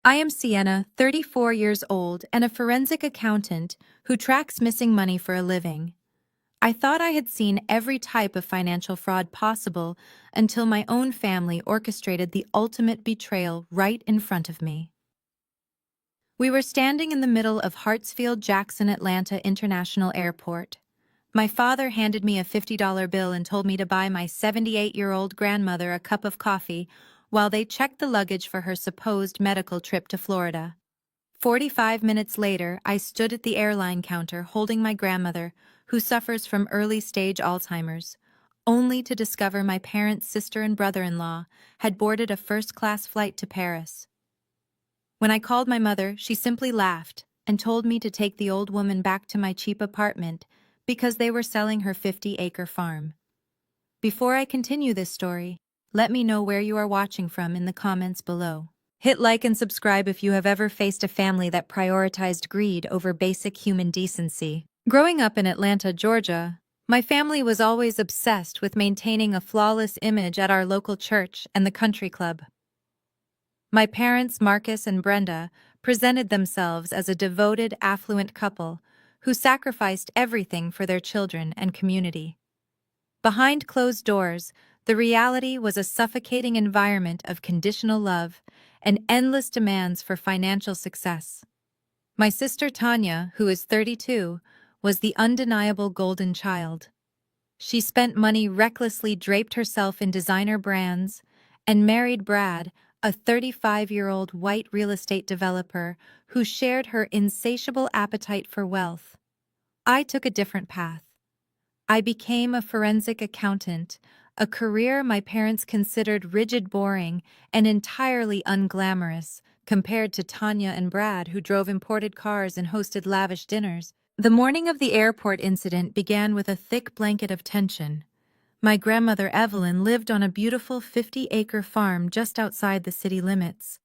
I am Sienna, 34 years old, and a forensic accountant who tracks missing money for a living. I thought I had seen every type of financial fraud possible until my own family orchestrated the ultimate betrayal right in front of me. We were standing in the middle of Hartsfield Jackson Atlanta International Airport. My father handed me a $50 bill and told me to buy my 78-year-old grandmother a cup of coffee while they checked the luggage for her supposed medical trip to Florida. 45 minutes later, I stood at the airline counter holding my grandmother, who suffers from early-stage Alzheimer's, only to discover my parents' sister and brother-in-law had boarded a first-class flight to Paris. When I called my mother, she simply laughed and told me to take the old woman back to my cheap apartment because they were selling her 50-acre farm. Before I continue this story, let me know where you are watching from in the comments below. Hit like and subscribe if you have ever faced a family that prioritized greed over basic human decency. Growing up in Atlanta, Georgia, my family was always obsessed with maintaining a flawless image at our local church and the country club. My parents, Marcus and Brenda, presented themselves as a devoted, affluent couple who sacrificed everything for their children and community. Behind closed doors, the reality was a suffocating environment of conditional love and endless demands for financial success. My sister Tanya, who is 32, was the undeniable golden child. She spent money recklessly, draped herself in designer brands, and married Brad, a 35-year-old white real estate developer who shared her insatiable appetite for wealth. I took a different path. I became a forensic accountant, a career my parents considered rigid, boring, and entirely unglamorous compared to Tanya and Brad, who drove imported cars and hosted lavish dinners. The morning of the airport incident began with a thick blanket of tension. My grandmother Evelyn lived on a beautiful 50-acre farm just outside the city limits.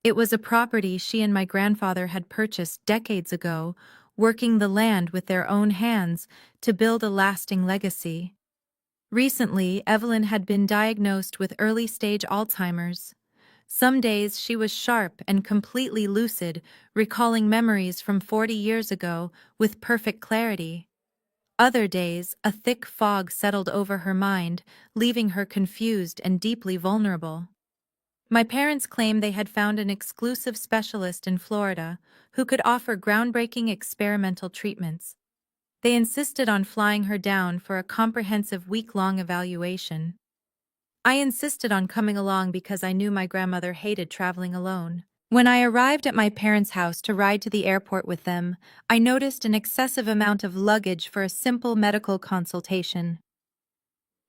It was a property she and my grandfather had purchased decades ago, working the land with their own hands to build a lasting legacy. Recently, Evelyn had been diagnosed with early-stage Alzheimer's. Some days she was sharp and completely lucid, recalling memories from 40 years ago with perfect clarity. Other days, a thick fog settled over her mind, leaving her confused and deeply vulnerable. My parents claimed they had found an exclusive specialist in Florida who could offer groundbreaking experimental treatments. They insisted on flying her down for a comprehensive week-long evaluation. I insisted on coming along because I knew my grandmother hated traveling alone. When I arrived at my parents' house to ride to the airport with them, I noticed an excessive amount of luggage for a simple medical consultation.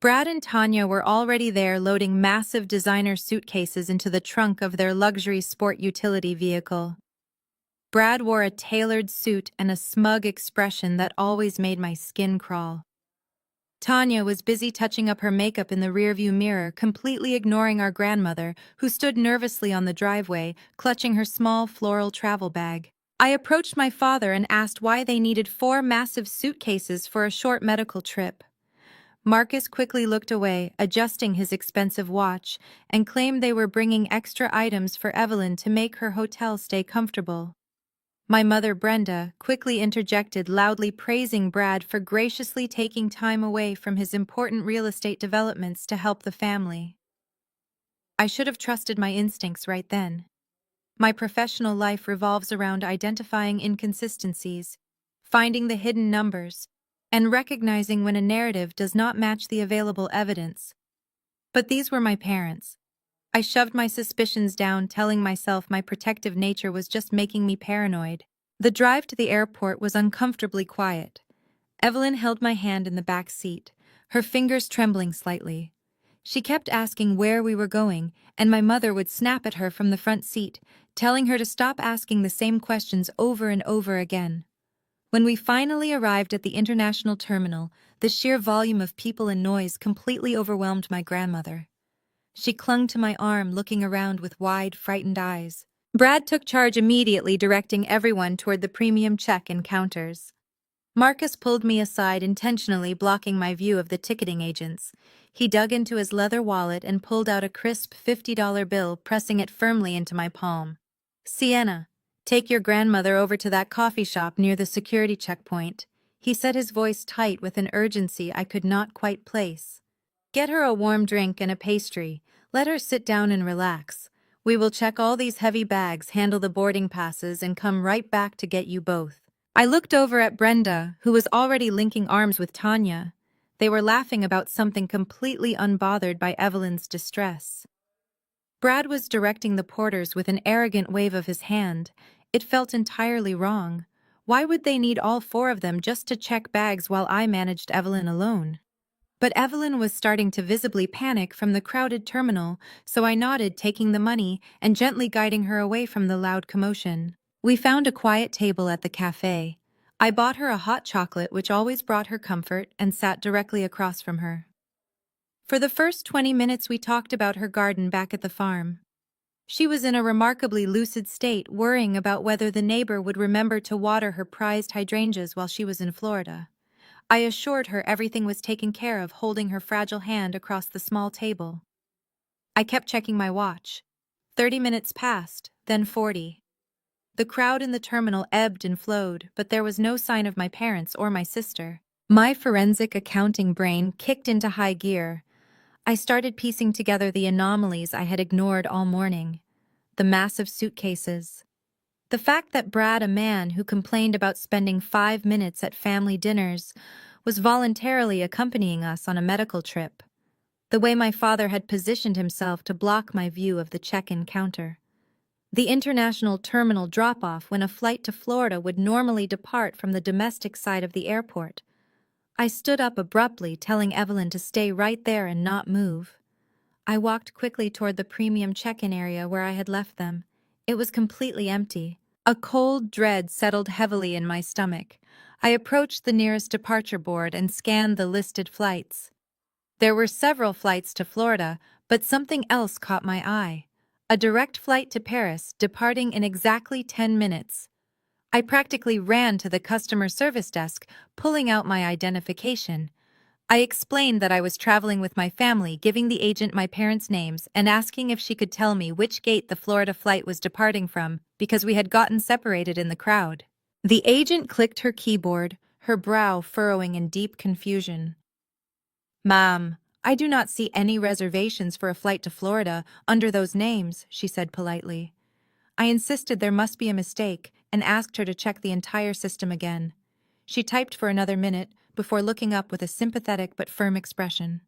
Brad and Tanya were already there, loading massive designer suitcases into the trunk of their luxury sport utility vehicle. Brad wore a tailored suit and a smug expression that always made my skin crawl. Tanya was busy touching up her makeup in the rearview mirror, completely ignoring our grandmother, who stood nervously on the driveway, clutching her small floral travel bag. I approached my father and asked why they needed 4 massive suitcases for a short medical trip. Marcus quickly looked away, adjusting his expensive watch, and claimed they were bringing extra items for Evelyn to make her hotel stay comfortable. My mother, Brenda, quickly interjected, loudly praising Brad for graciously taking time away from his important real estate developments to help the family. I should have trusted my instincts right then. My professional life revolves around identifying inconsistencies, finding the hidden numbers, and recognizing when a narrative does not match the available evidence. But these were my parents. I shoved my suspicions down, telling myself my protective nature was just making me paranoid. The drive to the airport was uncomfortably quiet. Evelyn held my hand in the back seat, her fingers trembling slightly. She kept asking where we were going, and my mother would snap at her from the front seat, telling her to stop asking the same questions over and over again. When we finally arrived at the international terminal, the sheer volume of people and noise completely overwhelmed my grandmother. She clung to my arm, looking around with wide, frightened eyes. Brad took charge immediately, directing everyone toward the premium check-in counters. Marcus pulled me aside, intentionally blocking my view of the ticketing agents. He dug into his leather wallet and pulled out a crisp $50 bill, pressing it firmly into my palm. Sienna, take your grandmother over to that coffee shop near the security checkpoint. He said, his voice tight with an urgency I could not quite place. Get her a warm drink and a pastry. Let her sit down and relax. We will check all these heavy bags, handle the boarding passes, and come right back to get you both. I looked over at Brenda, who was already linking arms with Tanya. They were laughing about something, completely unbothered by Evelyn's distress. Brad was directing the porters with an arrogant wave of his hand. It felt entirely wrong. Why would they need all four of them just to check bags while I managed Evelyn alone? But Evelyn was starting to visibly panic from the crowded terminal, so I nodded, taking the money and gently guiding her away from the loud commotion. We found a quiet table at the cafe. I bought her a hot chocolate, which always brought her comfort, and sat directly across from her. For the first 20 minutes we talked about her garden back at the farm. She was in a remarkably lucid state, worrying about whether the neighbor would remember to water her prized hydrangeas while she was in Florida. I assured her everything was taken care of, holding her fragile hand across the small table. I kept checking my watch. 30 minutes passed, then 40. The crowd in the terminal ebbed and flowed, but there was no sign of my parents or my sister. My forensic accounting brain kicked into high gear. I started piecing together the anomalies I had ignored all morning. The massive suitcases. The fact that Brad, a man who complained about spending 5 minutes at family dinners, was voluntarily accompanying us on a medical trip. The way my father had positioned himself to block my view of the check-in counter. The international terminal drop-off when a flight to Florida would normally depart from the domestic side of the airport. I stood up abruptly, telling Evelyn to stay right there and not move. I walked quickly toward the premium check-in area where I had left them. It was completely empty. A cold dread settled heavily in my stomach. I approached the nearest departure board and scanned the listed flights. There were several flights to Florida, but something else caught my eye. A direct flight to Paris, departing in exactly 10 minutes. I practically ran to the customer service desk, pulling out my identification. I explained that I was traveling with my family, giving the agent my parents' names and asking if she could tell me which gate the Florida flight was departing from, because we had gotten separated in the crowd. The agent clicked her keyboard, her brow furrowing in deep confusion. "Ma'am, I do not see any reservations for a flight to Florida under those names," she said politely. I insisted there must be a mistake and asked her to check the entire system again. She typed for another minute before looking up with a sympathetic but firm expression.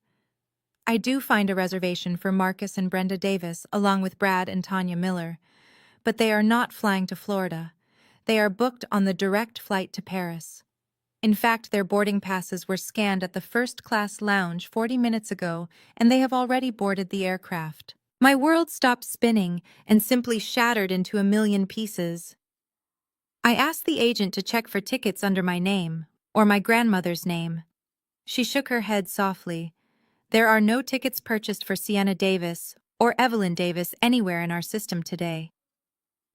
"I do find a reservation for Marcus and Brenda Davis along with Brad and Tanya Miller, but they are not flying to Florida. They are booked on the direct flight to Paris. In fact, their boarding passes were scanned at the first-class lounge 40 minutes ago, and they have already boarded the aircraft." My world stopped spinning and simply shattered into a million pieces. I asked the agent to check for tickets under my name, or my grandmother's name. She shook her head softly. "There are no tickets purchased for Sienna Davis or Evelyn Davis anywhere in our system today."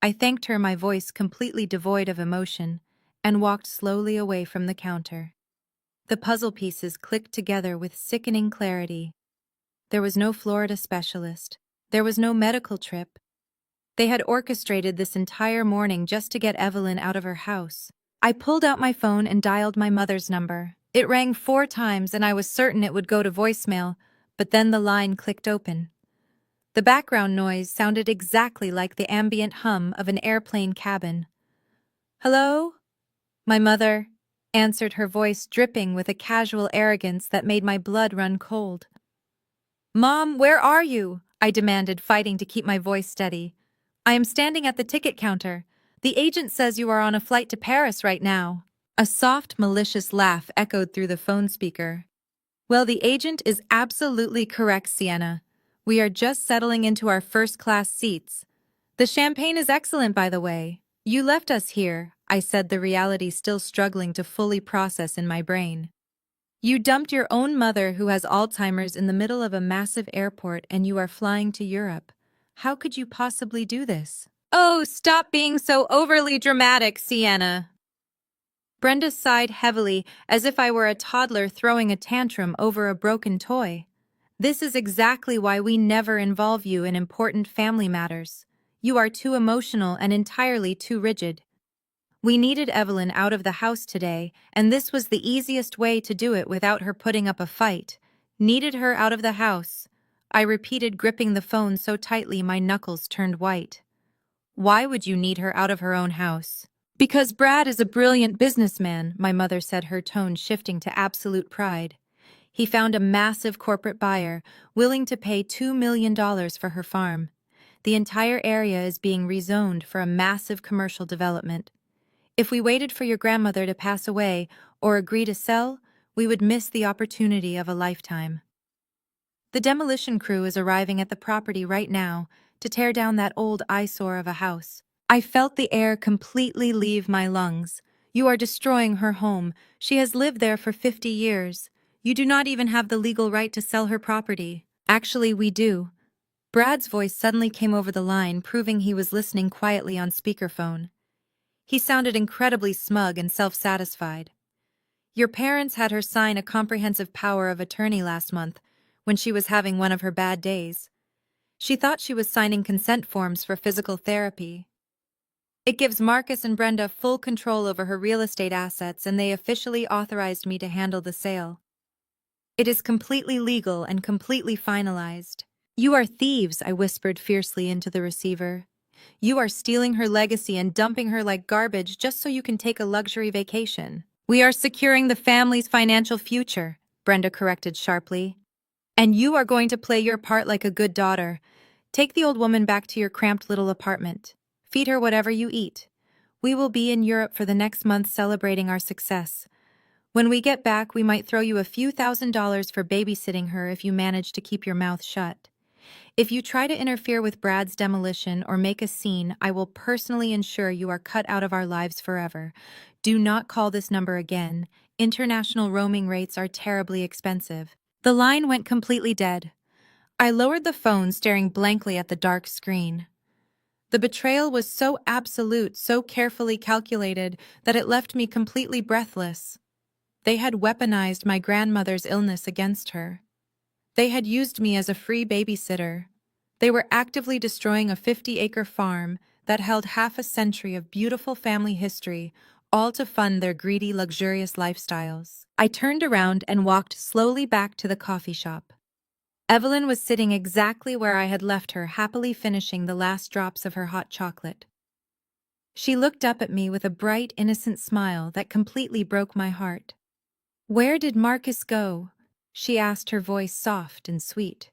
I thanked her, my voice completely devoid of emotion, and walked slowly away from the counter. The puzzle pieces clicked together with sickening clarity. There was no Florida specialist. There was no medical trip. They had orchestrated this entire morning just to get Evelyn out of her house. I pulled out my phone and dialed my mother's number. It rang 4 times and I was certain it would go to voicemail, but then the line clicked open. The background noise sounded exactly like the ambient hum of an airplane cabin. "Hello?" My mother answered, her voice dripping with a casual arrogance that made my blood run cold. "Mom, where are you?" I demanded, fighting to keep my voice steady. "I am standing at the ticket counter. The agent says you are on a flight to Paris right now." A soft, malicious laugh echoed through the phone speaker. "Well, the agent is absolutely correct, Sienna. We are just settling into our first-class seats. The champagne is excellent, by the way. You left us here," I said, the reality still struggling to fully process in my brain. "You dumped your own mother who has Alzheimer's in the middle of a massive airport and you are flying to Europe. How could you possibly do this?" "Oh, stop being so overly dramatic, Sienna." Brenda sighed heavily, as if I were a toddler throwing a tantrum over a broken toy. "This is exactly why we never involve you in important family matters. You are too emotional and entirely too rigid. We needed Evelyn out of the house today, and this was the easiest way to do it without her putting up a fight. Needed her out of the house. I repeated, gripping the phone so tightly my knuckles turned white. Why would you need her out of her own house? Because Brad is a brilliant businessman, my mother said, her tone shifting to absolute pride. He found a massive corporate buyer, willing to pay $2 million for her farm. The entire area is being rezoned for a massive commercial development. If we waited for your grandmother to pass away or agree to sell, we would miss the opportunity of a lifetime. The demolition crew is arriving at the property right now to tear down that old eyesore of a house. I felt the air completely leave my lungs. You are destroying her home. She has lived there for 50 years. You do not even have the legal right to sell her property. Actually, we do. Brad's voice suddenly came over the line, proving he was listening quietly on speakerphone. He sounded incredibly smug and self-satisfied. Your parents had her sign a comprehensive power of attorney last month, when she was having one of her bad days. She thought she was signing consent forms for physical therapy. It gives Marcus and Brenda full control over her real estate assets, and they officially authorized me to handle the sale. It is completely legal and completely finalized. You are thieves, I whispered fiercely into the receiver. You are stealing her legacy and dumping her like garbage just so you can take a luxury vacation. We are securing the family's financial future, Brenda corrected sharply. And you are going to play your part like a good daughter. Take the old woman back to your cramped little apartment. Feed her whatever you eat. We will be in Europe for the next month celebrating our success. When we get back, we might throw you a few $1,000s for babysitting her if you manage to keep your mouth shut. If you try to interfere with Brad's demolition or make a scene, I will personally ensure you are cut out of our lives forever. Do not call this number again. International roaming rates are terribly expensive. The line went completely dead. I lowered the phone, staring blankly at the dark screen. The betrayal was so absolute, so carefully calculated, that it left me completely breathless. They had weaponized my grandmother's illness against her. They had used me as a free babysitter. They were actively destroying a 50-acre farm that held half a century of beautiful family history, all to fund their greedy, luxurious lifestyles. I turned around and walked slowly back to the coffee shop. Evelyn was sitting exactly where I had left her, happily finishing the last drops of her hot chocolate. She looked up at me with a bright, innocent smile that completely broke my heart. "Where did Marcus go?" she asked, her voice soft and sweet.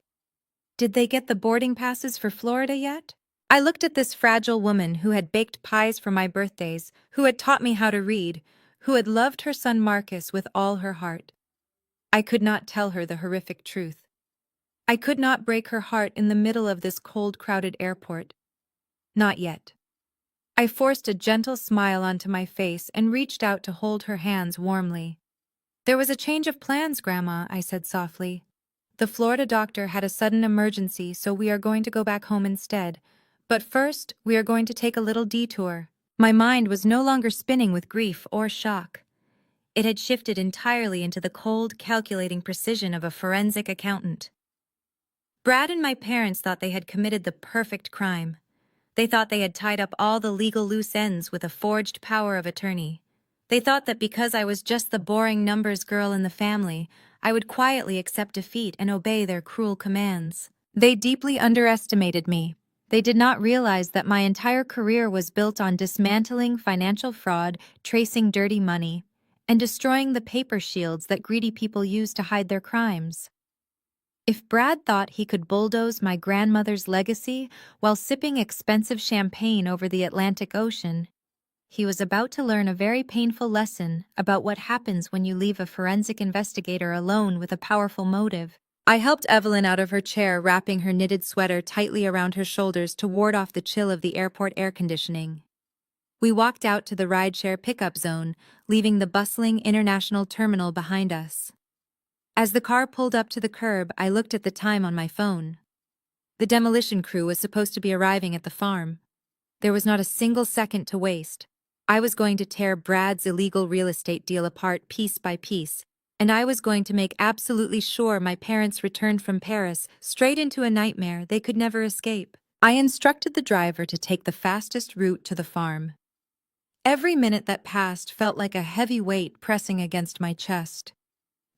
"Did they get the boarding passes for Florida yet?" I looked at this fragile woman who had baked pies for my birthdays, who had taught me how to read, who had loved her son Marcus with all her heart. I could not tell her the horrific truth. I could not break her heart in the middle of this cold, crowded airport. Not yet. I forced a gentle smile onto my face and reached out to hold her hands warmly. "There was a change of plans, Grandma," I said softly. "The Florida doctor had a sudden emergency, so we are going to go back home instead. But first, we are going to take a little detour." My mind was no longer spinning with grief or shock. It had shifted entirely into the cold, calculating precision of a forensic accountant. Brad and my parents thought they had committed the perfect crime. They thought they had tied up all the legal loose ends with a forged power of attorney. They thought that because I was just the boring numbers girl in the family, I would quietly accept defeat and obey their cruel commands. They deeply underestimated me. They did not realize that my entire career was built on dismantling financial fraud, tracing dirty money, and destroying the paper shields that greedy people use to hide their crimes. If Brad thought he could bulldoze my grandmother's legacy while sipping expensive champagne over the Atlantic Ocean, he was about to learn a very painful lesson about what happens when you leave a forensic investigator alone with a powerful motive. I helped Evelyn out of her chair, wrapping her knitted sweater tightly around her shoulders to ward off the chill of the airport air conditioning. We walked out to the rideshare pickup zone, leaving the bustling international terminal behind us. As the car pulled up to the curb, I looked at the time on my phone. The demolition crew was supposed to be arriving at the farm. There was not a single second to waste. I was going to tear Brad's illegal real estate deal apart piece by piece, and I was going to make absolutely sure my parents returned from Paris straight into a nightmare they could never escape. I instructed the driver to take the fastest route to the farm. Every minute that passed felt like a heavy weight pressing against my chest.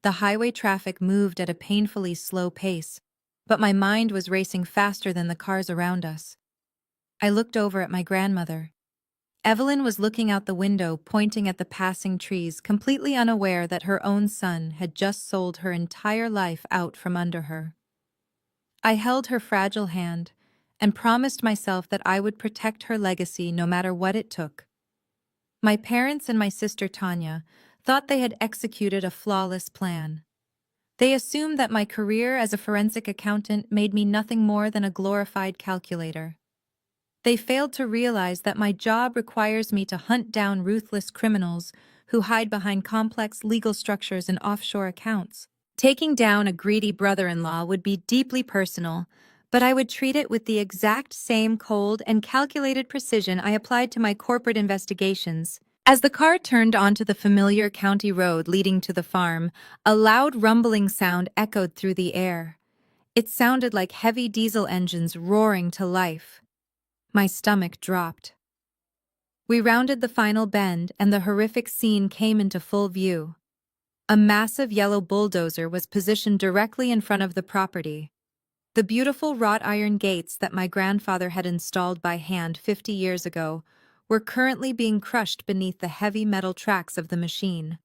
The highway traffic moved at a painfully slow pace, but my mind was racing faster than the cars around us. I looked over at my grandmother. Evelyn was looking out the window, pointing at the passing trees, completely unaware that her own son had just sold her entire life out from under her. I held her fragile hand and promised myself that I would protect her legacy no matter what it took. My parents and my sister Tanya thought they had executed a flawless plan. They assumed that my career as a forensic accountant made me nothing more than a glorified calculator. They failed to realize that my job requires me to hunt down ruthless criminals who hide behind complex legal structures and offshore accounts. Taking down a greedy brother-in-law would be deeply personal, but I would treat it with the exact same cold and calculated precision I applied to my corporate investigations. As the car turned onto the familiar county road leading to the farm, a loud rumbling sound echoed through the air. It sounded like heavy diesel engines roaring to life. My stomach dropped. We rounded the final bend, and the horrific scene came into full view. A massive yellow bulldozer was positioned directly in front of the property. The beautiful wrought iron gates that my grandfather had installed by hand 50 years ago were currently being crushed beneath the heavy metal tracks of the machine.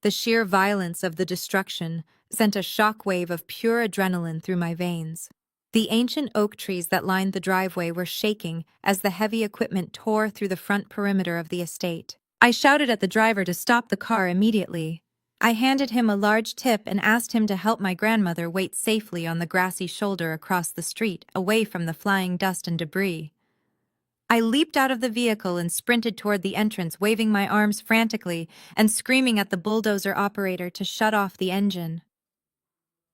The sheer violence of the destruction sent a shockwave of pure adrenaline through my veins. The ancient oak trees that lined the driveway were shaking as the heavy equipment tore through the front perimeter of the estate. I shouted at the driver to stop the car immediately. I handed him a large tip and asked him to help my grandmother wait safely on the grassy shoulder across the street, away from the flying dust and debris. I leaped out of the vehicle and sprinted toward the entrance, waving my arms frantically and screaming at the bulldozer operator to shut off the engine.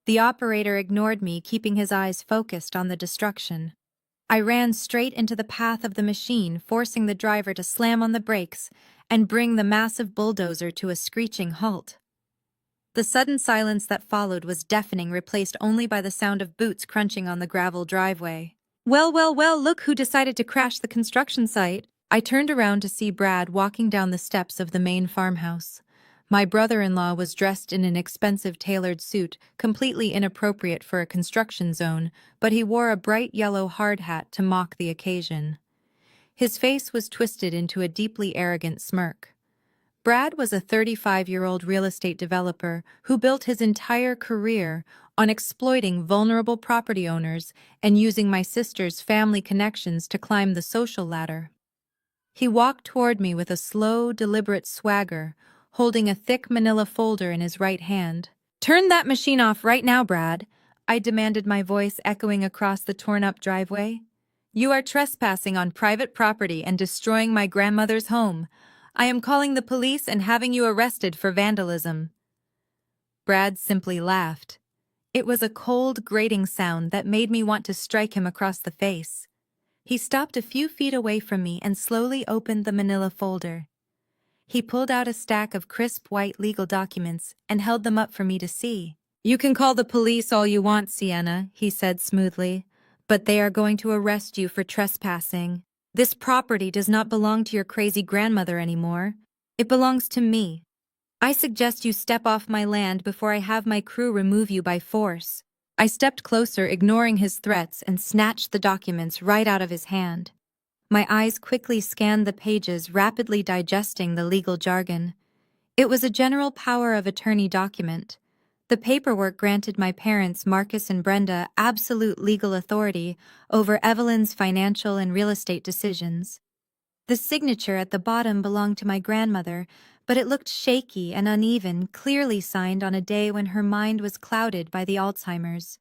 The operator ignored me, keeping his eyes focused on the destruction. I ran straight into the path of the machine, forcing the driver to slam on the brakes and bring the massive bulldozer to a screeching halt. The sudden silence that followed was deafening, replaced only by the sound of boots crunching on the gravel driveway. Well, well, well, look who decided to crash the construction site. I turned around to see Brad walking down the steps of the main farmhouse. My brother-in-law was dressed in an expensive tailored suit, completely inappropriate for a construction zone, but he wore a bright yellow hard hat to mock the occasion. His face was twisted into a deeply arrogant smirk. Brad was a 35-year-old real estate developer who built his entire career on exploiting vulnerable property owners and using my sister's family connections to climb the social ladder. He walked toward me with a slow, deliberate swagger, holding a thick manila folder in his right hand. "Turn that machine off right now, Brad," I demanded, my voice echoing across the torn-up driveway. "You are trespassing on private property and destroying my grandmother's home. I am calling the police and having you arrested for vandalism." Brad simply laughed. It was a cold, grating sound that made me want to strike him across the face. He stopped a few feet away from me and slowly opened the manila folder. He pulled out a stack of crisp white legal documents and held them up for me to see. "You can call the police all you want, Sienna," he said smoothly, "but they are going to arrest you for trespassing. This property does not belong to your crazy grandmother anymore. It belongs to me. I suggest you step off my land before I have my crew remove you by force." I stepped closer, ignoring his threats, and snatched the documents right out of his hand. My eyes quickly scanned the pages, rapidly digesting the legal jargon. It was a general power of attorney document. The paperwork granted my parents, Marcus and Brenda, absolute legal authority over Evelyn's financial and real estate decisions. The signature at the bottom belonged to my grandmother, but it looked shaky and uneven, clearly signed on a day when her mind was clouded by the Alzheimer's.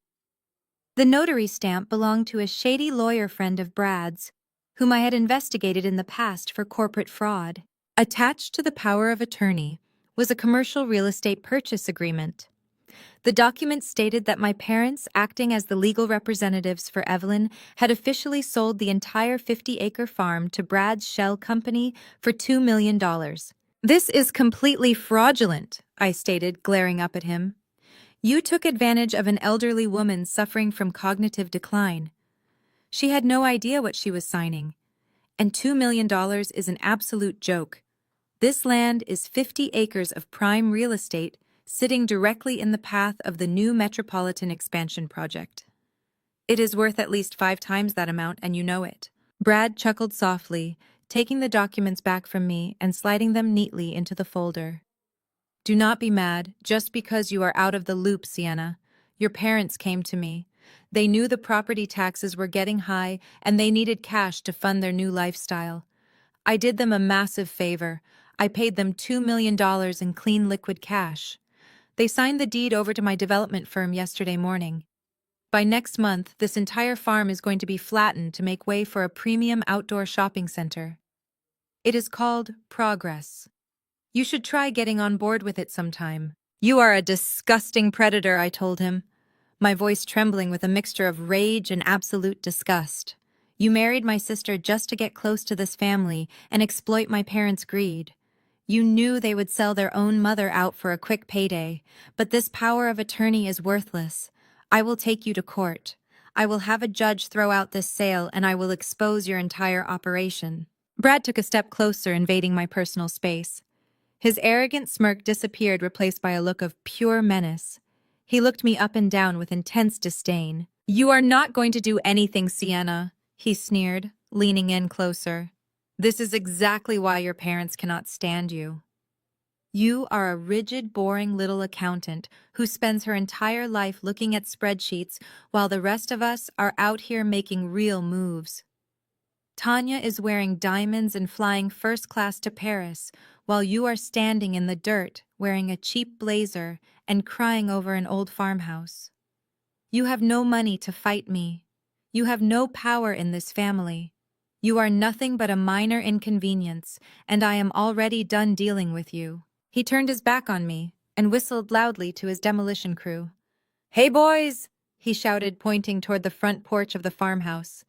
The notary stamp belonged to a shady lawyer friend of Brad's, whom I had investigated in the past for corporate fraud. Attached to the power of attorney was a commercial real estate purchase agreement. The document stated that my parents, acting as the legal representatives for Evelyn, had officially sold the entire 50-acre farm to Brad's shell company for $2 million. "This is completely fraudulent," I stated, glaring up at him. "You took advantage of an elderly woman suffering from cognitive decline. She had no idea what she was signing. And $2 million is an absolute joke. This land is 50 acres of prime real estate sitting directly in the path of the new metropolitan expansion project. It is worth at least 5 times that amount, and you know it. Brad chuckled softly, taking the documents back from me and sliding them neatly into the folder. Do not be mad just because you are out of the loop, Sienna. Your parents came to me. They knew the property taxes were getting high and they needed cash to fund their new lifestyle. I did them a massive favor. I paid them $2 million in clean liquid cash. They signed the deed over to my development firm yesterday morning. By next month, this entire farm is going to be flattened to make way for a premium outdoor shopping center. It is called Progress. You should try getting on board with it sometime. You are a disgusting predator, I told him, my voice trembling with a mixture of rage and absolute disgust. You married my sister just to get close to this family and exploit my parents' greed. You knew they would sell their own mother out for a quick payday, but this power of attorney is worthless. I will take you to court. I will have a judge throw out this sale and I will expose your entire operation. Brad took a step closer, invading my personal space. His arrogant smirk disappeared, replaced by a look of pure menace. He looked me up and down with intense disdain. You are not going to do anything, Sienna, he sneered, leaning in closer. This is exactly why your parents cannot stand you. You are a rigid, boring little accountant who spends her entire life looking at spreadsheets while the rest of us are out here making real moves. Tanya is wearing diamonds and flying first class to Paris, while you are standing in the dirt wearing a cheap blazer and crying over an old farmhouse. You have no money to fight me. You have no power in this family. You are nothing but a minor inconvenience, and I am already done dealing with you. He turned his back on me and whistled loudly to his demolition crew. Hey, boys, he shouted, pointing toward the front porch of the farmhouse.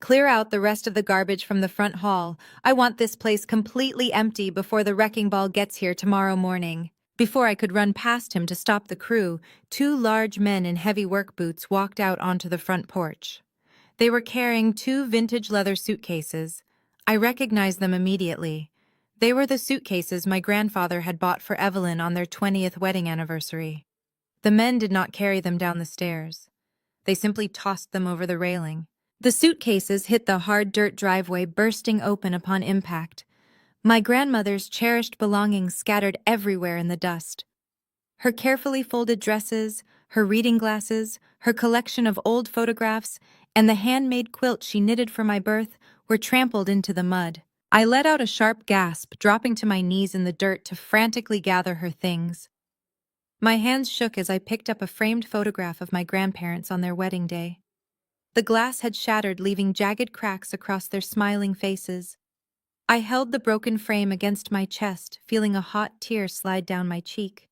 Clear out the rest of the garbage from the front hall. I want this place completely empty before the wrecking ball gets here tomorrow morning. Before I could run past him to stop the crew, 2 large men in heavy work boots walked out onto the front porch. They were carrying 2 vintage leather suitcases. I recognized them immediately. They were the suitcases my grandfather had bought for Evelyn on their 20th wedding anniversary. The men did not carry them down the stairs. They simply tossed them over the railing. The suitcases hit the hard dirt driveway, bursting open upon impact. My grandmother's cherished belongings scattered everywhere in the dust. Her carefully folded dresses, her reading glasses, her collection of old photographs, and the handmade quilt she knitted for my birth were trampled into the mud. I let out a sharp gasp, dropping to my knees in the dirt to frantically gather her things. My hands shook as I picked up a framed photograph of my grandparents on their wedding day. The glass had shattered, leaving jagged cracks across their smiling faces. I held the broken frame against my chest, feeling a hot tear slide down my cheek.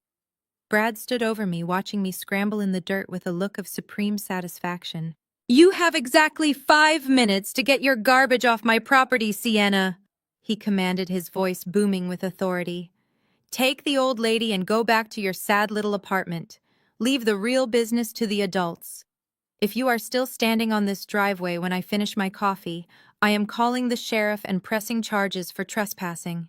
Brad stood over me, watching me scramble in the dirt with a look of supreme satisfaction. You have exactly 5 minutes to get your garbage off my property, Sienna, he commanded, his voice booming with authority. Take the old lady and go back to your sad little apartment. Leave the real business to the adults. If you are still standing on this driveway when I finish my coffee, I am calling the sheriff and pressing charges for trespassing.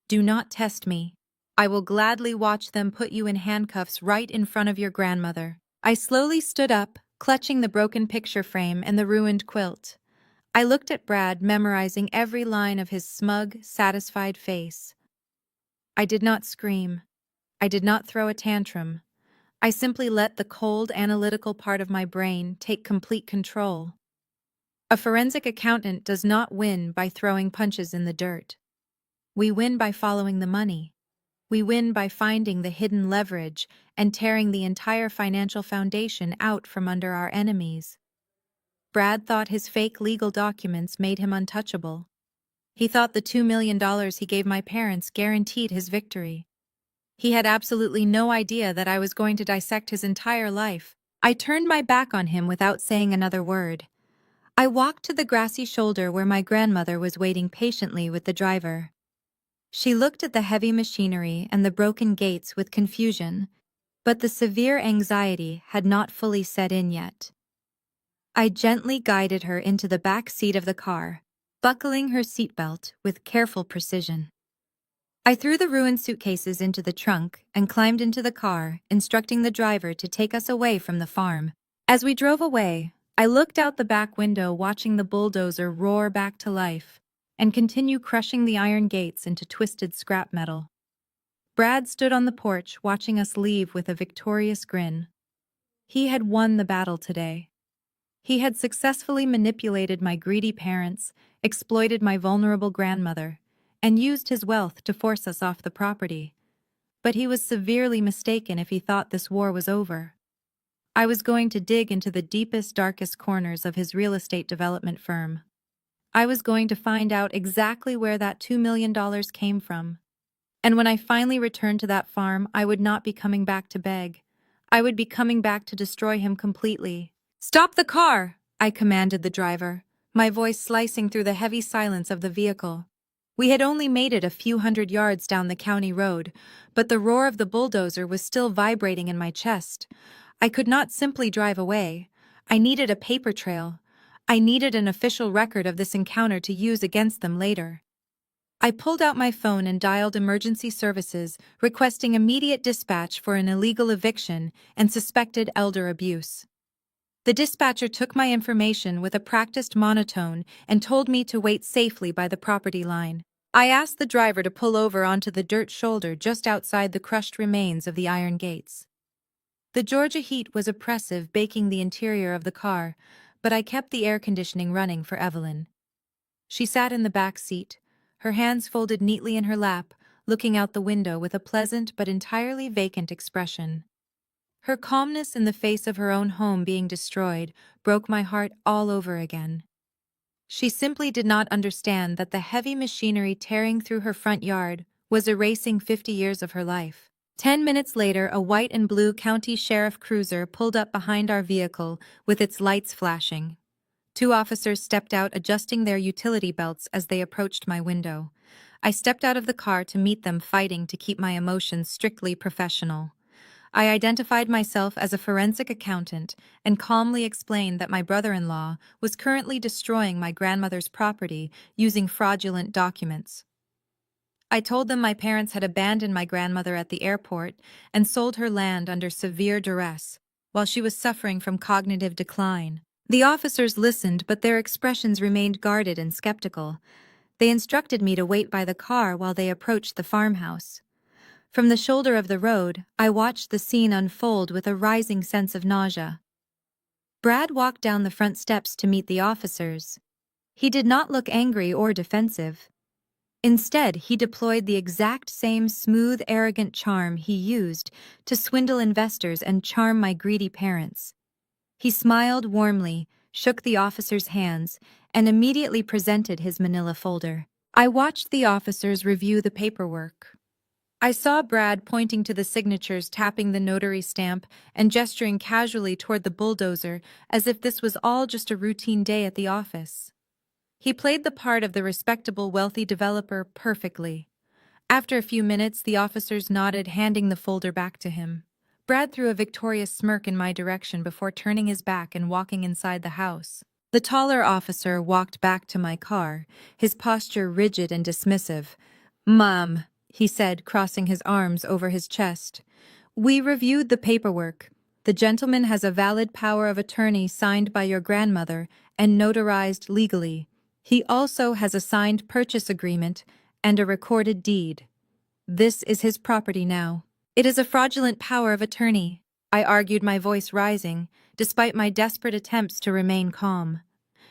Do not test me. I will gladly watch them put you in handcuffs right in front of your grandmother. I slowly stood up, clutching the broken picture frame and the ruined quilt. I looked at Brad, memorizing every line of his smug, satisfied face. I did not scream. I did not throw a tantrum. I simply let the cold, analytical part of my brain take complete control. A forensic accountant does not win by throwing punches in the dirt. We win by following the money. We win by finding the hidden leverage and tearing the entire financial foundation out from under our enemies. Brad thought his fake legal documents made him untouchable. He thought the $2 million he gave my parents guaranteed his victory. He had absolutely no idea that I was going to dissect his entire life. I turned my back on him without saying another word. I walked to the grassy shoulder where my grandmother was waiting patiently with the driver. She looked at the heavy machinery and the broken gates with confusion, but the severe anxiety had not fully set in yet. I gently guided her into the back seat of the car, buckling her seatbelt with careful precision. I threw the ruined suitcases into the trunk and climbed into the car, instructing the driver to take us away from the farm. As we drove away, I looked out the back window watching the bulldozer roar back to life and continue crushing the iron gates into twisted scrap metal. Brad stood on the porch watching us leave with a victorious grin. He had won the battle today. He had successfully manipulated my greedy parents, exploited my vulnerable grandmother, and used his wealth to force us off the property. But he was severely mistaken if he thought this war was over. I was going to dig into the deepest, darkest corners of his real estate development firm. I was going to find out exactly where that $2 million came from. And when I finally returned to that farm, I would not be coming back to beg. I would be coming back to destroy him completely. "Stop the car!" I commanded the driver, my voice slicing through the heavy silence of the vehicle. We had only made it a few hundred yards down the county road, but the roar of the bulldozer was still vibrating in my chest. I could not simply drive away. I needed a paper trail. I needed an official record of this encounter to use against them later. I pulled out my phone and dialed emergency services, requesting immediate dispatch for an illegal eviction and suspected elder abuse. The dispatcher took my information with a practiced monotone and told me to wait safely by the property line. I asked the driver to pull over onto the dirt shoulder just outside the crushed remains of the iron gates. The Georgia heat was oppressive, baking the interior of the car, but I kept the air conditioning running for Evelyn. She sat in the back seat, her hands folded neatly in her lap, looking out the window with a pleasant but entirely vacant expression. Her calmness in the face of her own home being destroyed broke my heart all over again. She simply did not understand that the heavy machinery tearing through her front yard was erasing 50 years of her life. 10 minutes later, a white and blue county sheriff cruiser pulled up behind our vehicle with its lights flashing. Two officers stepped out, adjusting their utility belts as they approached my window. I stepped out of the car to meet them, fighting to keep my emotions strictly professional. I identified myself as a forensic accountant and calmly explained that my brother-in-law was currently destroying my grandmother's property using fraudulent documents. I told them my parents had abandoned my grandmother at the airport and sold her land under severe duress, while she was suffering from cognitive decline. The officers listened, but their expressions remained guarded and skeptical. They instructed me to wait by the car while they approached the farmhouse. From the shoulder of the road, I watched the scene unfold with a rising sense of nausea. Brad walked down the front steps to meet the officers. He did not look angry or defensive. Instead, he deployed the exact same smooth, arrogant charm he used to swindle investors and charm my greedy parents. He smiled warmly, shook the officers' hands, and immediately presented his manila folder. I watched the officers review the paperwork. I saw Brad pointing to the signatures, tapping the notary stamp, and gesturing casually toward the bulldozer as if this was all just a routine day at the office. He played the part of the respectable, wealthy developer perfectly. After a few minutes, the officers nodded, handing the folder back to him. Brad threw a victorious smirk in my direction before turning his back and walking inside the house. The taller officer walked back to my car, his posture rigid and dismissive. "Mom," he said, crossing his arms over his chest. "We reviewed the paperwork. The gentleman has a valid power of attorney signed by your grandmother and notarized legally. He also has a signed purchase agreement and a recorded deed. This is his property now." "It is a fraudulent power of attorney," I argued, my voice rising, despite my desperate attempts to remain calm.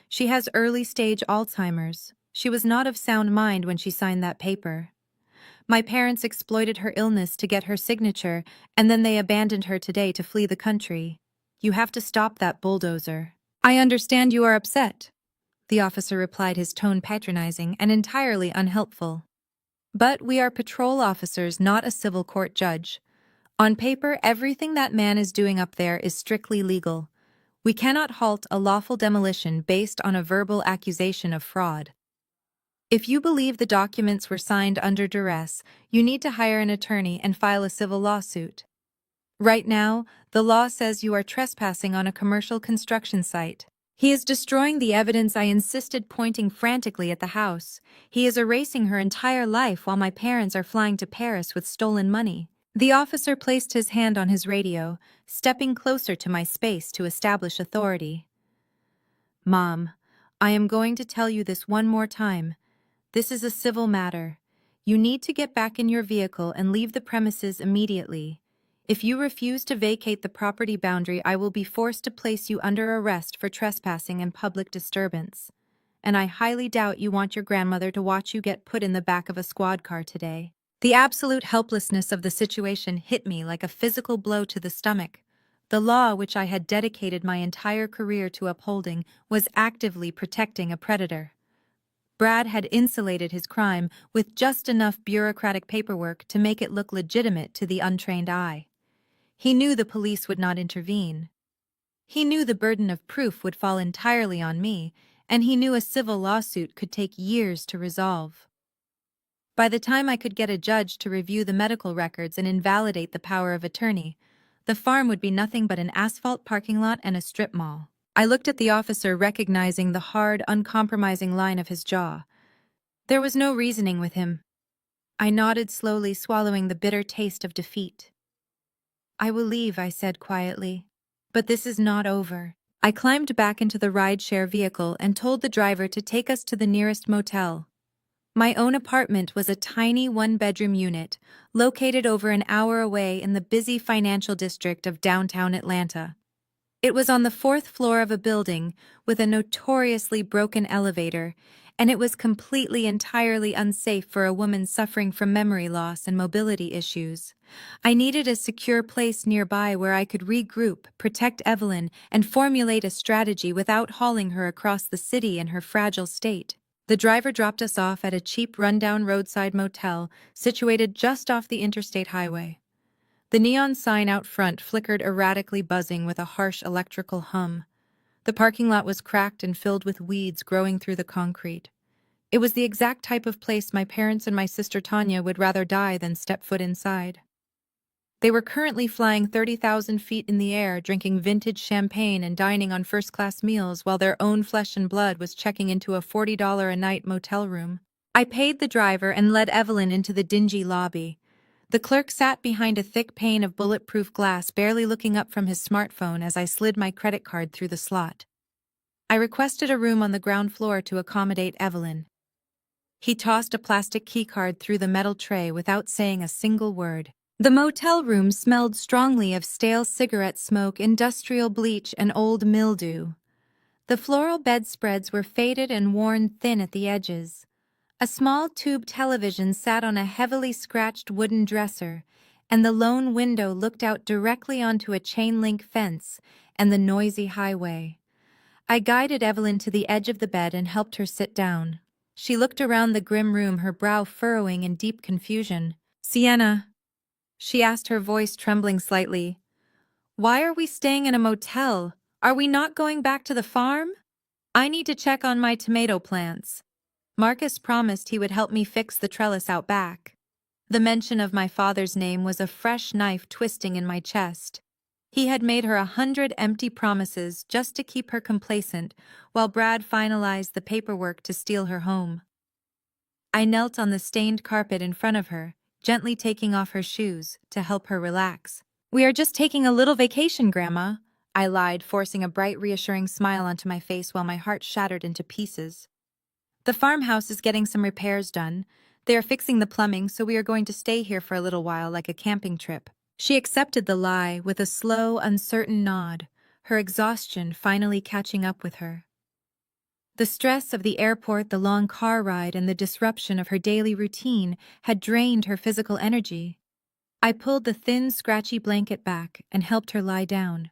"She has early-stage Alzheimer's. She was not of sound mind when she signed that paper. My parents exploited her illness to get her signature, and then they abandoned her today to flee the country. You have to stop that bulldozer." "I understand you are upset," the officer replied, his tone patronizing and entirely unhelpful. "But we are patrol officers, not a civil court judge. On paper, everything that man is doing up there is strictly legal. We cannot halt a lawful demolition based on a verbal accusation of fraud. If you believe the documents were signed under duress, you need to hire an attorney and file a civil lawsuit. Right now, the law says you are trespassing on a commercial construction site." He is destroying the evidence I insisted, pointing frantically at the house. He is erasing her entire life while my parents are flying to Paris with stolen money. The officer placed his hand on his radio, stepping closer to my space to establish authority. Mom, I am going to tell you this one more time. This is a civil matter. You need to get back in your vehicle and leave the premises immediately. If you refuse to vacate the property boundary, I will be forced to place you under arrest for trespassing and public disturbance. And I highly doubt you want your grandmother to watch you get put in the back of a squad car today. The absolute helplessness of the situation hit me like a physical blow to the stomach. The law, which I had dedicated my entire career to upholding, was actively protecting a predator. Brad had insulated his crime with just enough bureaucratic paperwork to make it look legitimate to the untrained eye. He knew the police would not intervene. He knew the burden of proof would fall entirely on me, and he knew a civil lawsuit could take years to resolve. By the time I could get a judge to review the medical records and invalidate the power of attorney, the farm would be nothing but an asphalt parking lot and a strip mall. I looked at the officer, recognizing the hard, uncompromising line of his jaw. There was no reasoning with him. I nodded slowly, swallowing the bitter taste of defeat. I will leave, I said quietly. But this is not over. I climbed back into the rideshare vehicle and told the driver to take us to the nearest motel. My own apartment was a tiny one-bedroom unit, located over an hour away in the busy financial district of downtown Atlanta. It was on the fourth floor of a building with a notoriously broken elevator, and it was entirely unsafe for a woman suffering from memory loss and mobility issues. I needed a secure place nearby where I could regroup, protect Evelyn, and formulate a strategy without hauling her across the city in her fragile state. The driver dropped us off at a cheap, rundown roadside motel situated just off the interstate highway. The neon sign out front flickered erratically, buzzing with a harsh electrical hum. The parking lot was cracked and filled with weeds growing through the concrete. It was the exact type of place my parents and my sister Tanya would rather die than step foot inside. They were currently flying 30,000 feet in the air, drinking vintage champagne and dining on first-class meals while their own flesh and blood was checking into a $40 a night motel room. I paid the driver and led Evelyn into the dingy lobby. The clerk sat behind a thick pane of bulletproof glass, barely looking up from his smartphone as I slid my credit card through the slot. I requested a room on the ground floor to accommodate Evelyn. He tossed a plastic keycard through the metal tray without saying a single word. The motel room smelled strongly of stale cigarette smoke, industrial bleach, and old mildew. The floral bedspreads were faded and worn thin at the edges. A small tube television sat on a heavily scratched wooden dresser, and the lone window looked out directly onto a chain-link fence and the noisy highway. I guided Evelyn to the edge of the bed and helped her sit down. She looked around the grim room, her brow furrowing in deep confusion. "Sienna," she asked, her voice trembling slightly, "why are we staying in a motel? Are we not going back to the farm? I need to check on my tomato plants. Marcus promised he would help me fix the trellis out back." The mention of my father's name was a fresh knife twisting in my chest. He had made her 100 empty promises just to keep her complacent, while Brad finalized the paperwork to steal her home. I knelt on the stained carpet in front of her, gently taking off her shoes to help her relax. "We are just taking a little vacation, Grandma," I lied, forcing a bright, reassuring smile onto my face while my heart shattered into pieces. "The farmhouse is getting some repairs done. They are fixing the plumbing, so we are going to stay here for a little while, like a camping trip." She accepted the lie with a slow, uncertain nod, her exhaustion finally catching up with her. The stress of the airport, the long car ride, and the disruption of her daily routine had drained her physical energy. I pulled the thin, scratchy blanket back and helped her lie down.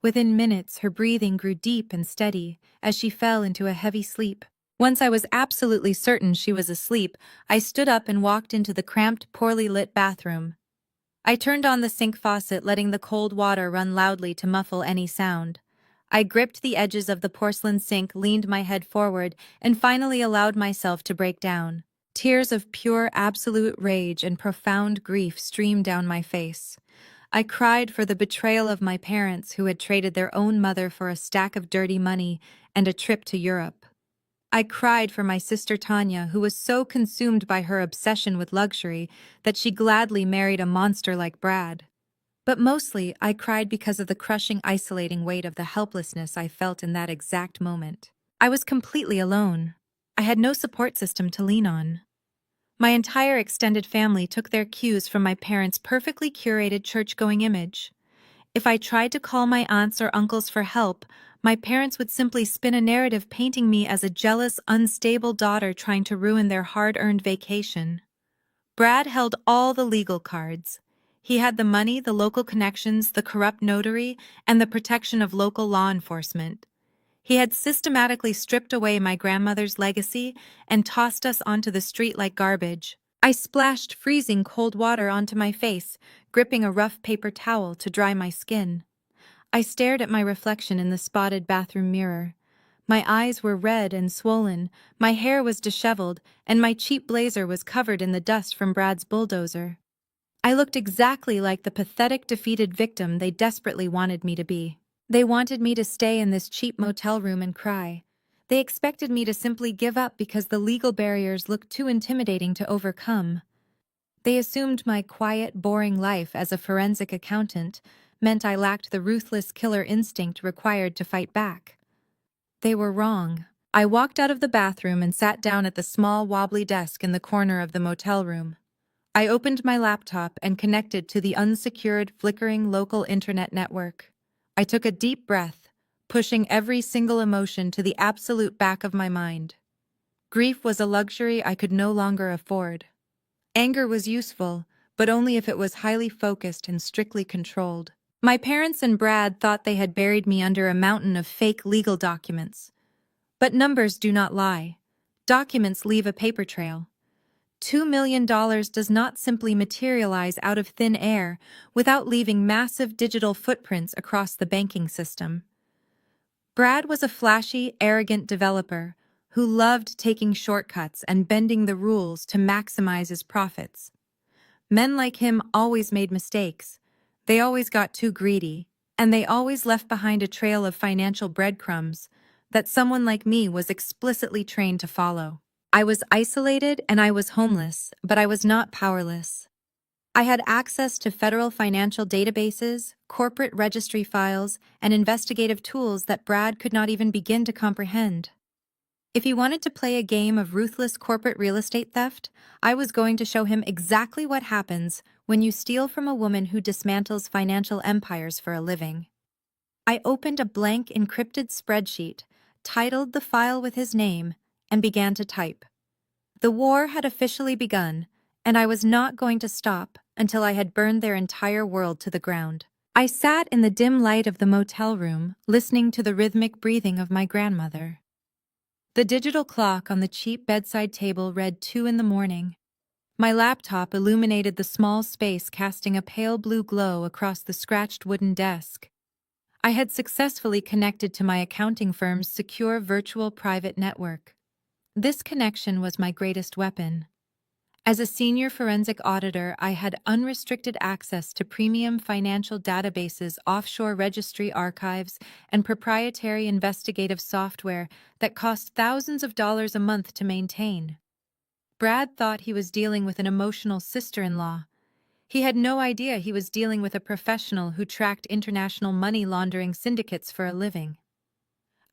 Within minutes, her breathing grew deep and steady as she fell into a heavy sleep. Once I was absolutely certain she was asleep, I stood up and walked into the cramped, poorly lit bathroom. I turned on the sink faucet, letting the cold water run loudly to muffle any sound. I gripped the edges of the porcelain sink, leaned my head forward, and finally allowed myself to break down. Tears of pure, absolute rage and profound grief streamed down my face. I cried for the betrayal of my parents who had traded their own mother for a stack of dirty money and a trip to Europe. I cried for my sister Tanya, who was so consumed by her obsession with luxury that she gladly married a monster like Brad. But mostly, I cried because of the crushing, isolating weight of the helplessness I felt in that exact moment. I was completely alone. I had no support system to lean on. My entire extended family took their cues from my parents' perfectly curated church-going image. If I tried to call my aunts or uncles for help, my parents would simply spin a narrative painting me as a jealous, unstable daughter trying to ruin their hard-earned vacation. Brad held all the legal cards. He had the money, the local connections, the corrupt notary, and the protection of local law enforcement. He had systematically stripped away my grandmother's legacy and tossed us onto the street like garbage. I splashed freezing cold water onto my face, gripping a rough paper towel to dry my skin. I stared at my reflection in the spotted bathroom mirror. My eyes were red and swollen, my hair was disheveled, and my cheap blazer was covered in the dust from Brad's bulldozer. I looked exactly like the pathetic, defeated victim they desperately wanted me to be. They wanted me to stay in this cheap motel room and cry. They expected me to simply give up because the legal barriers looked too intimidating to overcome. They assumed my quiet, boring life as a forensic accountant meant I lacked the ruthless killer instinct required to fight back. They were wrong. I walked out of the bathroom and sat down at the small, wobbly desk in the corner of the motel room. I opened my laptop and connected to the unsecured, flickering local internet network. I took a deep breath, pushing every single emotion to the absolute back of my mind. Grief was a luxury I could no longer afford. Anger was useful, but only if it was highly focused and strictly controlled. My parents and Brad thought they had buried me under a mountain of fake legal documents. But numbers do not lie. Documents leave a paper trail. $2 million does not simply materialize out of thin air without leaving massive digital footprints across the banking system. Brad was a flashy, arrogant developer who loved taking shortcuts and bending the rules to maximize his profits. Men like him always made mistakes. They always got too greedy, and they always left behind a trail of financial breadcrumbs that someone like me was explicitly trained to follow. I was isolated and I was homeless, but I was not powerless. I had access to federal financial databases, corporate registry files, and investigative tools that Brad could not even begin to comprehend. If he wanted to play a game of ruthless corporate real estate theft, I was going to show him exactly what happens when you steal from a woman who dismantles financial empires for a living. I opened a blank encrypted spreadsheet, titled the file with his name, and began to type. The war had officially begun, and I was not going to stop until I had burned their entire world to the ground. I sat in the dim light of the motel room, listening to the rhythmic breathing of my grandmother. The digital clock on the cheap bedside table read 2 in the morning. My laptop illuminated the small space, casting a pale blue glow across the scratched wooden desk. I had successfully connected to my accounting firm's secure virtual private network. This connection was my greatest weapon. As a senior forensic auditor, I had unrestricted access to premium financial databases, offshore registry archives, and proprietary investigative software that cost thousands of dollars a month to maintain. Brad thought he was dealing with an emotional sister-in-law. He had no idea he was dealing with a professional who tracked international money laundering syndicates for a living.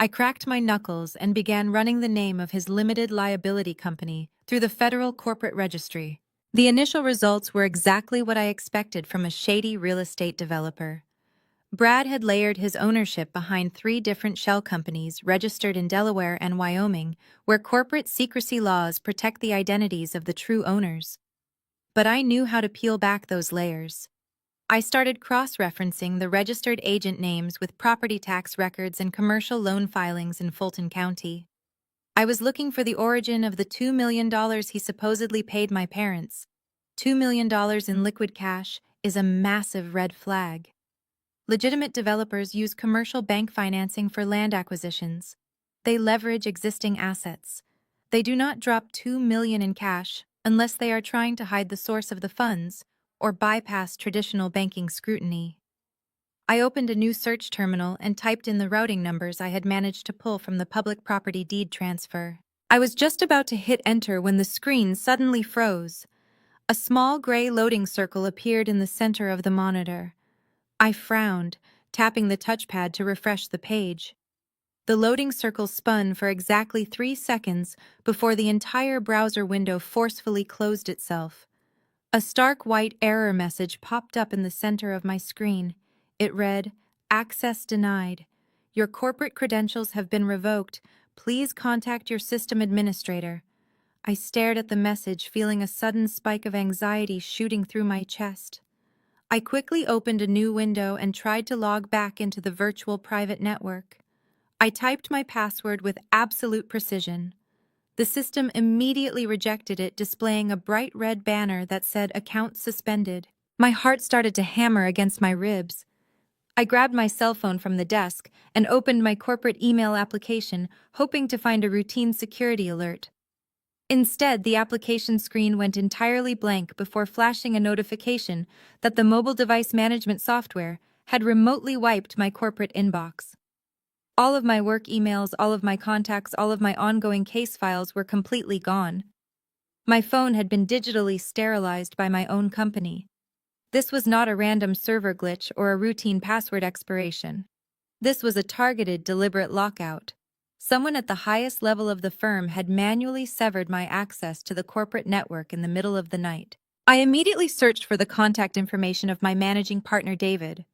I cracked my knuckles and began running the name of his limited liability company through the federal corporate registry. The initial results were exactly what I expected from a shady real estate developer. Brad had layered his ownership behind 3 different shell companies registered in Delaware and Wyoming, where corporate secrecy laws protect the identities of the true owners. But I knew how to peel back those layers. I started cross-referencing the registered agent names with property tax records and commercial loan filings in Fulton County. I was looking for the origin of the $2 million he supposedly paid my parents. $2 million in liquid cash is a massive red flag. Legitimate developers use commercial bank financing for land acquisitions. They leverage existing assets. They do not drop $2 million in cash unless they are trying to hide the source of the funds or bypass traditional banking scrutiny. I opened a new search terminal and typed in the routing numbers I had managed to pull from the public property deed transfer. I was just about to hit enter when the screen suddenly froze. A small gray loading circle appeared in the center of the monitor. I frowned, tapping the touchpad to refresh the page. The loading circle spun for exactly 3 seconds before the entire browser window forcefully closed itself. A stark white error message popped up in the center of my screen. It read, "Access denied. Your corporate credentials have been revoked. Please contact your system administrator." I stared at the message, feeling a sudden spike of anxiety shooting through my chest. I quickly opened a new window and tried to log back into the virtual private network. I typed my password with absolute precision. The system immediately rejected it, displaying a bright red banner that said "Account suspended." My heart started to hammer against my ribs. I grabbed my cell phone from the desk and opened my corporate email application, hoping to find a routine security alert. Instead, the application screen went entirely blank before flashing a notification that the mobile device management software had remotely wiped my corporate inbox. All of my work emails, all of my contacts, all of my ongoing case files were completely gone. My phone had been digitally sterilized by my own company. This was not a random server glitch or a routine password expiration. This was a targeted, deliberate lockout. Someone at the highest level of the firm had manually severed my access to the corporate network in the middle of the night. I immediately searched for the contact information of my managing partner, David.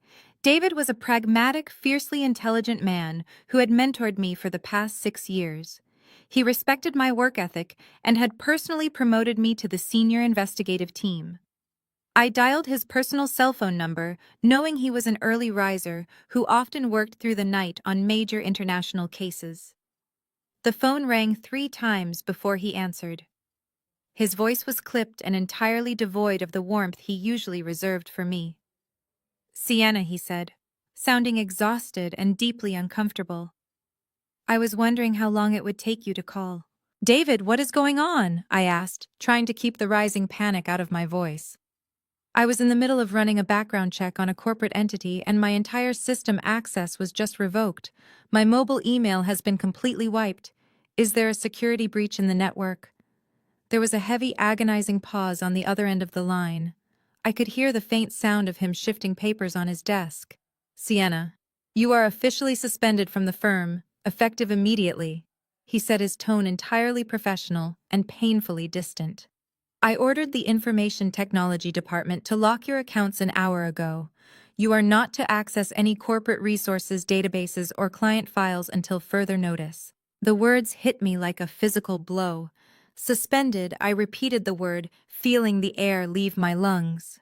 David was a pragmatic, fiercely intelligent man who had mentored me for the past 6 years. He respected my work ethic and had personally promoted me to the senior investigative team. I dialed his personal cell phone number, knowing he was an early riser who often worked through the night on major international cases. The phone rang 3 times before he answered. His voice was clipped and entirely devoid of the warmth he usually reserved for me. "Sienna," he said, sounding exhausted and deeply uncomfortable. "I was wondering how long it would take you to call." "David, what is going on?" I asked, trying to keep the rising panic out of my voice. I was in the middle of running a background check on a corporate entity and my entire system access was just revoked. My mobile email has been completely wiped. Is there a security breach in the network? There was a heavy, agonizing pause on the other end of the line. I could hear the faint sound of him shifting papers on his desk. "Sienna, you are officially suspended from the firm, effective immediately," he said, his tone entirely professional and painfully distant. "I ordered the information technology department to lock your accounts an hour ago. You are not to access any corporate resources, databases, or client files until further notice." The words hit me like a physical blow. Suspended, I repeated the word, feeling the air leave my lungs.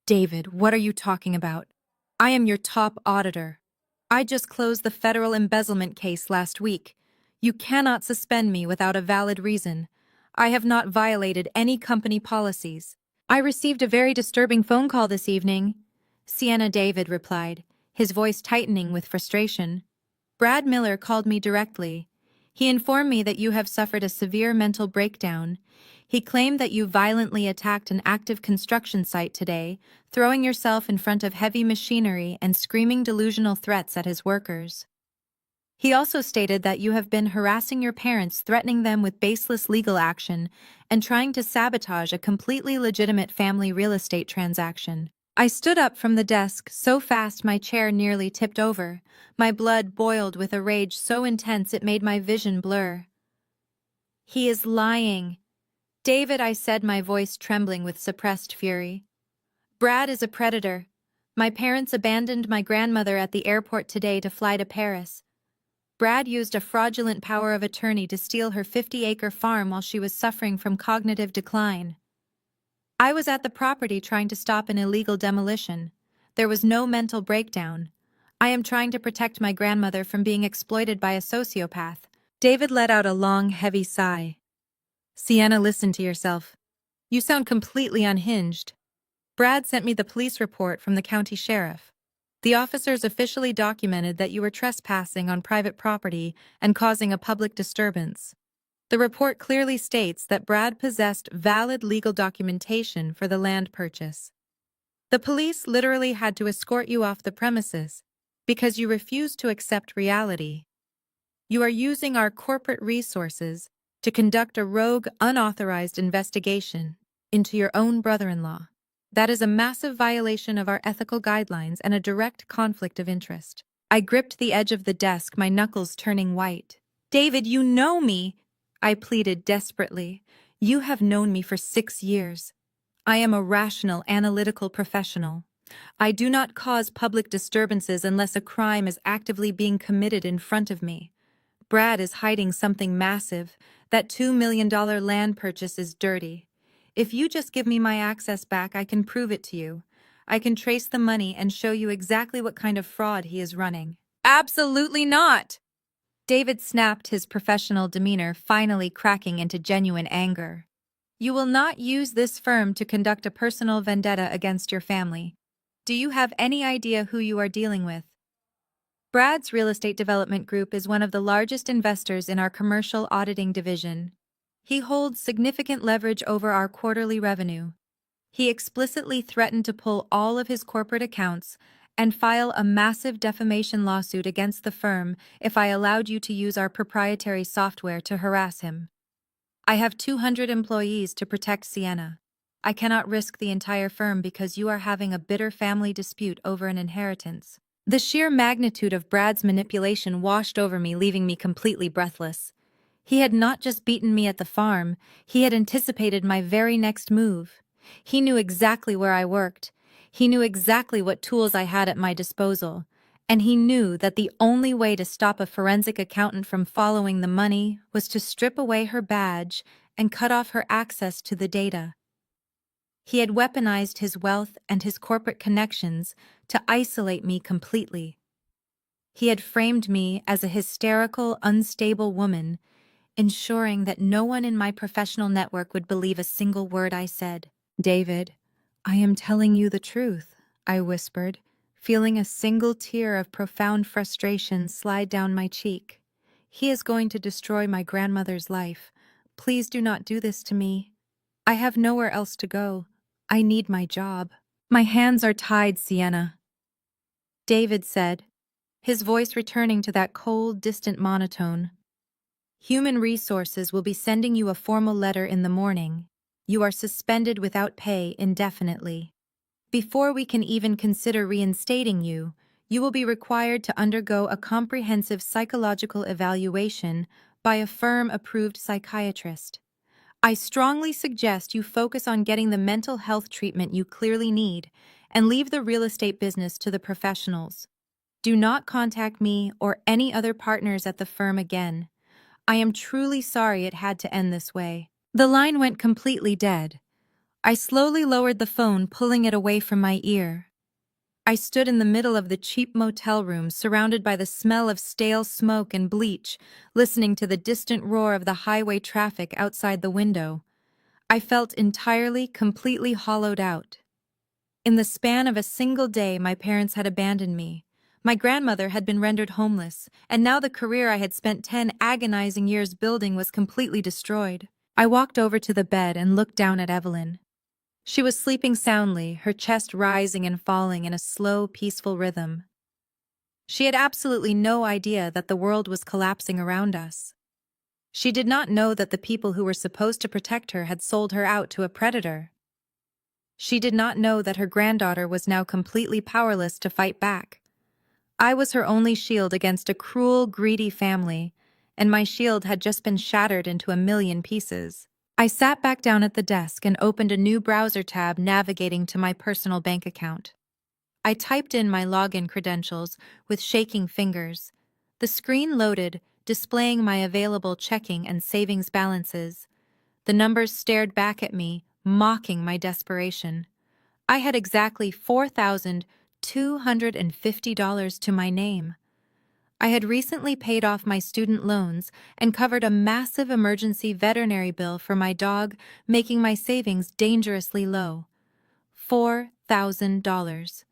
"David, what are you talking about? I am your top auditor. I just closed the federal embezzlement case last week. You cannot suspend me without a valid reason. I have not violated any company policies." "I received a very disturbing phone call this evening," Sienna, David replied, his voice tightening with frustration. "Brad Miller called me directly. He informed me that you have suffered a severe mental breakdown. He claimed that you violently attacked an active construction site today, throwing yourself in front of heavy machinery and screaming delusional threats at his workers. He also stated that you have been harassing your parents, threatening them with baseless legal action, and trying to sabotage a completely legitimate family real estate transaction." I stood up from the desk so fast my chair nearly tipped over. My blood boiled with a rage so intense it made my vision blur. "He is lying." "David," I said, my voice trembling with suppressed fury. "Brad is a predator. My parents abandoned my grandmother at the airport today to fly to Paris. Brad used a fraudulent power of attorney to steal her 50-acre farm while she was suffering from cognitive decline. I was at the property trying to stop an illegal demolition. There was no mental breakdown. I am trying to protect my grandmother from being exploited by a sociopath." David let out a long, heavy sigh. "Sienna, listen to yourself. You sound completely unhinged. Brad sent me the police report from the county sheriff. The officers officially documented that you were trespassing on private property and causing a public disturbance. The report clearly states that Brad possessed valid legal documentation for the land purchase. The police literally had to escort you off the premises because you refused to accept reality. You are using our corporate resources to conduct a rogue, unauthorized investigation into your own brother-in-law. That is a massive violation of our ethical guidelines and a direct conflict of interest. I gripped the edge of the desk, my knuckles turning white. David, you know me, I pleaded desperately. You have known me for 6 years. I am a rational, analytical professional. I do not cause public disturbances unless a crime is actively being committed in front of me. Brad is hiding something massive. That $2 million land purchase is dirty. If you just give me my access back, I can prove it to you. I can trace the money and show you exactly what kind of fraud he is running. Absolutely not! David snapped, his professional demeanor finally cracking into genuine anger. You will not use this firm to conduct a personal vendetta against your family. Do you have any idea who you are dealing with? Brad's real estate development group is one of the largest investors in our commercial auditing division. He holds significant leverage over our quarterly revenue. He explicitly threatened to pull all of his corporate accounts and file a massive defamation lawsuit against the firm if I allowed you to use our proprietary software to harass him. I have 200 employees to protect Sienna. I cannot risk the entire firm because you are having a bitter family dispute over an inheritance. The sheer magnitude of Brad's manipulation washed over me, leaving me completely breathless. He had not just beaten me at the farm, he had anticipated my very next move. He knew exactly where I worked. He knew exactly what tools I had at my disposal. And he knew that the only way to stop a forensic accountant from following the money was to strip away her badge and cut off her access to the data. He had weaponized his wealth and his corporate connections to isolate me completely. He had framed me as a hysterical, unstable woman, ensuring that no one in my professional network would believe a single word I said. David, I am telling you the truth, I whispered, feeling a single tear of profound frustration slide down my cheek. He is going to destroy my grandmother's life. Please do not do this to me. I have nowhere else to go. I need my job. My hands are tied, Sienna, David said, his voice returning to that cold, distant monotone. Human Resources will be sending you a formal letter in the morning. You are suspended without pay indefinitely. Before we can even consider reinstating you, you will be required to undergo a comprehensive psychological evaluation by a firm-approved psychiatrist. I strongly suggest you focus on getting the mental health treatment you clearly need and leave the real estate business to the professionals. Do not contact me or any other partners at the firm again. I am truly sorry it had to end this way. The line went completely dead. I slowly lowered the phone, pulling it away from my ear. I stood in the middle of the cheap motel room, surrounded by the smell of stale smoke and bleach, listening to the distant roar of the highway traffic outside the window. I felt entirely, completely hollowed out. In the span of a single day, my parents had abandoned me. My grandmother had been rendered homeless, and now the career I had spent 10 agonizing years building was completely destroyed. I walked over to the bed and looked down at Evelyn. She was sleeping soundly, her chest rising and falling in a slow, peaceful rhythm. She had absolutely no idea that the world was collapsing around us. She did not know that the people who were supposed to protect her had sold her out to a predator. She did not know that her granddaughter was now completely powerless to fight back. I was her only shield against a cruel, greedy family, and my shield had just been shattered into a million pieces. I sat back down at the desk and opened a new browser tab navigating to my personal bank account. I typed in my login credentials with shaking fingers. The screen loaded, displaying my available checking and savings balances. The numbers stared back at me, mocking my desperation. I had exactly $4,250 to my name. I had recently paid off my student loans and covered a massive emergency veterinary bill for my dog, making my savings dangerously low. $4,000.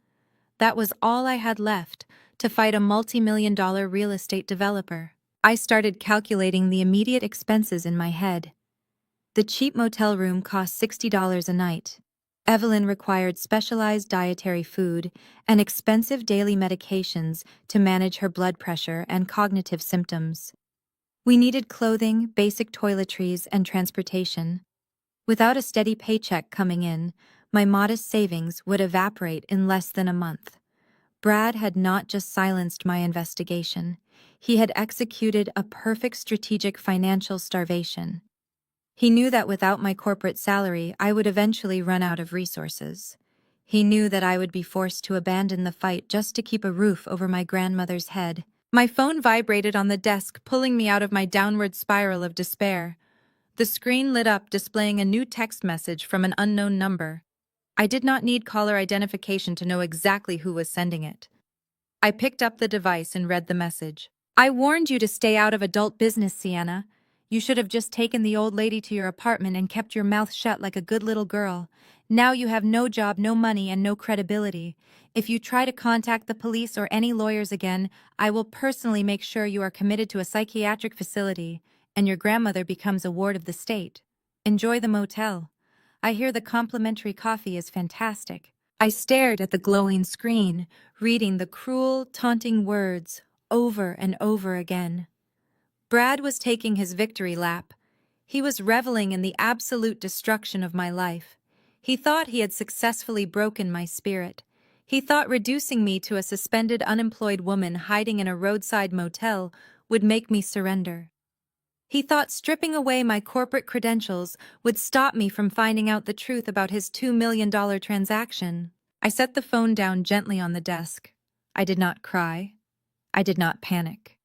That was all I had left to fight a multi-million-dollar real estate developer. I started calculating the immediate expenses in my head. The cheap motel room cost $60 a night. Evelyn required specialized dietary food and expensive daily medications to manage her blood pressure and cognitive symptoms. We needed clothing, basic toiletries, and transportation. Without a steady paycheck coming in, my modest savings would evaporate in less than a month. Brad had not just silenced my investigation, he had executed a perfect strategic financial starvation. He knew that without my corporate salary, I would eventually run out of resources. He knew that I would be forced to abandon the fight just to keep a roof over my grandmother's head. My phone vibrated on the desk, pulling me out of my downward spiral of despair. The screen lit up, displaying a new text message from an unknown number. I did not need caller identification to know exactly who was sending it. I picked up the device and read the message. I warned you to stay out of adult business, Sienna. You should have just taken the old lady to your apartment and kept your mouth shut like a good little girl. Now you have no job, no money, and no credibility. If you try to contact the police or any lawyers again, I will personally make sure you are committed to a psychiatric facility, and your grandmother becomes a ward of the state. Enjoy the motel. I hear the complimentary coffee is fantastic. I stared at the glowing screen, reading the cruel, taunting words over and over again. Brad was taking his victory lap. He was reveling in the absolute destruction of my life. He thought he had successfully broken my spirit. He thought reducing me to a suspended unemployed woman hiding in a roadside motel would make me surrender. He thought stripping away my corporate credentials would stop me from finding out the truth about his $2 million transaction. I set the phone down gently on the desk. I did not cry. I did not panic.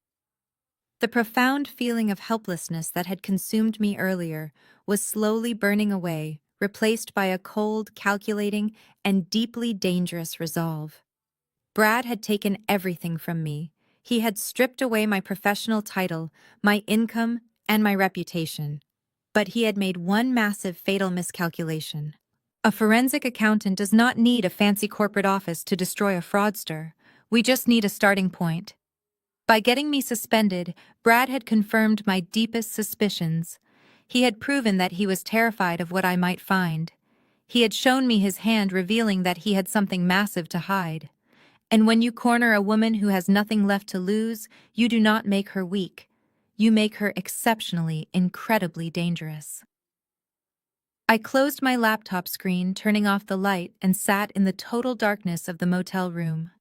The profound feeling of helplessness that had consumed me earlier was slowly burning away, replaced by a cold, calculating, and deeply dangerous resolve. Brad had taken everything from me. He had stripped away my professional title, my income, and my reputation. But he had made one massive, fatal miscalculation. A forensic accountant does not need a fancy corporate office to destroy a fraudster. We just need a starting point. By getting me suspended, Brad had confirmed my deepest suspicions. He had proven that he was terrified of what I might find. He had shown me his hand, revealing that he had something massive to hide. And when you corner a woman who has nothing left to lose, you do not make her weak. You make her exceptionally, incredibly dangerous. I closed my laptop screen, turning off the light, and sat in the total darkness of the motel room.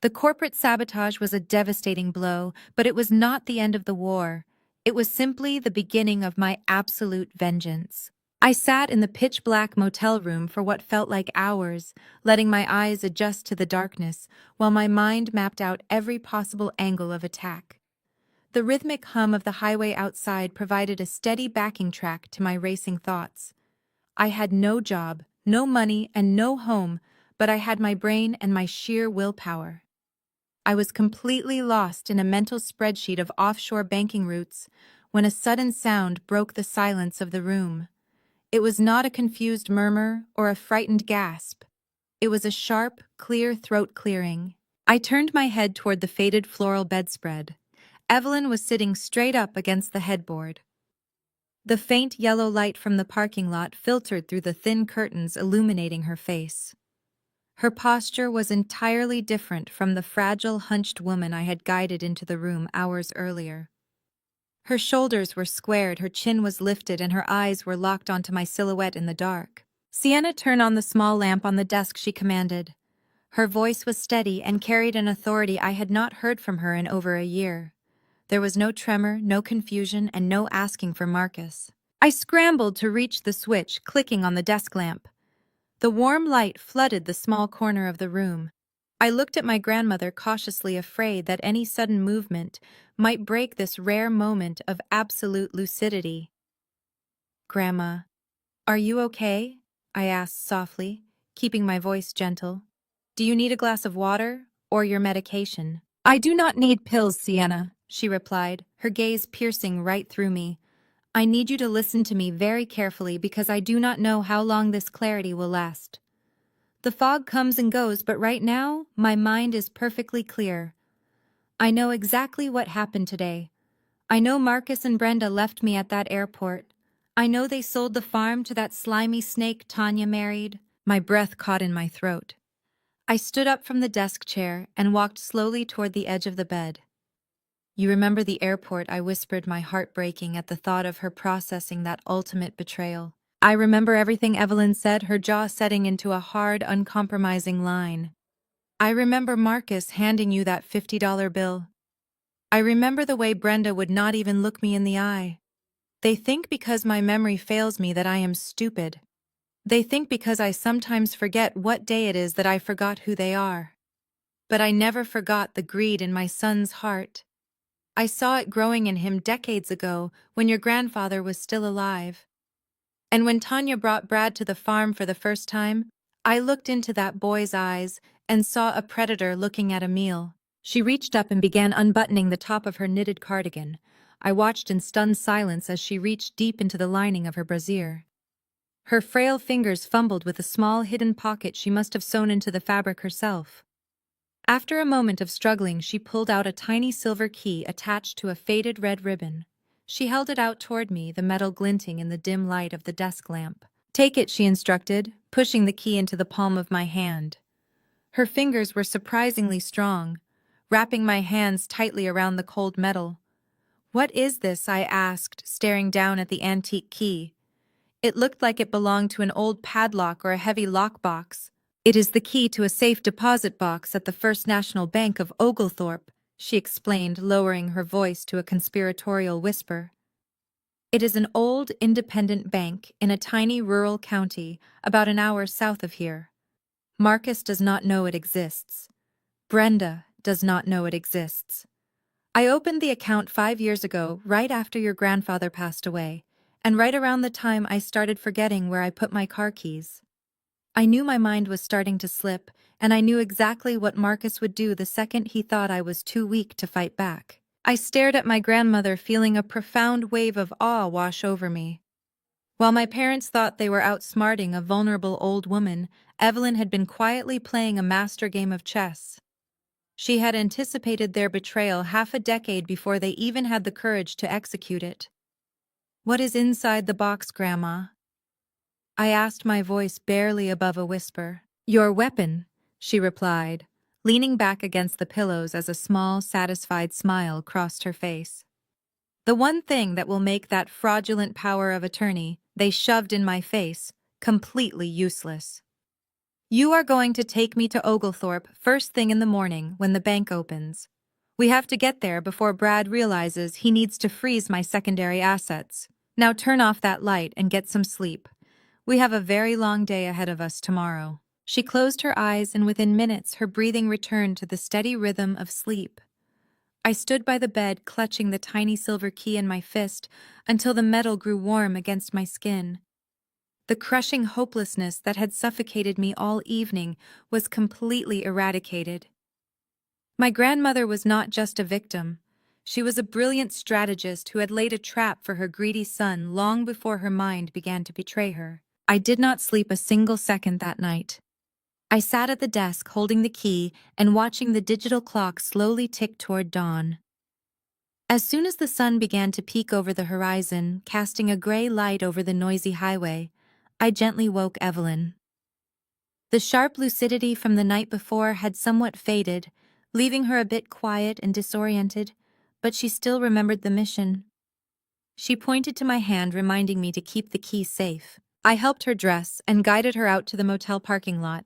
The corporate sabotage was a devastating blow, but it was not the end of the war. It was simply the beginning of my absolute vengeance. I sat in the pitch-black motel room for what felt like hours, letting my eyes adjust to the darkness, while my mind mapped out every possible angle of attack. The rhythmic hum of the highway outside provided a steady backing track to my racing thoughts. I had no job, no money, and no home, but I had my brain and my sheer willpower. I was completely lost in a mental spreadsheet of offshore banking routes when a sudden sound broke the silence of the room. It was not a confused murmur or a frightened gasp. It was a sharp, clear throat clearing. I turned my head toward the faded floral bedspread. Evelyn was sitting straight up against the headboard. The faint yellow light from the parking lot filtered through the thin curtains, illuminating her face. Her posture was entirely different from the fragile, hunched woman I had guided into the room hours earlier. Her shoulders were squared, her chin was lifted, and her eyes were locked onto my silhouette in the dark. "Sienna, turn on the small lamp on the desk," she commanded. Her voice was steady and carried an authority I had not heard from her in over a year. There was no tremor, no confusion, and no asking for Marcus. I scrambled to reach the switch, clicking on the desk lamp. The warm light flooded the small corner of the room. I looked at my grandmother, cautiously, afraid that any sudden movement might break this rare moment of absolute lucidity. "Grandma, are you okay?" I asked softly, keeping my voice gentle. "Do you need a glass of water or your medication?" "I do not need pills, Sienna," she replied, her gaze piercing right through me. "I need you to listen to me very carefully because I do not know how long this clarity will last. The fog comes and goes, but right now, my mind is perfectly clear. I know exactly what happened today. I know Marcus and Brenda left me at that airport. I know they sold the farm to that slimy snake Tanya married. My breath caught in my throat. I stood up from the desk chair and walked slowly toward the edge of the bed. You remember the airport, I whispered, my heart breaking at the thought of her processing that ultimate betrayal. I remember everything Evelyn said, her jaw setting into a hard, uncompromising line. I remember Marcus handing you that $50 bill. I remember the way Brenda would not even look me in the eye. They think because my memory fails me that I am stupid. They think because I sometimes forget what day it is that I forgot who they are. But I never forgot the greed in my son's heart. I saw it growing in him decades ago when your grandfather was still alive. And when Tanya brought Brad to the farm for the first time, I looked into that boy's eyes and saw a predator looking at a meal. She reached up and began unbuttoning the top of her knitted cardigan. I watched in stunned silence as she reached deep into the lining of her brassiere. Her frail fingers fumbled with a small hidden pocket she must have sewn into the fabric herself. After a moment of struggling, she pulled out a tiny silver key attached to a faded red ribbon. She held it out toward me, the metal glinting in the dim light of the desk lamp. "Take it," she instructed, pushing the key into the palm of my hand. Her fingers were surprisingly strong, wrapping my hands tightly around the cold metal. "What is this?" I asked, staring down at the antique key. It looked like it belonged to an old padlock or a heavy lockbox. "It is the key to a safe deposit box at the First National Bank of Oglethorpe," she explained, lowering her voice to a conspiratorial whisper. "It is an old, independent bank in a tiny rural county about an hour south of here. Marcus does not know it exists. Brenda does not know it exists. I opened the account 5 years ago, right after your grandfather passed away, and right around the time I started forgetting where I put my car keys. I knew my mind was starting to slip, and I knew exactly what Marcus would do the second he thought I was too weak to fight back." I stared at my grandmother, feeling a profound wave of awe wash over me. While my parents thought they were outsmarting a vulnerable old woman, Evelyn had been quietly playing a master game of chess. She had anticipated their betrayal half a decade before they even had the courage to execute it. "What is inside the box, Grandma?" I asked, my voice barely above a whisper. "Your weapon," she replied, leaning back against the pillows as a small, satisfied smile crossed her face. "The one thing that will make that fraudulent power of attorney they shoved in my face completely useless. You are going to take me to Oglethorpe first thing in the morning when the bank opens. We have to get there before Brad realizes he needs to freeze my secondary assets. Now turn off that light and get some sleep. We have a very long day ahead of us tomorrow." She closed her eyes, and within minutes her breathing returned to the steady rhythm of sleep. I stood by the bed, clutching the tiny silver key in my fist until the metal grew warm against my skin. The crushing hopelessness that had suffocated me all evening was completely eradicated. My grandmother was not just a victim. She was a brilliant strategist who had laid a trap for her greedy son long before her mind began to betray her. I did not sleep a single second that night. I sat at the desk holding the key and watching the digital clock slowly tick toward dawn. As soon as the sun began to peek over the horizon, casting a gray light over the noisy highway, I gently woke Evelyn. The sharp lucidity from the night before had somewhat faded, leaving her a bit quiet and disoriented, but she still remembered the mission. She pointed to my hand, reminding me to keep the key safe. I helped her dress and guided her out to the motel parking lot.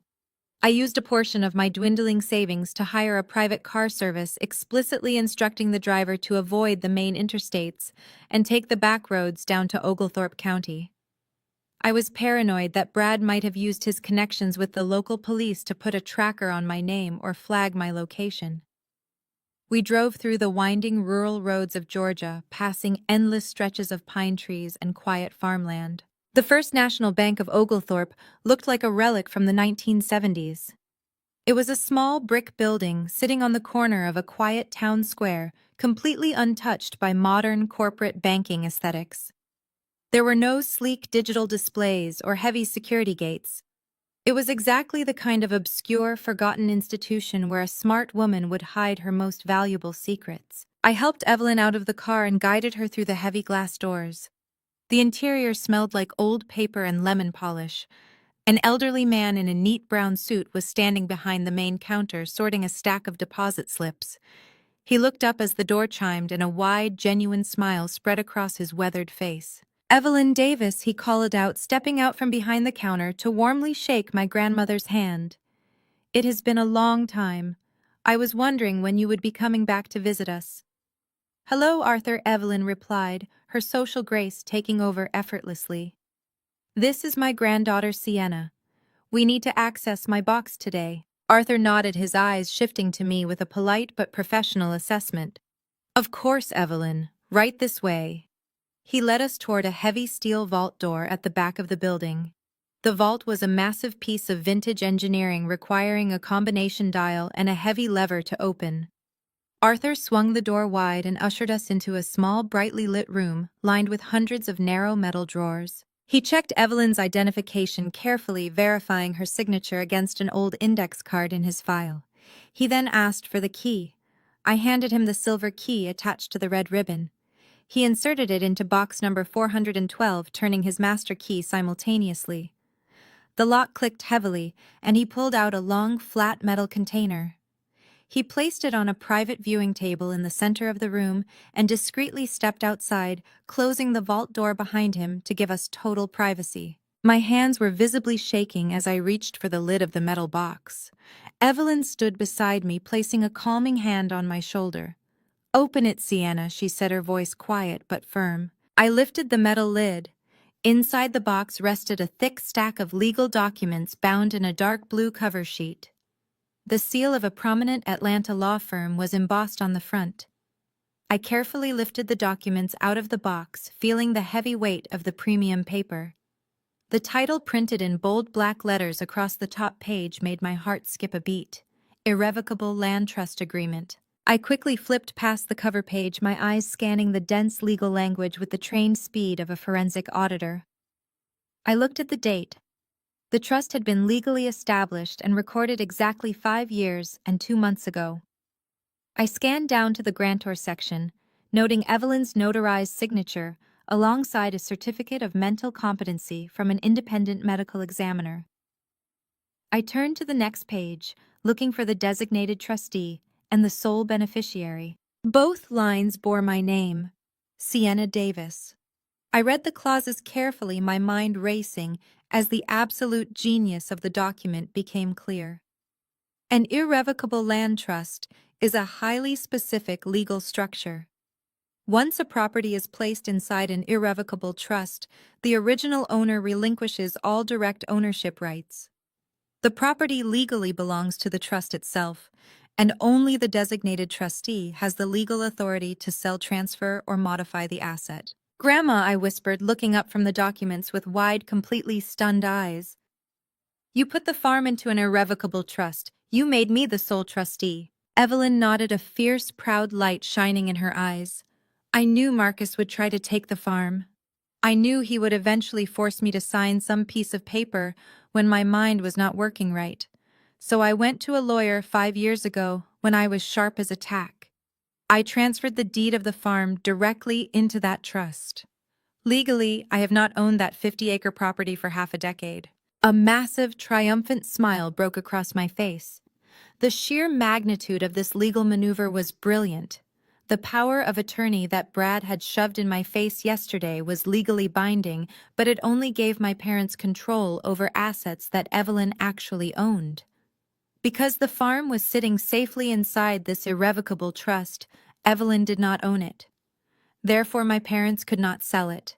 I used a portion of my dwindling savings to hire a private car service, explicitly instructing the driver to avoid the main interstates and take the back roads down to Oglethorpe County. I was paranoid that Brad might have used his connections with the local police to put a tracker on my name or flag my location. We drove through the winding rural roads of Georgia, passing endless stretches of pine trees and quiet farmland. The First National Bank of Oglethorpe looked like a relic from the 1970s. It was a small brick building sitting on the corner of a quiet town square, completely untouched by modern corporate banking aesthetics. There were no sleek digital displays or heavy security gates. It was exactly the kind of obscure, forgotten institution where a smart woman would hide her most valuable secrets. I helped Evelyn out of the car and guided her through the heavy glass doors. The interior smelled like old paper and lemon polish. An elderly man in a neat brown suit was standing behind the main counter sorting a stack of deposit slips. He looked up as the door chimed and a wide, genuine smile spread across his weathered face. "Evelyn Davis," he called out, stepping out from behind the counter to warmly shake my grandmother's hand. "It has been a long time. I was wondering when you would be coming back to visit us." "Hello, Arthur," Evelyn replied, her social grace taking over effortlessly. "This is my granddaughter Sienna. We need to access my box today." Arthur nodded, his eyes shifting to me with a polite but professional assessment. "Of course, Evelyn. Right this way." He led us toward a heavy steel vault door at the back of the building. The vault was a massive piece of vintage engineering requiring a combination dial and a heavy lever to open. Arthur swung the door wide and ushered us into a small, brightly lit room lined with hundreds of narrow metal drawers. He checked Evelyn's identification carefully, verifying her signature against an old index card in his file. He then asked for the key. I handed him the silver key attached to the red ribbon. He inserted it into box number 412, turning his master key simultaneously. The lock clicked heavily, and he pulled out a long, flat metal container. He placed it on a private viewing table in the center of the room and discreetly stepped outside, closing the vault door behind him to give us total privacy. My hands were visibly shaking as I reached for the lid of the metal box. Evelyn stood beside me, placing a calming hand on my shoulder. "Open it, Sienna," she said, her voice quiet but firm. I lifted the metal lid. Inside the box rested a thick stack of legal documents bound in a dark blue cover sheet. The seal of a prominent Atlanta law firm was embossed on the front. I carefully lifted the documents out of the box, feeling the heavy weight of the premium paper. The title printed in bold black letters across the top page made my heart skip a beat. Irrevocable Land Trust Agreement. I quickly flipped past the cover page, my eyes scanning the dense legal language with the trained speed of a forensic auditor. I looked at the date. The trust had been legally established and recorded exactly 5 years and 2 months ago. I scanned down to the grantor section, noting Evelyn's notarized signature alongside a certificate of mental competency from an independent medical examiner. I turned to the next page, looking for the designated trustee and the sole beneficiary. Both lines bore my name, Sienna Davis. I read the clauses carefully, my mind racing as the absolute genius of the document became clear. An irrevocable land trust is a highly specific legal structure. Once a property is placed inside an irrevocable trust, the original owner relinquishes all direct ownership rights. The property legally belongs to the trust itself, and only the designated trustee has the legal authority to sell, transfer, or modify the asset. "Grandma," I whispered, looking up from the documents with wide, completely stunned eyes. "You put the farm into an irrevocable trust. You made me the sole trustee." Evelyn nodded, a fierce, proud light shining in her eyes. "I knew Marcus would try to take the farm. I knew he would eventually force me to sign some piece of paper when my mind was not working right. So I went to a lawyer 5 years ago when I was sharp as a tack. I transferred the deed of the farm directly into that trust. Legally, I have not owned that 50-acre property for half a decade." A massive, triumphant smile broke across my face. The sheer magnitude of this legal maneuver was brilliant. The power of attorney that Brad had shoved in my face yesterday was legally binding, but it only gave my parents control over assets that Evelyn actually owned. Because the farm was sitting safely inside this irrevocable trust, Evelyn did not own it. Therefore, my parents could not sell it.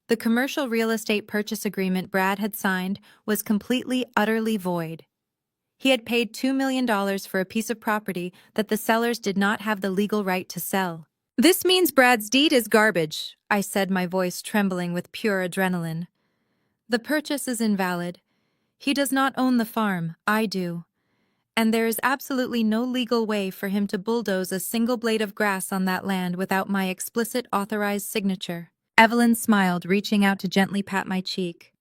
The commercial real estate purchase agreement Brad had signed was completely, utterly void. He had paid $2 million for a piece of property that the sellers did not have the legal right to sell. "This means Brad's deed is garbage," I said, my voice trembling with pure adrenaline. "The purchase is invalid. He does not own the farm, I do. And there is absolutely no legal way for him to bulldoze a single blade of grass on that land without my explicit authorized signature." Evelyn smiled, reaching out to gently pat my cheek.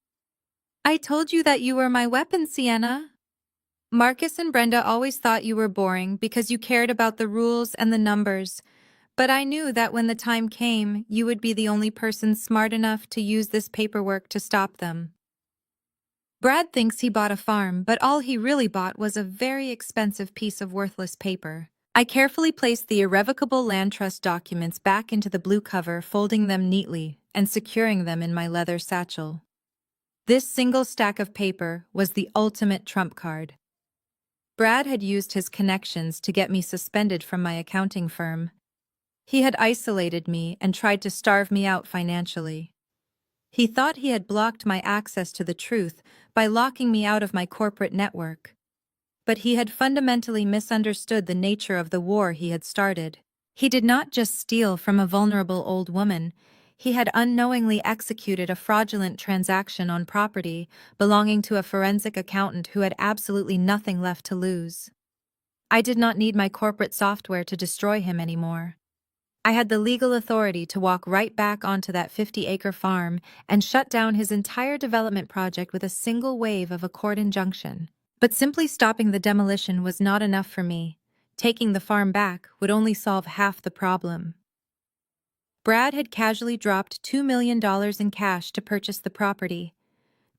I told you that you were my weapon, Sienna. Marcus and Brenda always thought you were boring because you cared about the rules and the numbers, but I knew that when the time came, you would be the only person smart enough to use this paperwork to stop them. Brad thinks he bought a farm, but all he really bought was a very expensive piece of worthless paper. I carefully placed the irrevocable land trust documents back into the blue cover, folding them neatly and securing them in my leather satchel. This single stack of paper was the ultimate trump card. Brad had used his connections to get me suspended from my accounting firm. He had isolated me and tried to starve me out financially. He thought he had blocked my access to the truth by locking me out of my corporate network. But he had fundamentally misunderstood the nature of the war he had started. He did not just steal from a vulnerable old woman, he had unknowingly executed a fraudulent transaction on property belonging to a forensic accountant who had absolutely nothing left to lose. I did not need my corporate software to destroy him anymore. I had the legal authority to walk right back onto that 50-acre farm and shut down his entire development project with a single wave of a court injunction. But simply stopping the demolition was not enough for me. Taking the farm back would only solve half the problem. Brad had casually dropped $2 million in cash to purchase the property.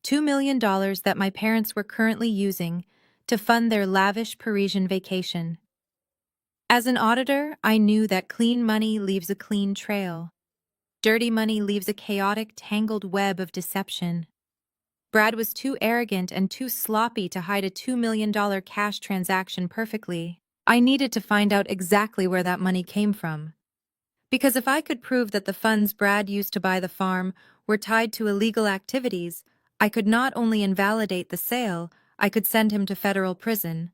$2 million that my parents were currently using to fund their lavish Parisian vacation. As an auditor, I knew that clean money leaves a clean trail. Dirty money leaves a chaotic, tangled web of deception. Brad was too arrogant and too sloppy to hide a $2 million cash transaction perfectly. I needed to find out exactly where that money came from. Because if I could prove that the funds Brad used to buy the farm were tied to illegal activities, I could not only invalidate the sale, I could send him to federal prison.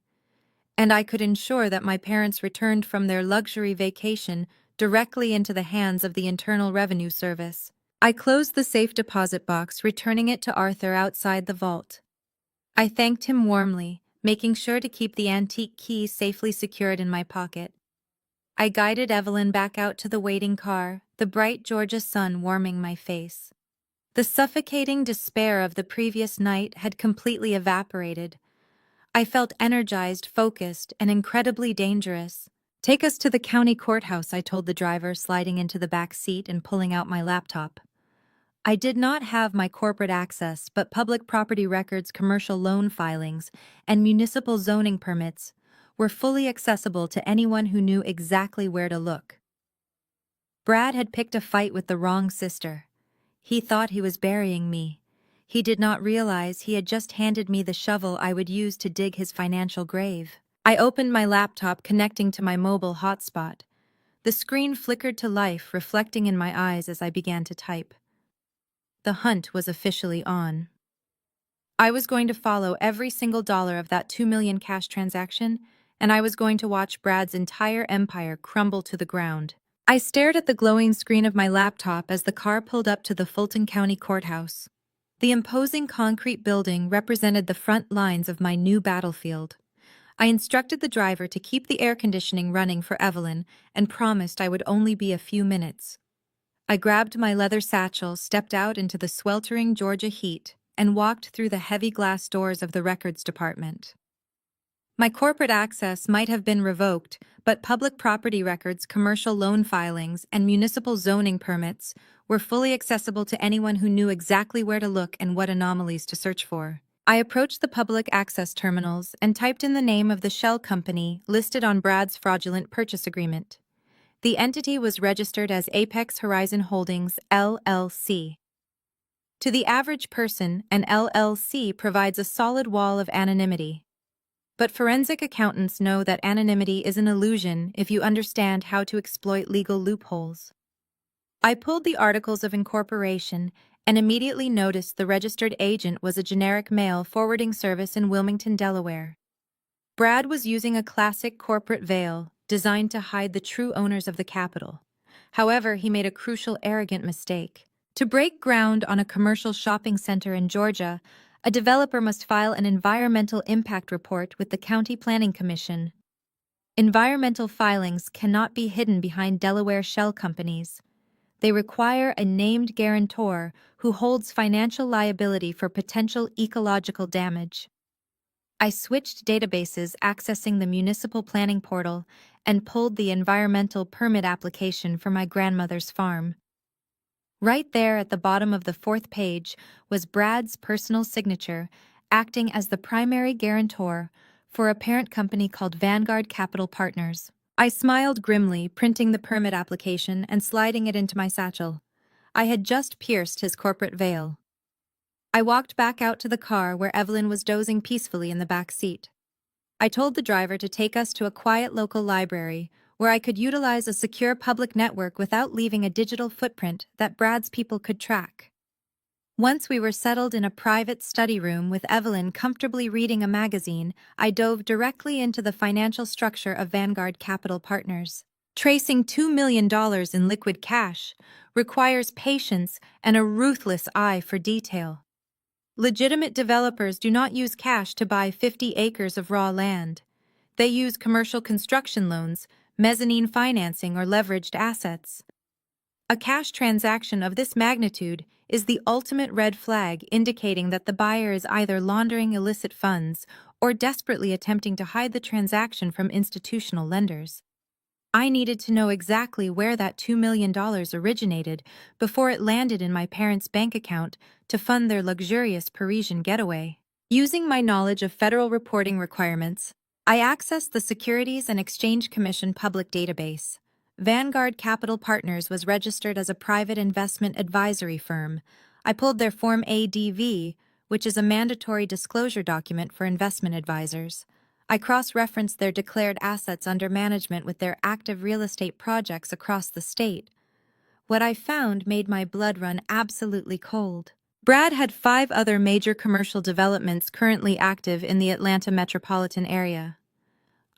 And I could ensure that my parents returned from their luxury vacation directly into the hands of the Internal Revenue Service. I closed the safe deposit box, returning it to Arthur outside the vault. I thanked him warmly, making sure to keep the antique key safely secured in my pocket. I guided Evelyn back out to the waiting car, the bright Georgia sun warming my face. The suffocating despair of the previous night had completely evaporated. I felt energized, focused, and incredibly dangerous. "Take us to the county courthouse," I told the driver, sliding into the back seat and pulling out my laptop. I did not have my corporate access, but public property records, commercial loan filings, and municipal zoning permits were fully accessible to anyone who knew exactly where to look. Brad had picked a fight with the wrong sister. He thought he was burying me. He did not realize he had just handed me the shovel I would use to dig his financial grave. I opened my laptop, connecting to my mobile hotspot. The screen flickered to life, reflecting in my eyes as I began to type. The hunt was officially on. I was going to follow every single dollar of that $2 million cash transaction, and I was going to watch Brad's entire empire crumble to the ground. I stared at the glowing screen of my laptop as the car pulled up to the Fulton County Courthouse. The imposing concrete building represented the front lines of my new battlefield. I instructed the driver to keep the air conditioning running for Evelyn and promised I would only be a few minutes. I grabbed my leather satchel, stepped out into the sweltering Georgia heat, and walked through the heavy glass doors of the records department. My corporate access might have been revoked, but public property records, commercial loan filings, and municipal zoning permits were fully accessible to anyone who knew exactly where to look and what anomalies to search for. I approached the public access terminals and typed in the name of the shell company listed on Brad's fraudulent purchase agreement. The entity was registered as Apex Horizon Holdings, LLC. To the average person, an LLC provides a solid wall of anonymity. But forensic accountants know that anonymity is an illusion if you understand how to exploit legal loopholes. I pulled the articles of incorporation and immediately noticed the registered agent was a generic mail forwarding service in Wilmington, Delaware. Brad was using a classic corporate veil designed to hide the true owners of the capital. However, he made a crucial, arrogant mistake. To break ground on a commercial shopping center in Georgia, a developer must file an environmental impact report with the County Planning Commission. Environmental filings cannot be hidden behind Delaware shell companies. They require a named guarantor who holds financial liability for potential ecological damage. I switched databases accessing the municipal planning portal and pulled the environmental permit application for my grandmother's farm. Right there at the bottom of the fourth page was Brad's personal signature, acting as the primary guarantor for a parent company called Vanguard Capital Partners. I smiled grimly, printing the permit application and sliding it into my satchel. I had just pierced his corporate veil. I walked back out to the car where Evelyn was dozing peacefully in the back seat. I told the driver to take us to a quiet local library where I could utilize a secure public network without leaving a digital footprint that Brad's people could track. Once we were settled in a private study room with Evelyn comfortably reading a magazine, I dove directly into the financial structure of Vanguard Capital Partners. Tracing $2 million in liquid cash requires patience and a ruthless eye for detail. Legitimate developers do not use cash to buy 50 acres of raw land. They use commercial construction loans, mezzanine financing, or leveraged assets. A cash transaction of this magnitude is the ultimate red flag, indicating that the buyer is either laundering illicit funds or desperately attempting to hide the transaction from institutional lenders. I needed to know exactly where that $2 million originated before it landed in my parents' bank account to fund their luxurious Parisian getaway. Using my knowledge of federal reporting requirements, I accessed the Securities and Exchange Commission public database. Vanguard Capital Partners was registered as a private investment advisory firm. I pulled their Form ADV, which is a mandatory disclosure document for investment advisors. I cross-referenced their declared assets under management with their active real estate projects across the state. What I found made my blood run absolutely cold. Brad had 5 other major commercial developments currently active in the Atlanta metropolitan area.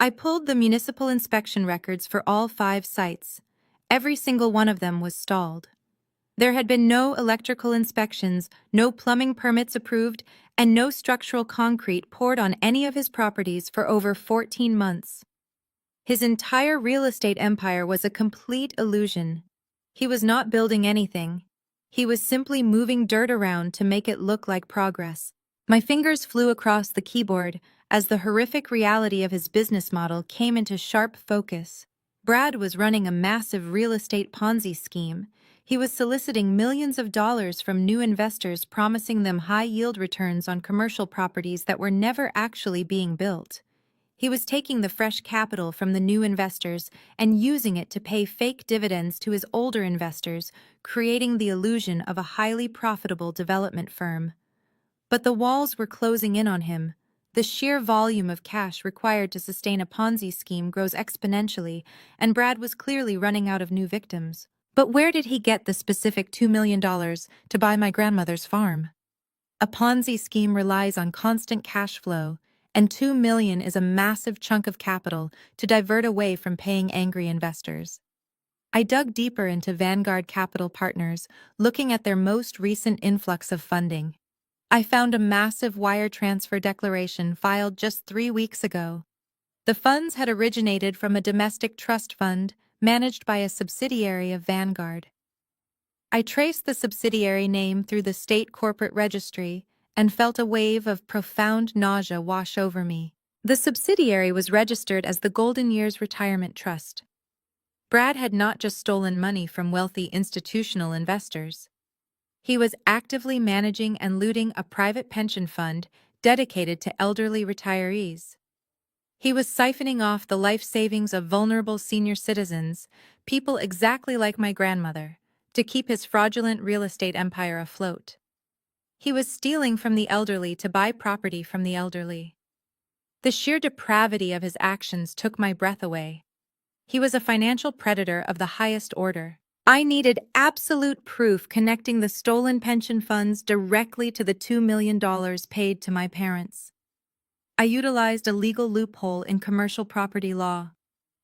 I pulled the municipal inspection records for all 5 sites. Every single one of them was stalled. There had been no electrical inspections, no plumbing permits approved, and no structural concrete poured on any of his properties for over 14 months. His entire real estate empire was a complete illusion. He was not building anything. He was simply moving dirt around to make it look like progress. My fingers flew across the keyboard as the horrific reality of his business model came into sharp focus. Brad was running a massive real estate Ponzi scheme. He was soliciting millions of dollars from new investors, promising them high-yield returns on commercial properties that were never actually being built. He was taking the fresh capital from the new investors and using it to pay fake dividends to his older investors, creating the illusion of a highly profitable development firm. But the walls were closing in on him. The sheer volume of cash required to sustain a Ponzi scheme grows exponentially, and Brad was clearly running out of new victims. But where did he get the specific $2 million to buy my grandmother's farm? A Ponzi scheme relies on constant cash flow, and $2 million is a massive chunk of capital to divert away from paying angry investors. I dug deeper into Vanguard Capital Partners, looking at their most recent influx of funding. I found a massive wire transfer declaration filed just 3 weeks ago. The funds had originated from a domestic trust fund managed by a subsidiary of Vanguard. I traced the subsidiary name through the state corporate registry and felt a wave of profound nausea wash over me. The subsidiary was registered as the Golden Years Retirement Trust. Brad had not just stolen money from wealthy institutional investors. He was actively managing and looting a private pension fund dedicated to elderly retirees. He was siphoning off the life savings of vulnerable senior citizens, people exactly like my grandmother, to keep his fraudulent real estate empire afloat. He was stealing from the elderly to buy property from the elderly. The sheer depravity of his actions took my breath away. He was a financial predator of the highest order. I needed absolute proof connecting the stolen pension funds directly to the $2 million paid to my parents. I utilized a legal loophole in commercial property law.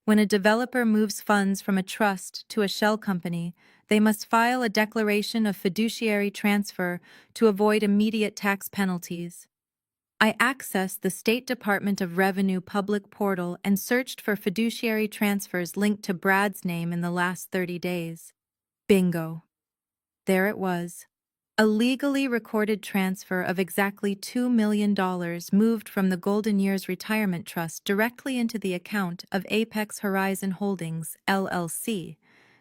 When a developer moves funds from a trust to a shell company, they must file a declaration of fiduciary transfer to avoid immediate tax penalties. I accessed the State Department of Revenue public portal and searched for fiduciary transfers linked to Brad's name in the last 30 days. Bingo. There it was. A legally recorded transfer of exactly $2 million moved from the Golden Years Retirement Trust directly into the account of Apex Horizon Holdings, LLC,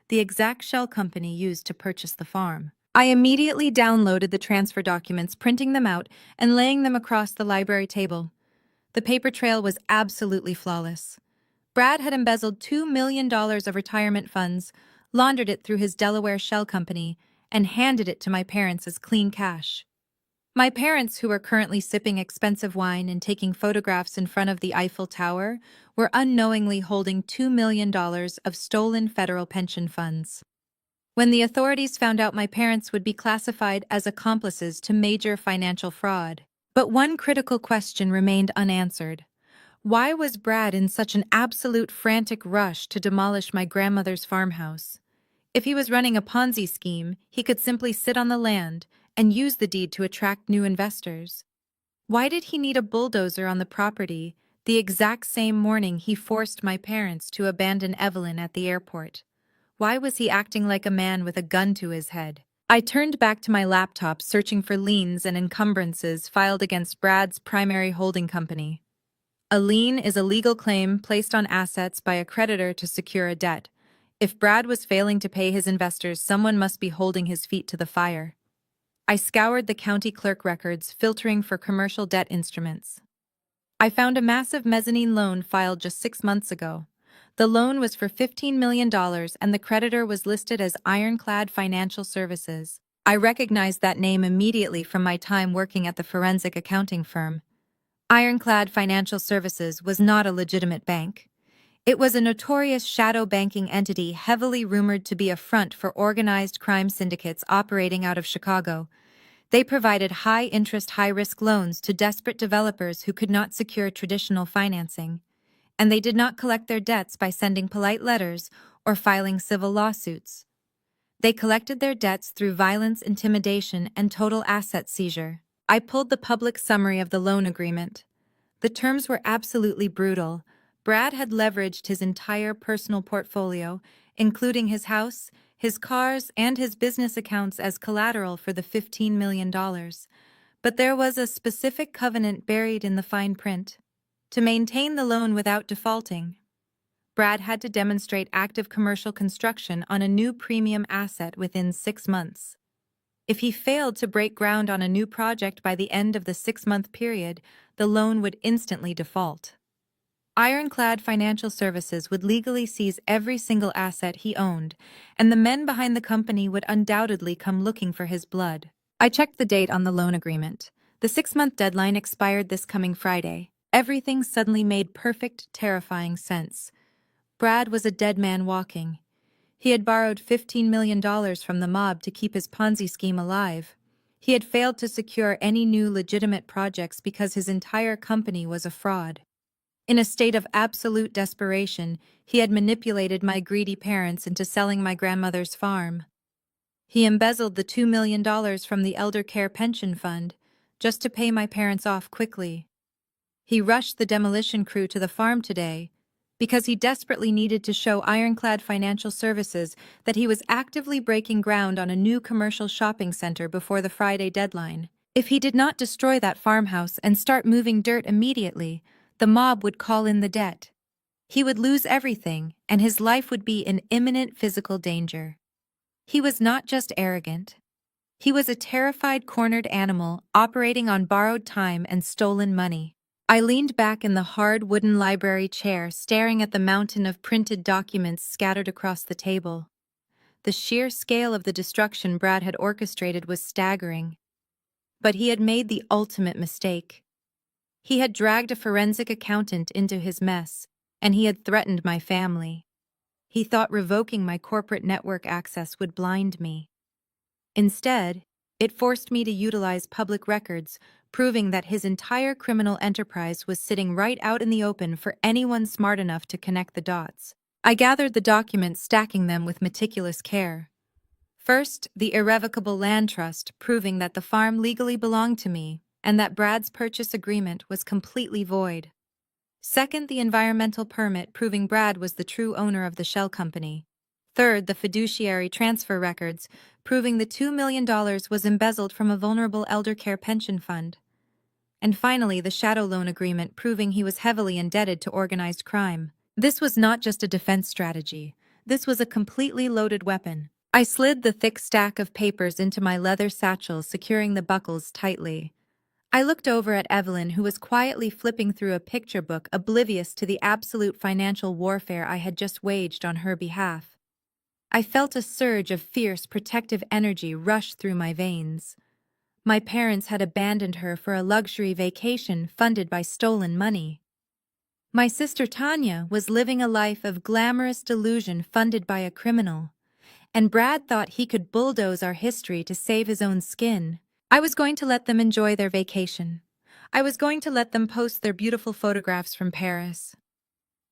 the exact shell company used to purchase the farm. I immediately downloaded the transfer documents, printing them out and laying them across the library table. The paper trail was absolutely flawless. Brad had embezzled $2 million of retirement funds, laundered it through his Delaware shell company, and handed it to my parents as clean cash. My parents, who were currently sipping expensive wine and taking photographs in front of the Eiffel Tower, were unknowingly holding $2 million of stolen federal pension funds. When the authorities found out, my parents would be classified as accomplices to major financial fraud. But one critical question remained unanswered. Why was Brad in such an absolute frantic rush to demolish my grandmother's farmhouse? If he was running a Ponzi scheme, he could simply sit on the land and use the deed to attract new investors. Why did he need a bulldozer on the property the exact same morning he forced my parents to abandon Evelyn at the airport? Why was he acting like a man with a gun to his head? I turned back to my laptop, searching for liens and encumbrances filed against Brad's primary holding company. A lien is a legal claim placed on assets by a creditor to secure a debt. If Brad was failing to pay his investors, someone must be holding his feet to the fire. I scoured the county clerk records, filtering for commercial debt instruments. I found a massive mezzanine loan filed just 6 months ago. The loan was for $15 million, and the creditor was listed as Ironclad Financial Services. I recognized that name immediately from my time working at the forensic accounting firm. Ironclad Financial Services was not a legitimate bank. It was a notorious shadow banking entity heavily rumored to be a front for organized crime syndicates operating out of Chicago. They provided high-interest, high-risk loans to desperate developers who could not secure traditional financing. And they did not collect their debts by sending polite letters or filing civil lawsuits. They collected their debts through violence, intimidation, and total asset seizure. I pulled the public summary of the loan agreement. The terms were absolutely brutal. Brad had leveraged his entire personal portfolio, including his house, his cars, and his business accounts as collateral for the $15 million. But there was a specific covenant buried in the fine print. To maintain the loan without defaulting, Brad had to demonstrate active commercial construction on a new premium asset within 6 months. If he failed to break ground on a new project by the end of the 6-month period, the loan would instantly default. Ironclad Financial Services would legally seize every single asset he owned, and the men behind the company would undoubtedly come looking for his blood. I checked the date on the loan agreement. The 6-month deadline expired this coming Friday. Everything suddenly made perfect, terrifying sense. Brad was a dead man walking. He had borrowed $15 million from the mob to keep his Ponzi scheme alive. He had failed to secure any new legitimate projects because his entire company was a fraud. In a state of absolute desperation, he had manipulated my greedy parents into selling my grandmother's farm. He embezzled the $2 million from the elder care pension fund just to pay my parents off quickly. He rushed the demolition crew to the farm today because he desperately needed to show Ironclad Financial Services that he was actively breaking ground on a new commercial shopping center before the Friday deadline. If he did not destroy that farmhouse and start moving dirt immediately, the mob would call in the debt. He would lose everything, and his life would be in imminent physical danger. He was not just arrogant. He was a terrified, cornered animal operating on borrowed time and stolen money. I leaned back in the hard wooden library chair, staring at the mountain of printed documents scattered across the table. The sheer scale of the destruction Brad had orchestrated was staggering. But he had made the ultimate mistake. He had dragged a forensic accountant into his mess, and he had threatened my family. He thought revoking my corporate network access would blind me. Instead, it forced me to utilize public records, proving that his entire criminal enterprise was sitting right out in the open for anyone smart enough to connect the dots. I gathered the documents, stacking them with meticulous care. First, the irrevocable land trust, proving that the farm legally belonged to me and that Brad's purchase agreement was completely void. Second, the environmental permit, proving Brad was the true owner of the shell company. Third, the fiduciary transfer records, proving the $2 million was embezzled from a vulnerable elder care pension fund. And finally, the shadow loan agreement proving he was heavily indebted to organized crime. This was not just a defense strategy. This was a completely loaded weapon. I slid the thick stack of papers into my leather satchel, securing the buckles tightly. I looked over at Evelyn, who was quietly flipping through a picture book, oblivious to the absolute financial warfare I had just waged on her behalf. I felt a surge of fierce, protective energy rush through my veins. My parents had abandoned her for a luxury vacation funded by stolen money. My sister Tanya was living a life of glamorous delusion funded by a criminal. And Brad thought he could bulldoze our history to save his own skin. I was going to let them enjoy their vacation. I was going to let them post their beautiful photographs from Paris.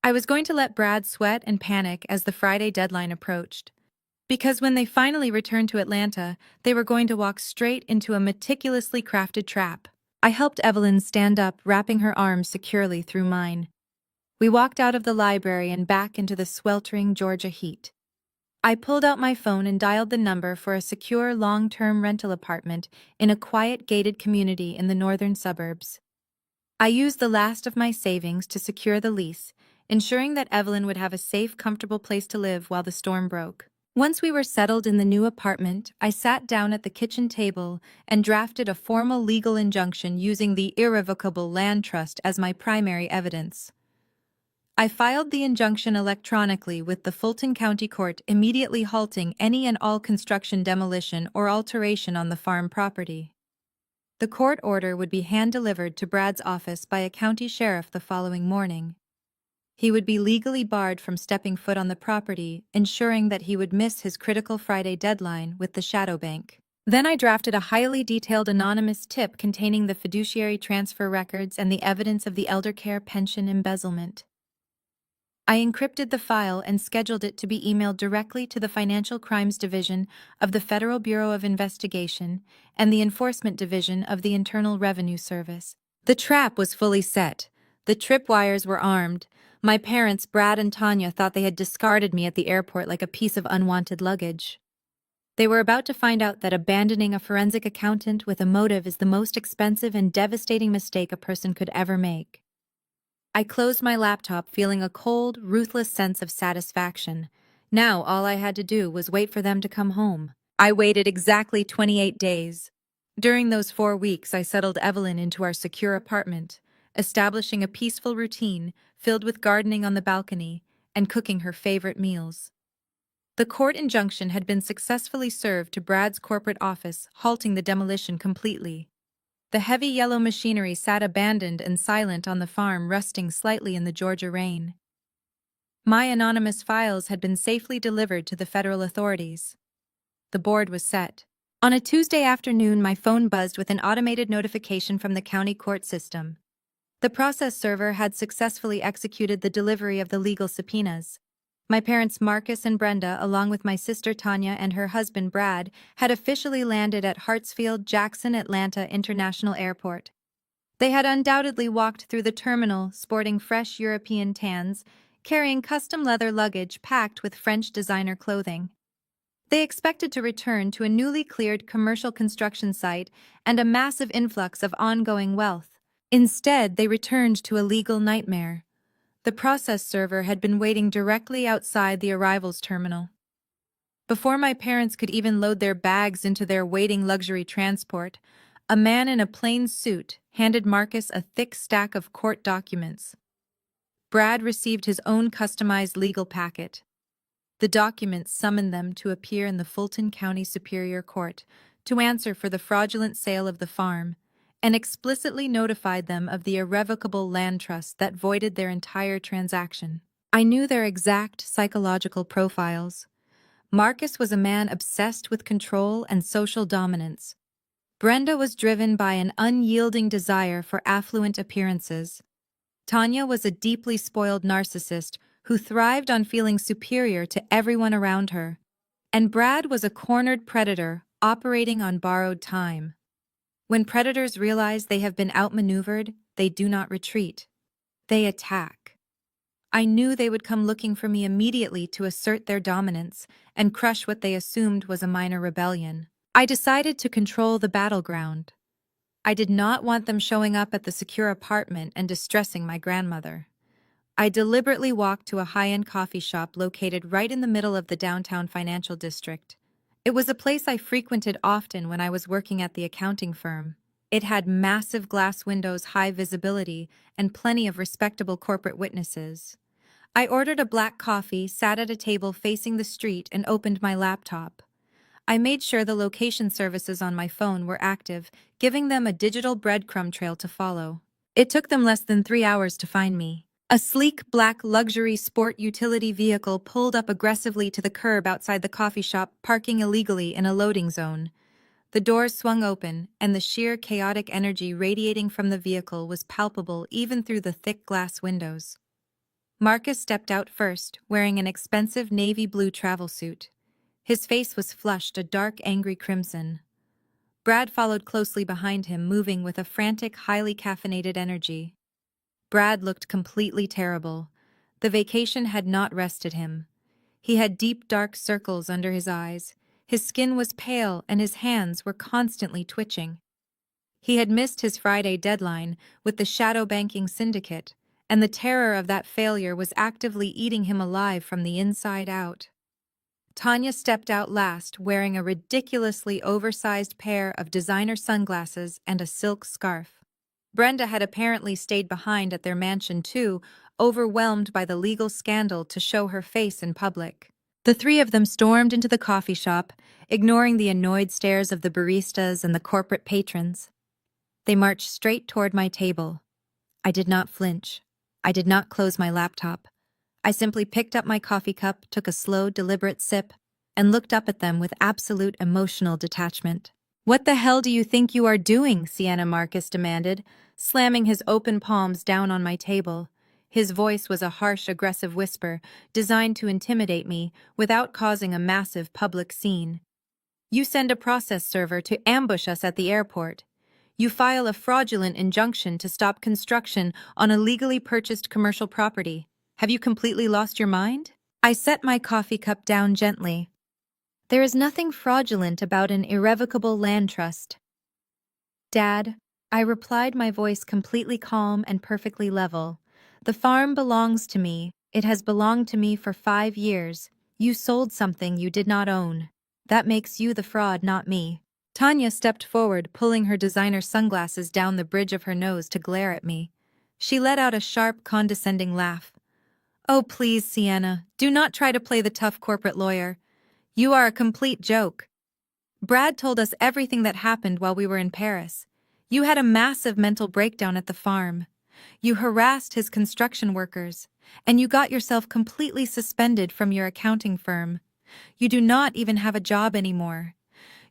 I was going to let Brad sweat and panic as the Friday deadline approached. Because when they finally returned to Atlanta, they were going to walk straight into a meticulously crafted trap. I helped Evelyn stand up, wrapping her arms securely through mine. We walked out of the library and back into the sweltering Georgia heat. I pulled out my phone and dialed the number for a secure long-term rental apartment in a quiet gated community in the northern suburbs. I used the last of my savings to secure the lease, ensuring that Evelyn would have a safe, comfortable place to live while the storm broke. Once we were settled in the new apartment, I sat down at the kitchen table and drafted a formal legal injunction using the irrevocable land trust as my primary evidence. I filed the injunction electronically with the Fulton County Court, immediately halting any and all construction, demolition, or alteration on the farm property. The court order would be hand-delivered to Brad's office by a county sheriff the following morning. He would be legally barred from stepping foot on the property, ensuring that he would miss his critical Friday deadline with the shadow bank. Then I drafted a highly detailed anonymous tip containing the fiduciary transfer records and the evidence of the elder care pension embezzlement. I encrypted the file and scheduled it to be emailed directly to the Financial Crimes Division of the Federal Bureau of Investigation and the Enforcement Division of the Internal Revenue Service. The trap was fully set. The tripwires were armed. My parents, Brad and Tanya, thought they had discarded me at the airport like a piece of unwanted luggage. They were about to find out that abandoning a forensic accountant with a motive is the most expensive and devastating mistake a person could ever make. I closed my laptop, feeling a cold, ruthless sense of satisfaction. Now all I had to do was wait for them to come home. I waited exactly 28 days. During those 4 weeks, I settled Evelyn into our secure apartment, establishing a peaceful routine filled with gardening on the balcony and cooking her favorite meals. The court injunction had been successfully served to Brad's corporate office, halting the demolition completely. The heavy yellow machinery sat abandoned and silent on the farm, rusting slightly in the Georgia rain. My anonymous files had been safely delivered to the federal authorities. The board was set. On a Tuesday afternoon, my phone buzzed with an automated notification from the county court system. The process server had successfully executed the delivery of the legal subpoenas. My parents Marcus and Brenda, along with my sister Tanya and her husband Brad, had officially landed at Hartsfield, Jackson, Atlanta International Airport. They had undoubtedly walked through the terminal, sporting fresh European tans, carrying custom leather luggage packed with French designer clothing. They expected to return to a newly cleared commercial construction site and a massive influx of ongoing wealth. Instead, they returned to a legal nightmare. The process server had been waiting directly outside the arrivals terminal. Before my parents could even load their bags into their waiting luxury transport, a man in a plain suit handed Marcus a thick stack of court documents. Brad received his own customized legal packet. The documents summoned them to appear in the Fulton County Superior Court to answer for the fraudulent sale of the farm, and explicitly notified them of the irrevocable land trust that voided their entire transaction. I knew their exact psychological profiles. Marcus was a man obsessed with control and social dominance. Brenda was driven by an unyielding desire for affluent appearances. Tanya was a deeply spoiled narcissist who thrived on feeling superior to everyone around her. And Brad was a cornered predator operating on borrowed time. When predators realize they have been outmaneuvered, they do not retreat. They attack. I knew they would come looking for me immediately to assert their dominance and crush what they assumed was a minor rebellion. I decided to control the battleground. I did not want them showing up at the secure apartment and distressing my grandmother. I deliberately walked to a high-end coffee shop located right in the middle of the downtown financial district. It was a place I frequented often when I was working at the accounting firm. It had massive glass windows, high visibility, and plenty of respectable corporate witnesses. I ordered a black coffee, sat at a table facing the street, and opened my laptop. I made sure the location services on my phone were active, giving them a digital breadcrumb trail to follow. It took them less than 3 hours to find me. A sleek black luxury sport utility vehicle pulled up aggressively to the curb outside the coffee shop, parking illegally in a loading zone. The doors swung open, and the sheer chaotic energy radiating from the vehicle was palpable even through the thick glass windows. Marcus stepped out first, wearing an expensive navy blue travel suit. His face was flushed a dark, angry crimson. Brad followed closely behind him, moving with a frantic, highly caffeinated energy. Brad looked completely terrible. The vacation had not rested him. He had deep, dark circles under his eyes. His skin was pale, and his hands were constantly twitching. He had missed his Friday deadline with the shadow banking syndicate, and the terror of that failure was actively eating him alive from the inside out. Tanya stepped out last, wearing a ridiculously oversized pair of designer sunglasses and a silk scarf. Brenda had apparently stayed behind at their mansion too, overwhelmed by the legal scandal to show her face in public. The three of them stormed into the coffee shop, ignoring the annoyed stares of the baristas and the corporate patrons. They marched straight toward my table. I did not flinch. I did not close my laptop. I simply picked up my coffee cup, took a slow, deliberate sip, and looked up at them with absolute emotional detachment. "What the hell do you think you are doing?" Sienna Marcus demanded, slamming his open palms down on my table. His voice was a harsh, aggressive whisper, designed to intimidate me without causing a massive public scene. "You send a process server to ambush us at the airport. You file a fraudulent injunction to stop construction on a legally purchased commercial property. Have you completely lost your mind?" I set my coffee cup down gently. "There is nothing fraudulent about an irrevocable land trust, Dad," I replied, my voice completely calm and perfectly level. "The farm belongs to me. It has belonged to me for 5 years. You sold something you did not own. That makes you the fraud, not me." Tanya stepped forward, pulling her designer sunglasses down the bridge of her nose to glare at me. She let out a sharp, condescending laugh. "Oh, please, Sienna, do not try to play the tough corporate lawyer. You are a complete joke. Brad told us everything that happened while we were in Paris. You had a massive mental breakdown at the farm. You harassed his construction workers, and you got yourself completely suspended from your accounting firm. You do not even have a job anymore.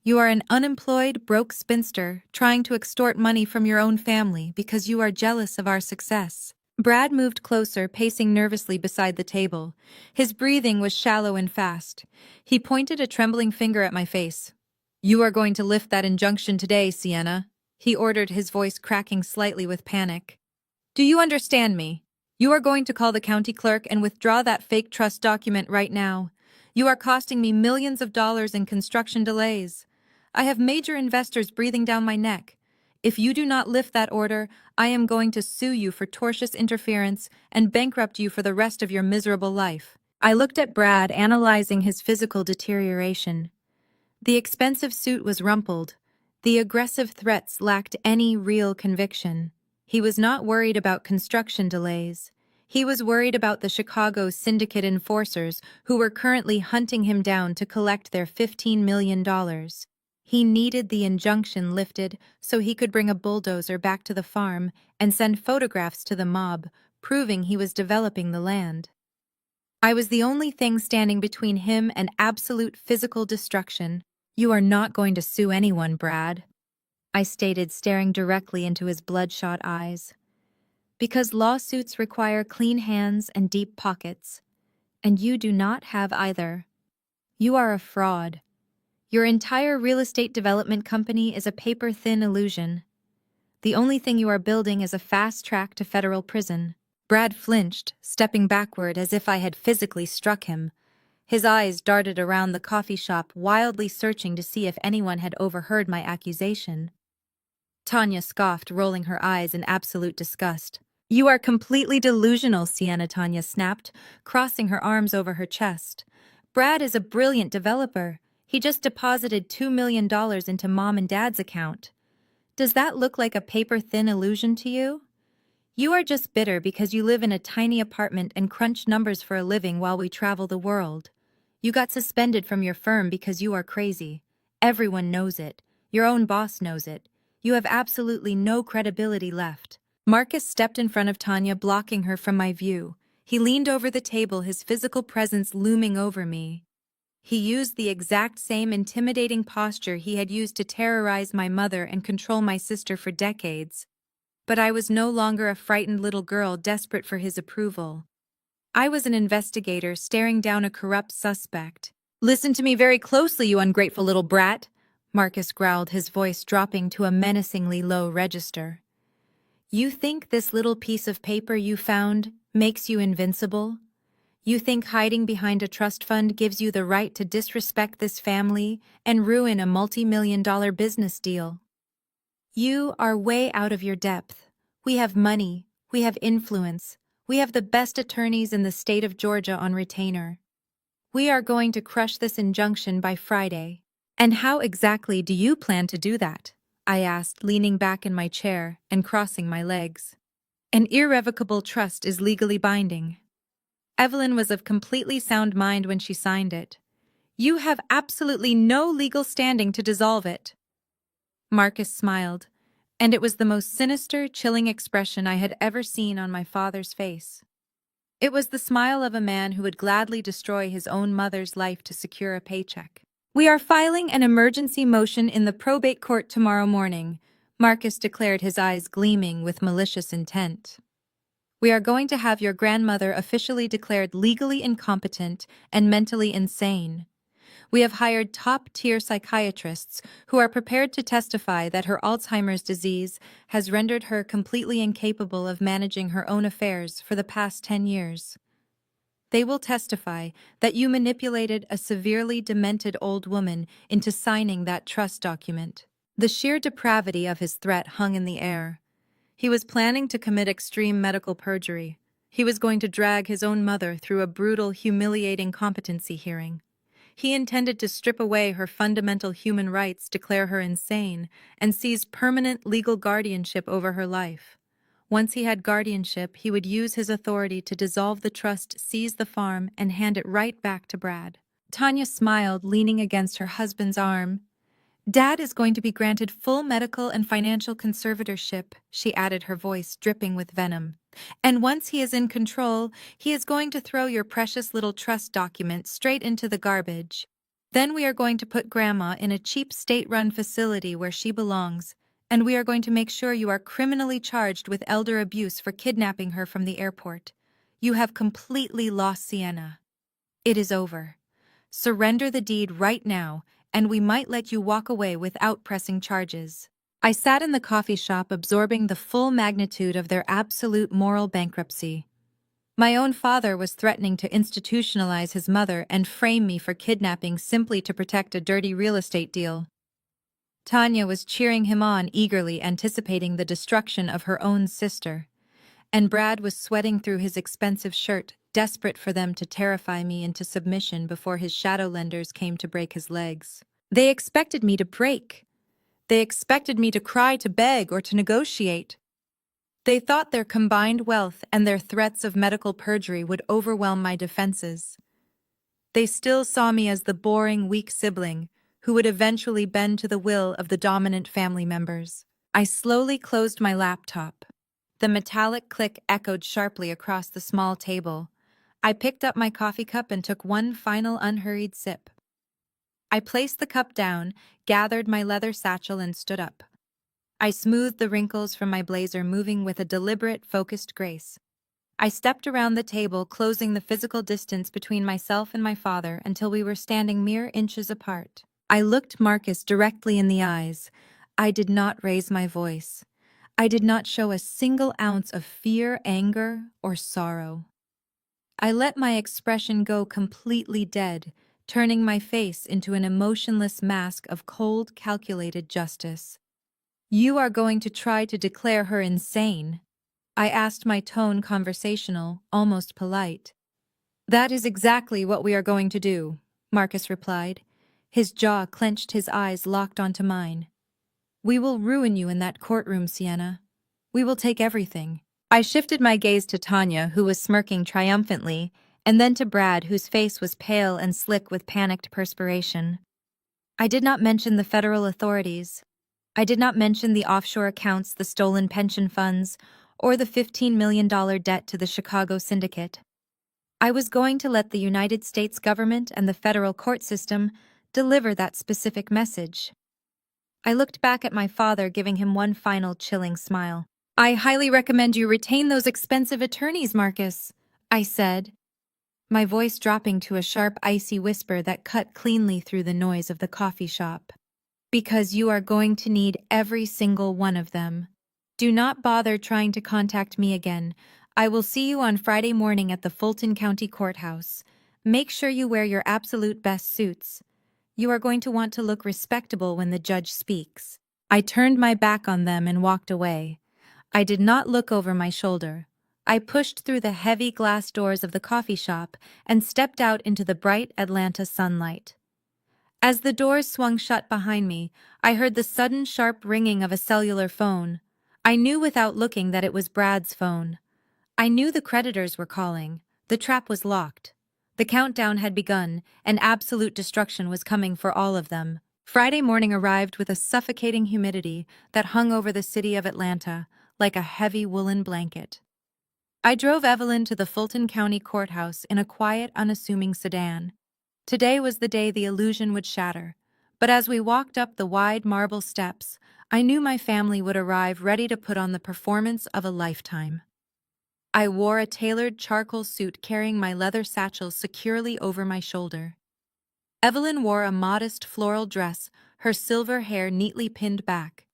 You are an unemployed, broke spinster trying to extort money from your own family because you are jealous of our success." Brad moved closer, pacing nervously beside the table. His breathing was shallow and fast. He pointed a trembling finger at my face. "You are going to lift that injunction today, Sienna," he ordered, his voice cracking slightly with panic. "Do you understand me? You are going to call the county clerk and withdraw that fake trust document right now. You are costing me millions of dollars in construction delays. I have major investors breathing down my neck. If you do not lift that order, I am going to sue you for tortious interference and bankrupt you for the rest of your miserable life." I looked at Brad, analyzing his physical deterioration. The expensive suit was rumpled. The aggressive threats lacked any real conviction. He was not worried about construction delays. He was worried about the Chicago syndicate enforcers who were currently hunting him down to collect their $15 million. He needed the injunction lifted so he could bring a bulldozer back to the farm and send photographs to the mob, proving he was developing the land. I was the only thing standing between him and absolute physical destruction. "You are not going to sue anyone, Brad," I stated, staring directly into his bloodshot eyes. "Because lawsuits require clean hands and deep pockets, and you do not have either. You are a fraud. Your entire real estate development company is a paper-thin illusion. The only thing you are building is a fast track to federal prison." Brad flinched, stepping backward as if I had physically struck him. His eyes darted around the coffee shop, wildly searching to see if anyone had overheard my accusation. Tanya scoffed, rolling her eyes in absolute disgust. "You are completely delusional, Sienna," Tanya snapped, crossing her arms over her chest. "Brad is a brilliant developer. He just deposited $2 million into Mom and Dad's account. Does that look like a paper-thin illusion to you? You are just bitter because you live in a tiny apartment and crunch numbers for a living while we travel the world. You got suspended from your firm because you are crazy. Everyone knows it. Your own boss knows it. You have absolutely no credibility left." Marcus stepped in front of Tanya, blocking her from my view. He leaned over the table, his physical presence looming over me. He used the exact same intimidating posture he had used to terrorize my mother and control my sister for decades. But I was no longer a frightened little girl desperate for his approval. I was an investigator staring down a corrupt suspect. "Listen to me very closely, you ungrateful little brat," Marcus growled, his voice dropping to a menacingly low register. "You think this little piece of paper you found makes you invincible? You think hiding behind a trust fund gives you the right to disrespect this family and ruin a multi-million-dollar business deal? You are way out of your depth. We have money, we have influence, we have the best attorneys in the state of Georgia on retainer. We are going to crush this injunction by Friday." "And how exactly do you plan to do that?" I asked, leaning back in my chair and crossing my legs. "An irrevocable trust is legally binding. Evelyn was of completely sound mind when she signed it. You have absolutely no legal standing to dissolve it." Marcus smiled, and it was the most sinister, chilling expression I had ever seen on my father's face. It was the smile of a man who would gladly destroy his own mother's life to secure a paycheck. "We are filing an emergency motion in the probate court tomorrow morning," Marcus declared, his eyes gleaming with malicious intent. "We are going to have your grandmother officially declared legally incompetent and mentally insane. We have hired top-tier psychiatrists who are prepared to testify that her Alzheimer's disease has rendered her completely incapable of managing her own affairs for the past 10 years. They will testify that you manipulated a severely demented old woman into signing that trust document." The sheer depravity of his threat hung in the air. He was planning to commit extreme medical perjury. He was going to drag his own mother through a brutal, humiliating competency hearing. He intended to strip away her fundamental human rights, declare her insane, and seize permanent legal guardianship over her life. Once he had guardianship, he would use his authority to dissolve the trust, seize the farm, and hand it right back to Brad. Tanya smiled, leaning against her husband's arm. "Dad is going to be granted full medical and financial conservatorship," she added, her voice dripping with venom. "And once he is in control, he is going to throw your precious little trust document straight into the garbage. Then we are going to put Grandma in a cheap state-run facility where she belongs, and we are going to make sure you are criminally charged with elder abuse for kidnapping her from the airport. You have completely lost Sienna. It is over. Surrender the deed right now, and we might let you walk away without pressing charges." I sat in the coffee shop, absorbing the full magnitude of their absolute moral bankruptcy. My own father was threatening to institutionalize his mother and frame me for kidnapping simply to protect a dirty real estate deal. Tanya was cheering him on eagerly, anticipating the destruction of her own sister. And Brad was sweating through his expensive shirt, desperate for them to terrify me into submission before his shadow lenders came to break his legs. They expected me to break. They expected me to cry, to beg, or to negotiate. They thought their combined wealth and their threats of medical perjury would overwhelm my defenses. They still saw me as the boring, weak sibling who would eventually bend to the will of the dominant family members. I slowly closed my laptop. The metallic click echoed sharply across the small table. I picked up my coffee cup and took one final unhurried sip. I placed the cup down, gathered my leather satchel, and stood up. I smoothed the wrinkles from my blazer, moving with a deliberate, focused grace. I stepped around the table, closing the physical distance between myself and my father until we were standing mere inches apart. I looked Marcus directly in the eyes. I did not raise my voice. I did not show a single ounce of fear, anger, or sorrow. I let my expression go completely dead, turning my face into an emotionless mask of cold, calculated justice. "You are going to try to declare her insane?" I asked, my tone conversational, almost polite. "That is exactly what we are going to do," Marcus replied. His jaw clenched, his eyes locked onto mine. "We will ruin you in that courtroom, Sienna. We will take everything." I shifted my gaze to Tanya, who was smirking triumphantly, and then to Brad, whose face was pale and slick with panicked perspiration. I did not mention the federal authorities. I did not mention the offshore accounts, the stolen pension funds, or the $15 million debt to the Chicago syndicate. I was going to let the United States government and the federal court system deliver that specific message. I looked back at my father, giving him one final chilling smile. "I highly recommend you retain those expensive attorneys, Marcus," I said, my voice dropping to a sharp, icy whisper that cut cleanly through the noise of the coffee shop. "Because you are going to need every single one of them. Do not bother trying to contact me again. I will see you on Friday morning at the Fulton County Courthouse. Make sure you wear your absolute best suits. You are going to want to look respectable when the judge speaks." I turned my back on them and walked away. I did not look over my shoulder. I pushed through the heavy glass doors of the coffee shop and stepped out into the bright Atlanta sunlight. As the doors swung shut behind me, I heard the sudden sharp ringing of a cellular phone. I knew without looking that it was Brad's phone. I knew the creditors were calling. The trap was locked. The countdown had begun, and absolute destruction was coming for all of them. Friday morning arrived with a suffocating humidity that hung over the city of Atlanta like a heavy woolen blanket. I drove Evelyn to the Fulton County Courthouse in a quiet, unassuming sedan. Today was the day the illusion would shatter, but as we walked up the wide marble steps, I knew my family would arrive ready to put on the performance of a lifetime. I wore a tailored charcoal suit, carrying my leather satchel securely over my shoulder. Evelyn wore a modest floral dress, her silver hair neatly pinned back.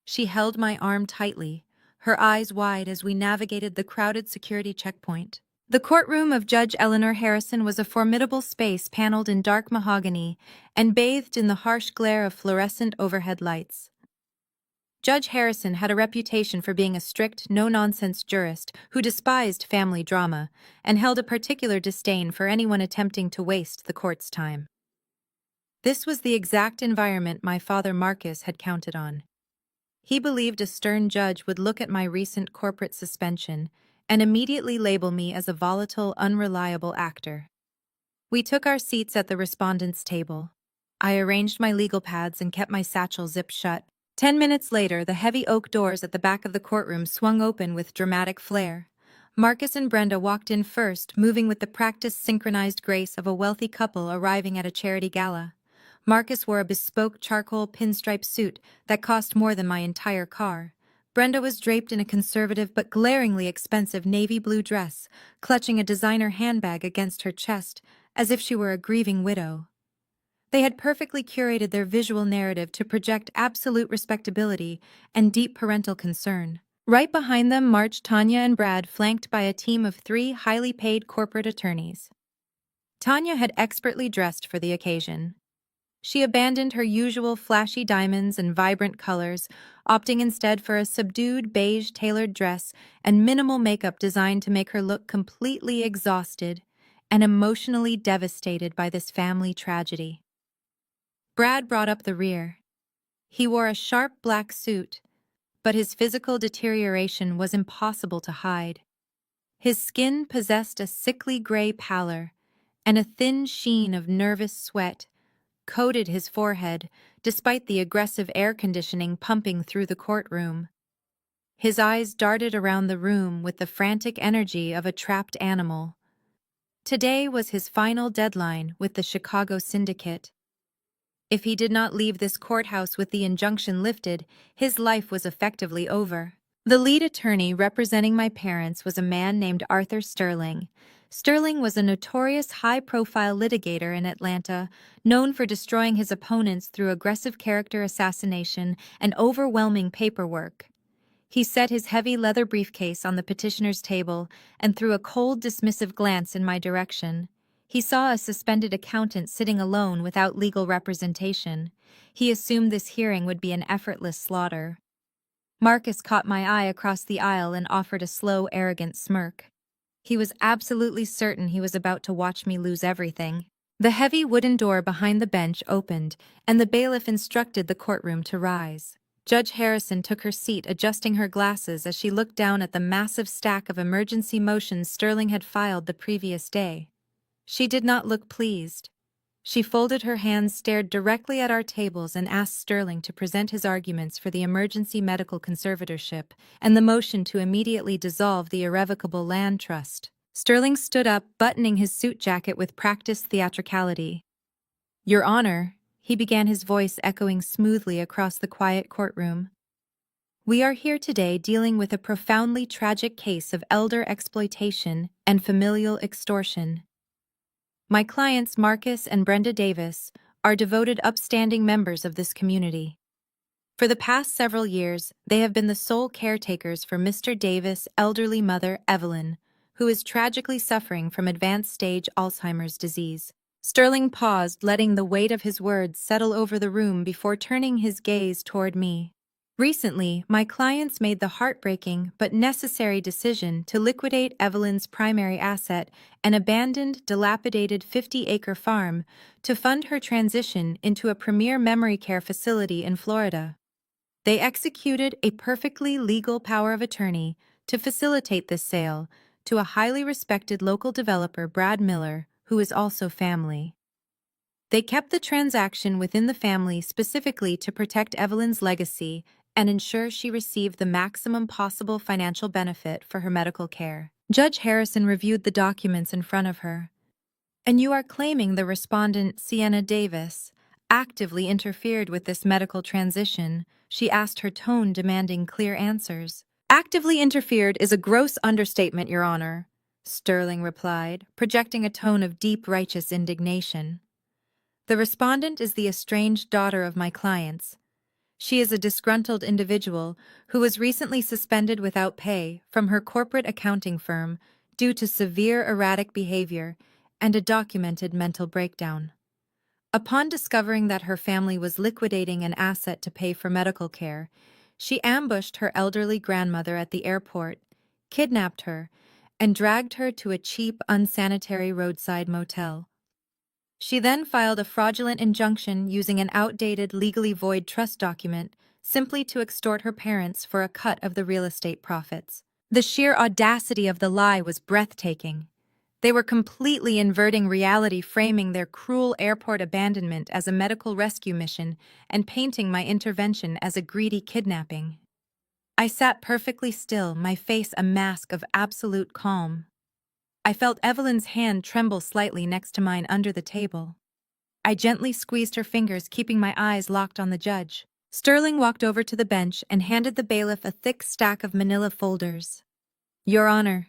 She held my arm tightly, her eyes wide as we navigated the crowded security checkpoint. The courtroom of Judge Eleanor Harrison was a formidable space paneled in dark mahogany and bathed in the harsh glare of fluorescent overhead lights. Judge Harrison had a reputation for being a strict, no-nonsense jurist who despised family drama and held a particular disdain for anyone attempting to waste the court's time. This was the exact environment my father Marcus had counted on. He believed a stern judge would look at my recent corporate suspension and immediately label me as a volatile, unreliable actor. We took our seats at the respondent's table. I arranged my legal pads and kept my satchel zipped shut. 10 minutes later, the heavy oak doors at the back of the courtroom swung open with dramatic flair. Marcus and Brenda walked in first, moving with the practiced, synchronized grace of a wealthy couple arriving at a charity gala. Marcus wore a bespoke charcoal pinstripe suit that cost more than my entire car. Brenda was draped in a conservative but glaringly expensive navy blue dress, clutching a designer handbag against her chest as if she were a grieving widow. They had perfectly curated their visual narrative to project absolute respectability and deep parental concern. Right behind them marched Tanya and Brad, flanked by a team of 3 highly paid corporate attorneys. Tanya had expertly dressed for the occasion. She abandoned her usual flashy diamonds and vibrant colors, opting instead for a subdued beige tailored dress and minimal makeup designed to make her look completely exhausted and emotionally devastated by this family tragedy. Brad brought up the rear. He wore a sharp black suit, but his physical deterioration was impossible to hide. His skin possessed a sickly gray pallor, and a thin sheen of nervous sweat coated his forehead despite the aggressive air conditioning pumping through the courtroom. His eyes darted around the room with the frantic energy of a trapped animal. Today was his final deadline with the Chicago syndicate. If he did not leave this courthouse with the injunction lifted, his life was effectively over. The lead attorney representing my parents was a man named Arthur Sterling. Sterling was a notorious high-profile litigator in Atlanta, known for destroying his opponents through aggressive character assassination and overwhelming paperwork. He set his heavy leather briefcase on the petitioner's table and threw a cold, dismissive glance in my direction. He saw a suspended accountant sitting alone without legal representation. He assumed this hearing would be an effortless slaughter. Marcus caught my eye across the aisle and offered a slow, arrogant smirk. He was absolutely certain he was about to watch me lose everything. The heavy wooden door behind the bench opened, and the bailiff instructed the courtroom to rise. Judge Harrison took her seat, adjusting her glasses as she looked down at the massive stack of emergency motions Sterling had filed the previous day. She did not look pleased. She folded her hands, stared directly at our tables, and asked Sterling to present his arguments for the emergency medical conservatorship and the motion to immediately dissolve the irrevocable land trust. Sterling stood up, buttoning his suit jacket with practiced theatricality. "Your Honor," he began, his voice echoing smoothly across the quiet courtroom. "We are here today dealing with a profoundly tragic case of elder exploitation and familial extortion. My clients, Marcus and Brenda Davis, are devoted, upstanding members of this community. For the past several years, they have been the sole caretakers for Mr. Davis' elderly mother, Evelyn, who is tragically suffering from advanced-stage Alzheimer's disease." Sterling paused, letting the weight of his words settle over the room before turning his gaze toward me. "Recently, my clients made the heartbreaking but necessary decision to liquidate Evelyn's primary asset, an abandoned, dilapidated 50-acre farm, to fund her transition into a premier memory care facility in Florida. They executed a perfectly legal power of attorney to facilitate this sale to a highly respected local developer, Brad Miller, who is also family. They kept the transaction within the family specifically to protect Evelyn's legacy and ensure she received the maximum possible financial benefit for her medical care." Judge Harrison reviewed the documents in front of her. "And you are claiming the respondent, Sienna Davis, actively interfered with this medical transition?" she asked, her tone demanding clear answers. "Actively interfered is a gross understatement, Your Honor," Sterling replied, projecting a tone of deep, righteous indignation. "The respondent is the estranged daughter of my clients. She is a disgruntled individual who was recently suspended without pay from her corporate accounting firm due to severe erratic behavior and a documented mental breakdown. Upon discovering that her family was liquidating an asset to pay for medical care, she ambushed her elderly grandmother at the airport, kidnapped her, and dragged her to a cheap, unsanitary roadside motel. She then filed a fraudulent injunction using an outdated, legally void trust document simply to extort her parents for a cut of the real estate profits. The sheer audacity of the lie was breathtaking. They were completely inverting reality, framing their cruel airport abandonment as a medical rescue mission and painting my intervention as a greedy kidnapping. I sat perfectly still, my face a mask of absolute calm. I felt Evelyn's hand tremble slightly next to mine under the table. I gently squeezed her fingers, keeping my eyes locked on the judge. Sterling walked over to the bench and handed the bailiff a thick stack of manila folders. "Your Honor,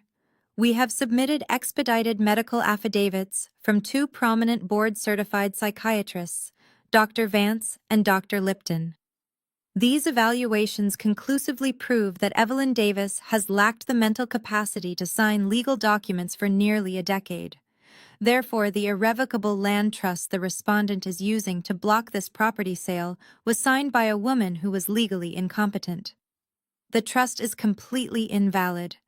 we have submitted expedited medical affidavits from two prominent board-certified psychiatrists, Dr. Vance and Dr. Lipton. These evaluations conclusively prove that Evelyn Davis has lacked the mental capacity to sign legal documents for nearly a decade. Therefore, the irrevocable land trust the respondent is using to block this property sale was signed by a woman who was legally incompetent. The trust is completely invalid.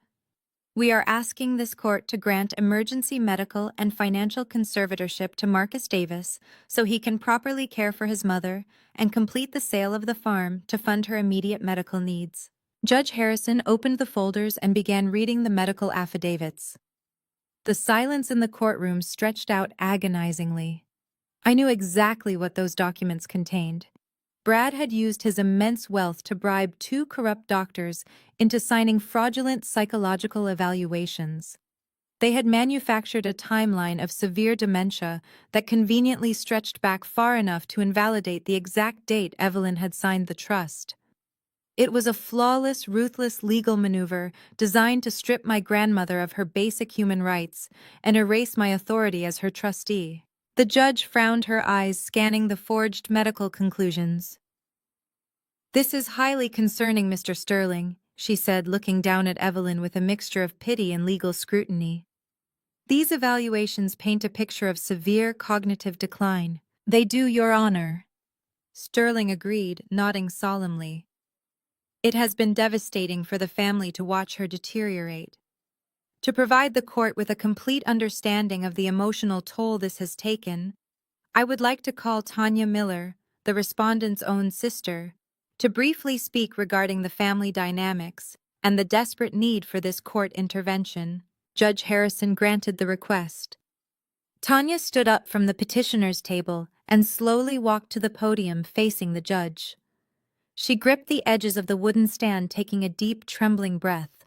We are asking this court to grant emergency medical and financial conservatorship to Marcus Davis so he can properly care for his mother and complete the sale of the farm to fund her immediate medical needs." Judge Harrison opened the folders and began reading the medical affidavits. The silence in the courtroom stretched out agonizingly. I knew exactly what those documents contained. Brad had used his immense wealth to bribe two corrupt doctors into signing fraudulent psychological evaluations. They had manufactured a timeline of severe dementia that conveniently stretched back far enough to invalidate the exact date Evelyn had signed the trust. It was a flawless, ruthless legal maneuver designed to strip my grandmother of her basic human rights and erase my authority as her trustee. The judge frowned, her eyes scanning the forged medical conclusions. "This is highly concerning, Mr. Sterling. she said, looking down at Evelyn with a mixture of pity and legal scrutiny. These evaluations paint a picture of severe cognitive decline. They do, Your Honor. Sterling agreed, nodding solemnly. It has been devastating for the family to watch her deteriorate. To provide the court with a complete understanding of the emotional toll this has taken, I would like to call Tanya Miller, the respondent's own sister, to briefly speak regarding the family dynamics and the desperate need for this court intervention. Judge Harrison granted the request. Tanya stood up from the petitioner's table and slowly walked to the podium facing the judge. She gripped the edges of the wooden stand, taking a deep, trembling breath.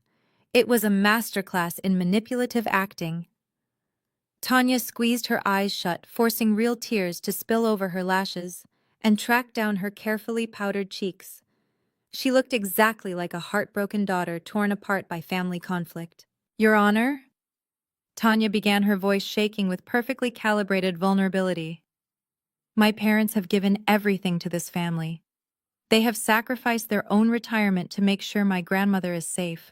It was a masterclass in manipulative acting. Tanya squeezed her eyes shut, forcing real tears to spill over her lashes, and tracked down her carefully powdered cheeks. She looked exactly like a heartbroken daughter torn apart by family conflict. Your Honor? Tanya began, her voice shaking with perfectly calibrated vulnerability. My parents have given everything to this family. They have sacrificed their own retirement to make sure my grandmother is safe.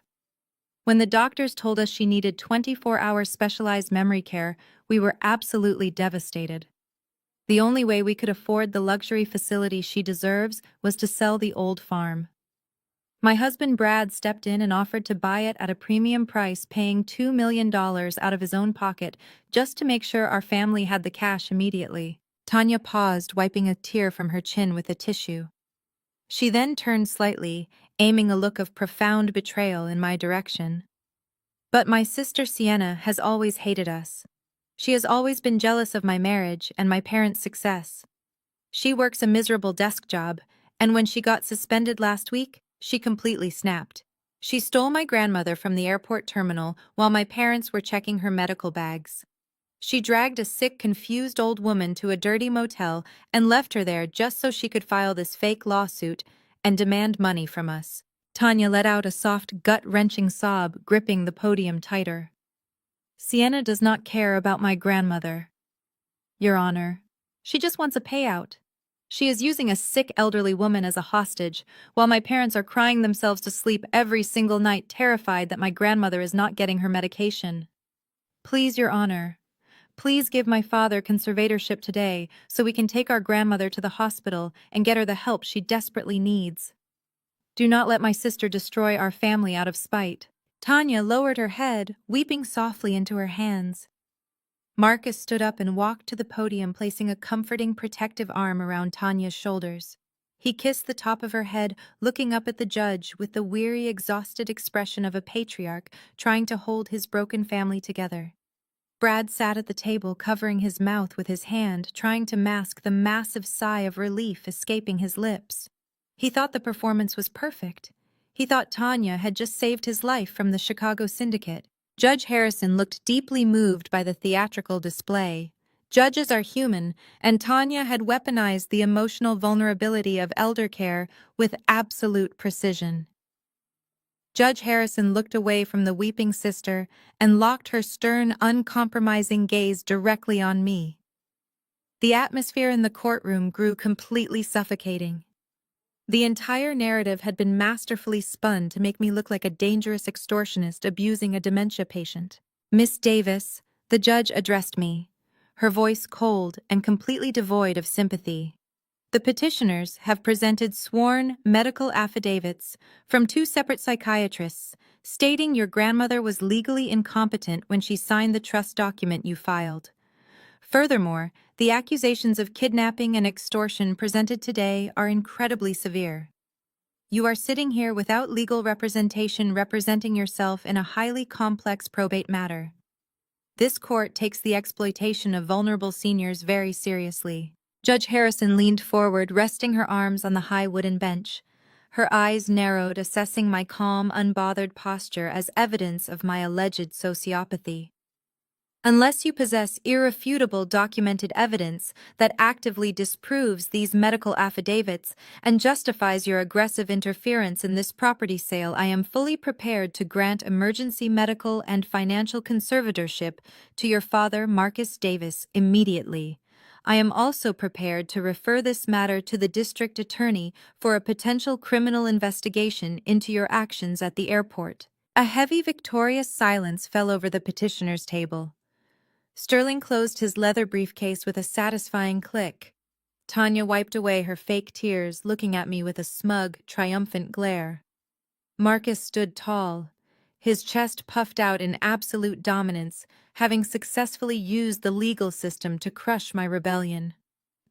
When the doctors told us she needed 24-hour specialized memory care, we were absolutely devastated. The only way we could afford the luxury facility she deserves was to sell the old farm. My husband Brad stepped in and offered to buy it at a premium price, paying $2 million out of his own pocket just to make sure our family had the cash immediately. Tanya paused, wiping a tear from her chin with a tissue. She then turned slightly, aiming a look of profound betrayal in my direction. But my sister Sienna has always hated us. She has always been jealous of my marriage and my parents' success. She works a miserable desk job, and when she got suspended last week, she completely snapped. She stole my grandmother from the airport terminal while my parents were checking her medical bags. She dragged a sick, confused old woman to a dirty motel and left her there just so she could file this fake lawsuit and demand money from us. Tanya let out a soft, gut-wrenching sob, gripping the podium tighter. Sienna does not care about my grandmother, Your Honor. She just wants a payout. She is using a sick elderly woman as a hostage, while my parents are crying themselves to sleep every single night, terrified that my grandmother is not getting her medication. Please, Your Honor, please give my father conservatorship today so we can take our grandmother to the hospital and get her the help she desperately needs. Do not let my sister destroy our family out of spite. Tanya lowered her head, weeping softly into her hands. Marcus stood up and walked to the podium, placing a comforting, protective arm around Tanya's shoulders. He kissed the top of her head, looking up at the judge with the weary, exhausted expression of a patriarch trying to hold his broken family together. Brad sat at the table, covering his mouth with his hand, trying to mask the massive sigh of relief escaping his lips. He thought the performance was perfect. He thought Tanya had just saved his life from the Chicago syndicate. Judge Harrison looked deeply moved by the theatrical display. Judges are human, and Tanya had weaponized the emotional vulnerability of elder care with absolute precision. Judge Harrison looked away from the weeping sister and locked her stern, uncompromising gaze directly on me. The atmosphere in the courtroom grew completely suffocating. The entire narrative had been masterfully spun to make me look like a dangerous extortionist abusing a dementia patient. Miss Davis, the judge addressed me, her voice cold and completely devoid of sympathy. The petitioners have presented sworn medical affidavits from two separate psychiatrists stating your grandmother was legally incompetent when she signed the trust document you filed. Furthermore, the accusations of kidnapping and extortion presented today are incredibly severe. You are sitting here without legal representation, representing yourself in a highly complex probate matter. This court takes the exploitation of vulnerable seniors very seriously. Judge Harrison leaned forward, resting her arms on the high wooden bench. Her eyes narrowed, assessing my calm, unbothered posture as evidence of my alleged sociopathy. Unless you possess irrefutable documented evidence that actively disproves these medical affidavits and justifies your aggressive interference in this property sale, I am fully prepared to grant emergency medical and financial conservatorship to your father, Marcus Davis, immediately. I am also prepared to refer this matter to the district attorney for a potential criminal investigation into your actions at the airport." A heavy, victorious silence fell over the petitioner's table. Sterling closed his leather briefcase with a satisfying click. Tanya wiped away her fake tears, looking at me with a smug, triumphant glare. Marcus stood tall, his chest puffed out in absolute dominance, having successfully used the legal system to crush my rebellion.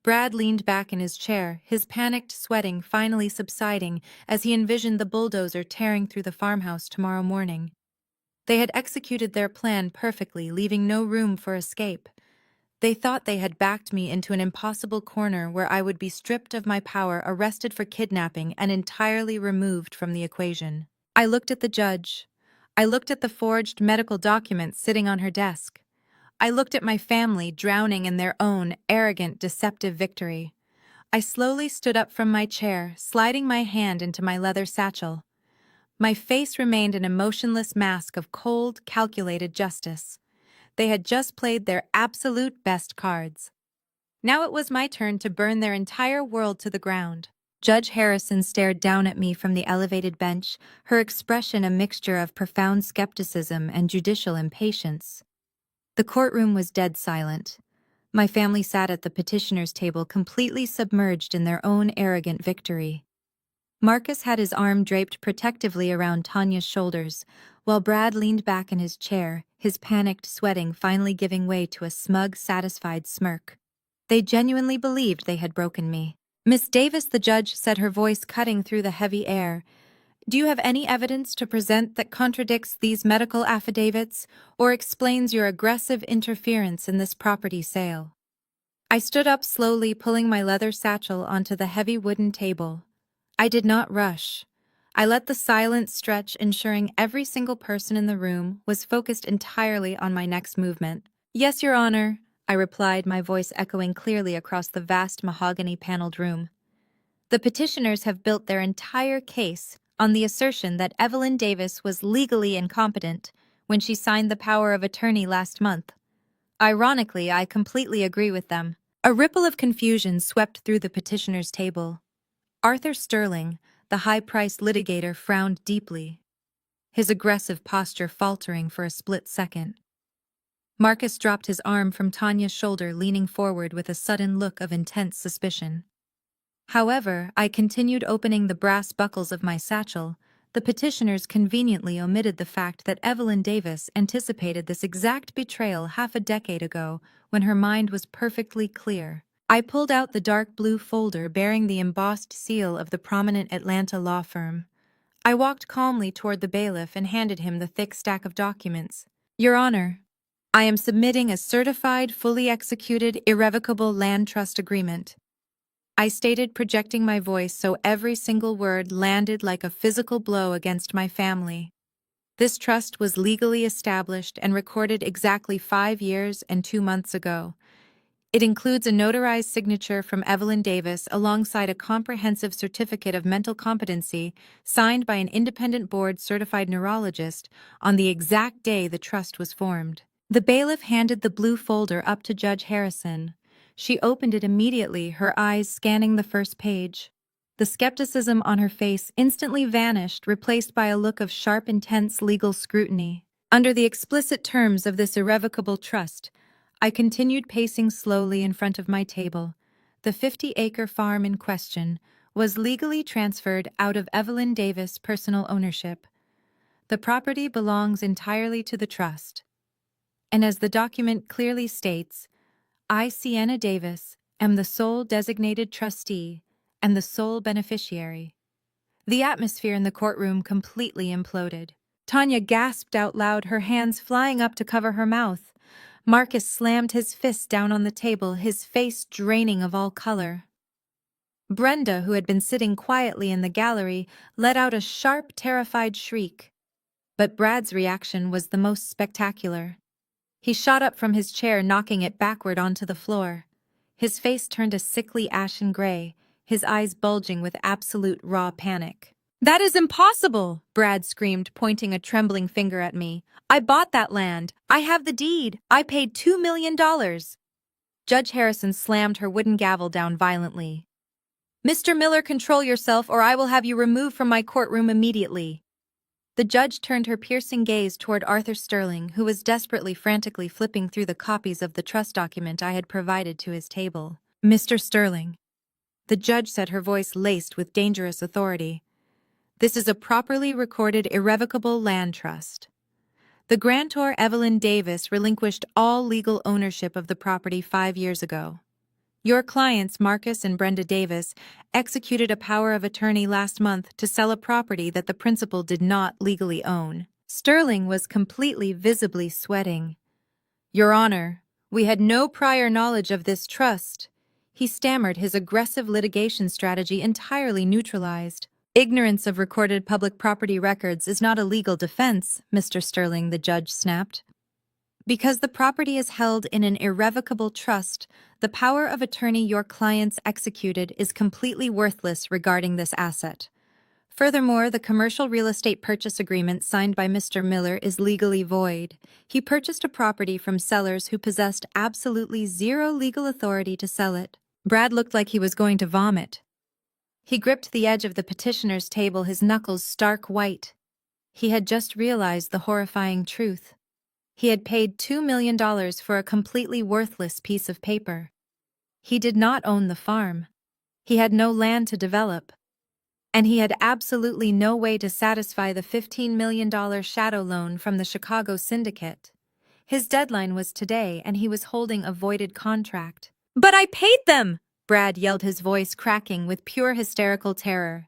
Brad leaned back in his chair, his panicked sweating finally subsiding as he envisioned the bulldozer tearing through the farmhouse tomorrow morning. They had executed their plan perfectly, leaving no room for escape. They thought they had backed me into an impossible corner where I would be stripped of my power, arrested for kidnapping, and entirely removed from the equation. I looked at the judge. I looked at the forged medical documents sitting on her desk. I looked at my family drowning in their own arrogant, deceptive victory. I slowly stood up from my chair, sliding my hand into my leather satchel. My face remained an emotionless mask of cold, calculated justice. They had just played their absolute best cards. Now it was my turn to burn their entire world to the ground. Judge Harrison stared down at me from the elevated bench, her expression a mixture of profound skepticism and judicial impatience. The courtroom was dead silent. My family sat at the petitioner's table, completely submerged in their own arrogant victory. Marcus had his arm draped protectively around Tanya's shoulders, while Brad leaned back in his chair, his panicked sweating finally giving way to a smug, satisfied smirk. They genuinely believed they had broken me. "Miss Davis," the judge said, her voice cutting through the heavy air, "do you have any evidence to present that contradicts these medical affidavits or explains your aggressive interference in this property sale?" I stood up slowly, pulling my leather satchel onto the heavy wooden table. I did not rush. I let the silence stretch, ensuring every single person in the room was focused entirely on my next movement. "Yes, Your Honor," I replied, my voice echoing clearly across the vast mahogany-paneled room. "The petitioners have built their entire case on the assertion that Evelyn Davis was legally incompetent when she signed the power of attorney last month. Ironically, I completely agree with them." A ripple of confusion swept through the petitioner's table. Arthur Sterling, the high-priced litigator, frowned deeply, his aggressive posture faltering for a split second. Marcus dropped his arm from Tanya's shoulder, leaning forward with a sudden look of intense suspicion. However, I continued opening the brass buckles of my satchel. The petitioners conveniently omitted the fact that Evelyn Davis anticipated this exact betrayal half a decade ago when her mind was perfectly clear. I pulled out the dark blue folder bearing the embossed seal of the prominent Atlanta law firm. I walked calmly toward the bailiff and handed him the thick stack of documents. "Your Honor, I am submitting a certified, fully executed, irrevocable land trust agreement," I stated, projecting my voice so every single word landed like a physical blow against my family. "This trust was legally established and recorded exactly 5 years and 2 months ago. It includes a notarized signature from Evelyn Davis alongside a comprehensive certificate of mental competency signed by an independent board-certified neurologist on the exact day the trust was formed." The bailiff handed the blue folder up to Judge Harrison. She opened it immediately, her eyes scanning the first page. The skepticism on her face instantly vanished, replaced by a look of sharp, intense legal scrutiny. Under the explicit terms of this irrevocable trust, I continued pacing slowly in front of my table. The 50-acre farm in question was legally transferred out of Evelyn Davis' personal ownership. The property belongs entirely to the trust. And as the document clearly states, I, Sienna Davis, am the sole designated trustee and the sole beneficiary. The atmosphere in the courtroom completely imploded. Tanya gasped out loud, her hands flying up to cover her mouth. Marcus slammed his fist down on the table, his face draining of all color. Brenda, who had been sitting quietly in the gallery, let out a sharp, terrified shriek. But Brad's reaction was the most spectacular. He shot up from his chair, knocking it backward onto the floor. His face turned a sickly ashen gray, his eyes bulging with absolute raw panic. "That is impossible!" Brad screamed, pointing a trembling finger at me. "I bought that land. I have the deed. I paid $2 million. Judge Harrison slammed her wooden gavel down violently. "Mr. Miller, control yourself or I will have you removed from my courtroom immediately." The judge turned her piercing gaze toward Arthur Sterling, who was frantically flipping through the copies of the trust document I had provided to his table. "Mr. Sterling," the judge said, her voice laced with dangerous authority, "this is a properly recorded irrevocable land trust. The grantor, Evelyn Davis, relinquished all legal ownership of the property 5 years ago. Your clients, Marcus and Brenda Davis, executed a power of attorney last month to sell a property that the principal did not legally own." Sterling was visibly sweating. "Your Honor, we had no prior knowledge of this trust," he stammered, his aggressive litigation strategy entirely neutralized. "Ignorance of recorded public property records is not a legal defense, Mr. Sterling," the judge snapped. "Because the property is held in an irrevocable trust, the power of attorney your clients executed is completely worthless regarding this asset. Furthermore, the commercial real estate purchase agreement signed by Mr. Miller is legally void. He purchased a property from sellers who possessed absolutely zero legal authority to sell it." Brad looked like he was going to vomit. He gripped the edge of the petitioner's table, his knuckles stark white. He had just realized the horrifying truth. He had paid $2 million for a completely worthless piece of paper. He did not own the farm. He had no land to develop. And he had absolutely no way to satisfy the $15 million shadow loan from the Chicago syndicate. His deadline was today, and he was holding a voided contract. "But I paid them!" Brad yelled, his voice cracking with pure hysterical terror.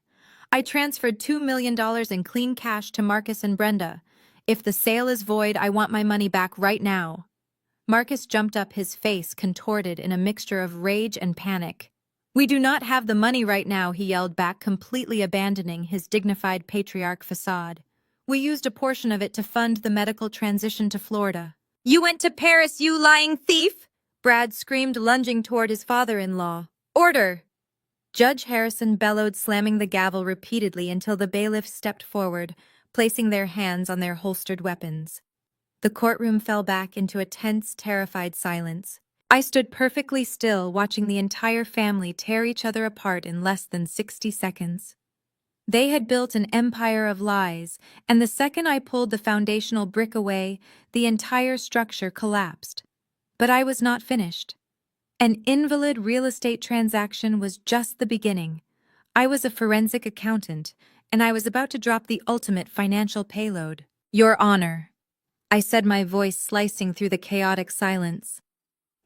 "I transferred $2 million in clean cash to Marcus and Brenda. If the sale is void, I want my money back right now." Marcus jumped up, his face contorted in a mixture of rage and panic. "We do not have the money right now," he yelled back, completely abandoning his dignified patriarch facade. "We used a portion of it to fund the medical transition to Florida." "You went to Paris, you lying thief!" Brad screamed, lunging toward his father-in-law. "Order!" Judge Harrison bellowed, slamming the gavel repeatedly until the bailiffs stepped forward, placing their hands on their holstered weapons. The courtroom fell back into a tense, terrified silence. I stood perfectly still, watching the entire family tear each other apart in less than 60 seconds. They had built an empire of lies, and the second I pulled the foundational brick away, the entire structure collapsed. But I was not finished. An invalid real estate transaction was just the beginning. I was a forensic accountant, and I was about to drop the ultimate financial payload. "Your Honor," I said, my voice slicing through the chaotic silence.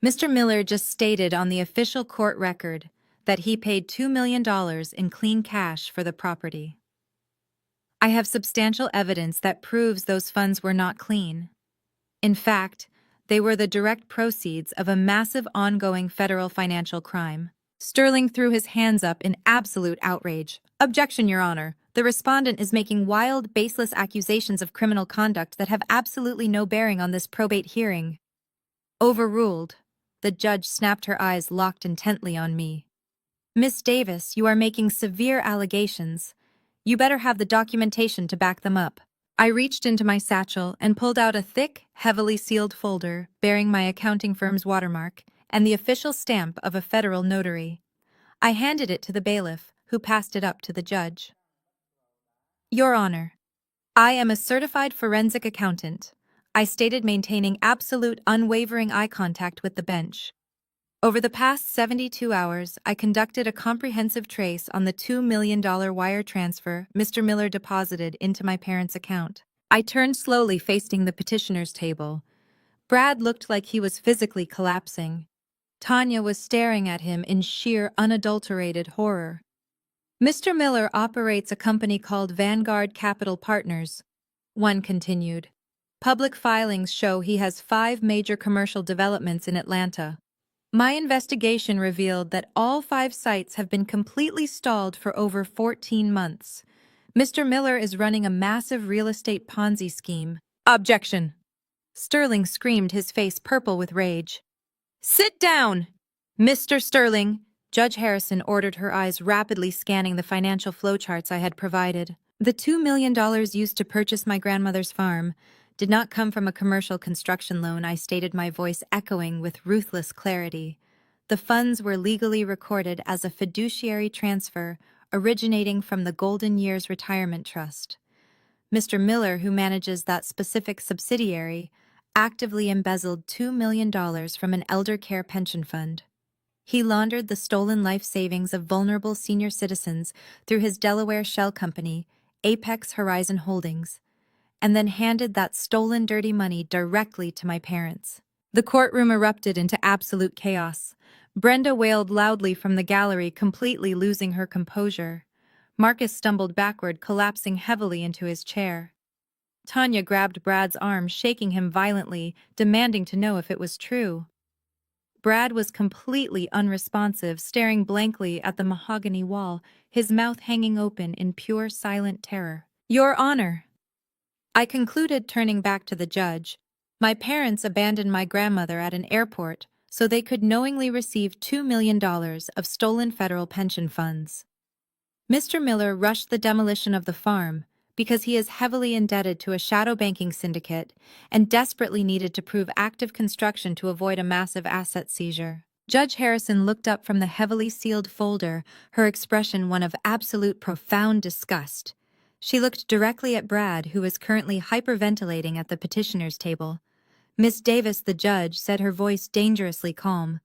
"Mr. Miller just stated on the official court record that he paid $2 million in clean cash for the property. I have substantial evidence that proves those funds were not clean. In fact, they were the direct proceeds of a massive ongoing federal financial crime." Sterling threw his hands up in absolute outrage. "Objection, Your Honor. The respondent is making wild, baseless accusations of criminal conduct that have absolutely no bearing on this probate hearing." "Overruled." The judge snapped, her eyes locked intently on me. "Miss Davis, you are making severe allegations. You better have the documentation to back them up." I reached into my satchel and pulled out a thick, heavily sealed folder bearing my accounting firm's watermark and the official stamp of a federal notary. I handed it to the bailiff, who passed it up to the judge. "Your Honor, I am a certified forensic accountant," I stated, maintaining absolute, unwavering eye contact with the bench. "Over the past 72 hours, I conducted a comprehensive trace on the $2 million wire transfer Mr. Miller deposited into my parents' account." I turned slowly, facing the petitioner's table. Brad looked like he was physically collapsing. Tanya was staring at him in sheer, unadulterated horror. "Mr. Miller operates a company called Vanguard Capital Partners," one continued. "Public filings show he has 5 major commercial developments in Atlanta. My investigation revealed that all 5 sites have been completely stalled for over 14 months. Mr. Miller is running a massive real estate Ponzi scheme." "Objection!" Sterling screamed, his face purple with rage. "Sit down!" "Mr. Sterling," Judge Harrison ordered, her eyes rapidly scanning the financial flowcharts I had provided. "The $2 million used to purchase my grandmother's farm, did not come from a commercial construction loan, I stated, my voice echoing with ruthless clarity. The funds were legally recorded as a fiduciary transfer originating from the Golden Years Retirement Trust. Mr. Miller, who manages that specific subsidiary, actively embezzled $2 million from an elder care pension fund. He laundered the stolen life savings of vulnerable senior citizens through his Delaware shell company, Apex Horizon Holdings, and then handed that stolen dirty money directly to my parents. The courtroom erupted into absolute chaos. Brenda wailed loudly from the gallery, completely losing her composure. Marcus stumbled backward, collapsing heavily into his chair. Tanya grabbed Brad's arm, shaking him violently, demanding to know if it was true. Brad was completely unresponsive, staring blankly at the mahogany wall, his mouth hanging open in pure silent terror. "Your Honor," I concluded, turning back to the judge, "my parents abandoned my grandmother at an airport so they could knowingly receive $2 million of stolen federal pension funds. Mr. Miller rushed the demolition of the farm because he is heavily indebted to a shadow banking syndicate and desperately needed to prove active construction to avoid a massive asset seizure." Judge Harrison looked up from the heavily sealed folder, her expression one of absolute profound disgust. She looked directly at Brad, who was currently hyperventilating at the petitioner's table. "Miss Davis," the judge said, her voice dangerously calm,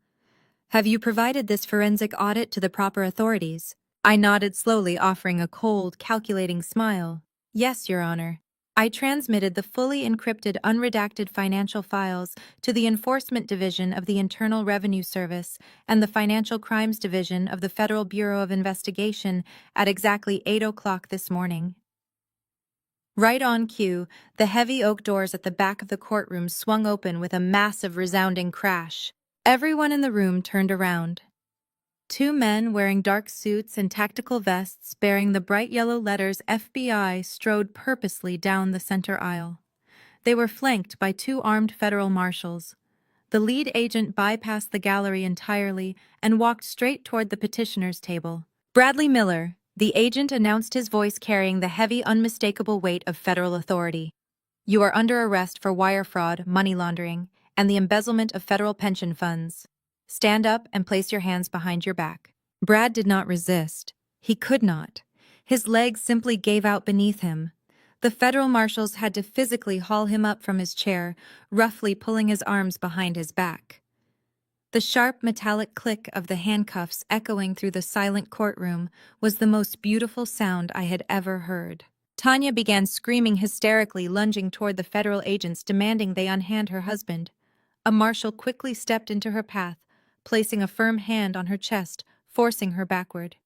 "have you provided this forensic audit to the proper authorities?" I nodded slowly, offering a cold, calculating smile. "Yes, Your Honor. I transmitted the fully encrypted, unredacted financial files to the Enforcement Division of the Internal Revenue Service and the Financial Crimes Division of the Federal Bureau of Investigation at exactly 8 o'clock this morning." Right on cue, the heavy oak doors at the back of the courtroom swung open with a massive, resounding crash. Everyone in the room turned around. Two men wearing dark suits and tactical vests bearing the bright yellow letters FBI strode purposely down the center aisle. They were flanked by two armed federal marshals. The lead agent bypassed the gallery entirely and walked straight toward the petitioner's table. "Bradley Miller," the agent announced, his voice carrying the heavy, unmistakable weight of federal authority. "You are under arrest for wire fraud, money laundering, and the embezzlement of federal pension funds. Stand up and place your hands behind your back." Brad did not resist. He could not. His legs simply gave out beneath him. The federal marshals had to physically haul him up from his chair, roughly pulling his arms behind his back. The sharp metallic click of the handcuffs echoing through the silent courtroom was the most beautiful sound I had ever heard. Tanya began screaming hysterically, lunging toward the federal agents, demanding they unhand her husband. A marshal quickly stepped into her path, placing a firm hand on her chest, forcing her backward.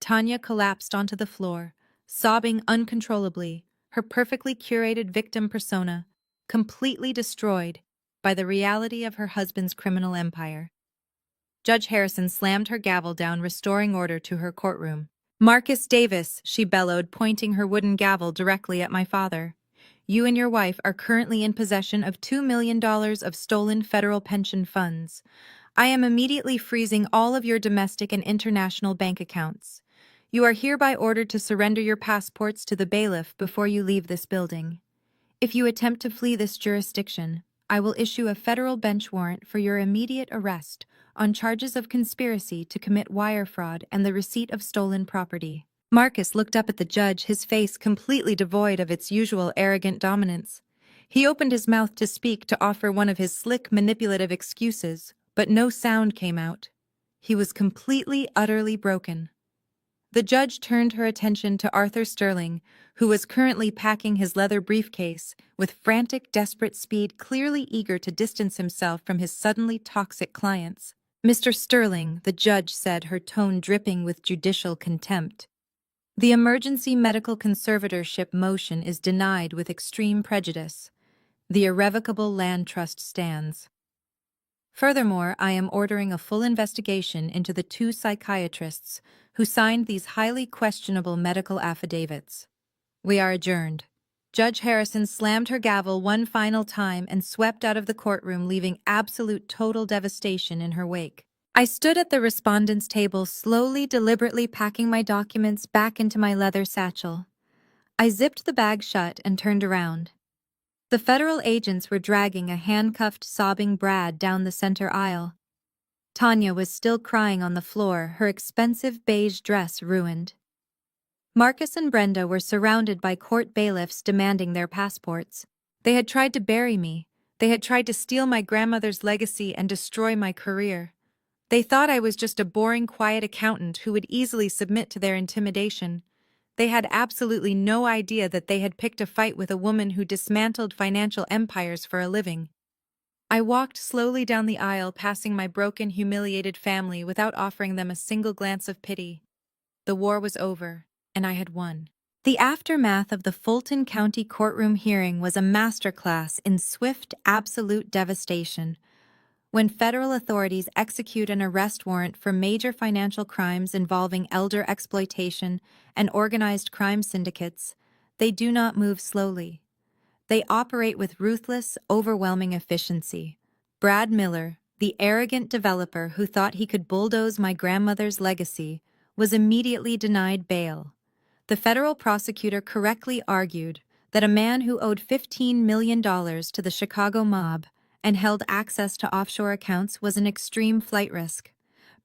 Tanya collapsed onto the floor, sobbing uncontrollably, her perfectly curated victim persona completely destroyed by the reality of her husband's criminal empire. Judge Harrison slammed her gavel down, restoring order to her courtroom. "Marcus Davis," she bellowed, pointing her wooden gavel directly at my father, "you and your wife are currently in possession of $2 million of stolen federal pension funds. I am immediately freezing all of your domestic and international bank accounts. You are hereby ordered to surrender your passports to the bailiff before you leave this building. If you attempt to flee this jurisdiction, I will issue a federal bench warrant for your immediate arrest on charges of conspiracy to commit wire fraud and the receipt of stolen property." Marcus looked up at the judge, his face completely devoid of its usual arrogant dominance. He opened his mouth to speak, to offer one of his slick, manipulative excuses, but no sound came out. He was completely, utterly broken. The judge turned her attention to Arthur Sterling, who was currently packing his leather briefcase with frantic, desperate speed, clearly eager to distance himself from his suddenly toxic clients. "Mr. Sterling," the judge said, her tone dripping with judicial contempt, "the emergency medical conservatorship motion is denied with extreme prejudice. The irrevocable land trust stands. Furthermore, I am ordering a full investigation into the two psychiatrists who signed these highly questionable medical affidavits. We are adjourned." Judge Harrison slammed her gavel one final time and swept out of the courtroom, leaving absolute total devastation in her wake. I stood at the respondent's table, slowly, deliberately packing my documents back into my leather satchel. I zipped the bag shut and turned around. The federal agents were dragging a handcuffed, sobbing Brad down the center aisle. Tanya was still crying on the floor, her expensive beige dress ruined. Marcus and Brenda were surrounded by court bailiffs demanding their passports. They had tried to bury me. They had tried to steal my grandmother's legacy and destroy my career. They thought I was just a boring, quiet accountant who would easily submit to their intimidation. They had absolutely no idea that they had picked a fight with a woman who dismantled financial empires for a living. I walked slowly down the aisle, passing my broken, humiliated family without offering them a single glance of pity. The war was over, and I had won. The aftermath of the Fulton County courtroom hearing was a masterclass in swift, absolute devastation. When federal authorities execute an arrest warrant for major financial crimes involving elder exploitation and organized crime syndicates, they do not move slowly. They operate with ruthless, overwhelming efficiency. Brad Miller, the arrogant developer who thought he could bulldoze my grandmother's legacy, was immediately denied bail. The federal prosecutor correctly argued that a man who owed $15 million to the Chicago mob and held access to offshore accounts was an extreme flight risk.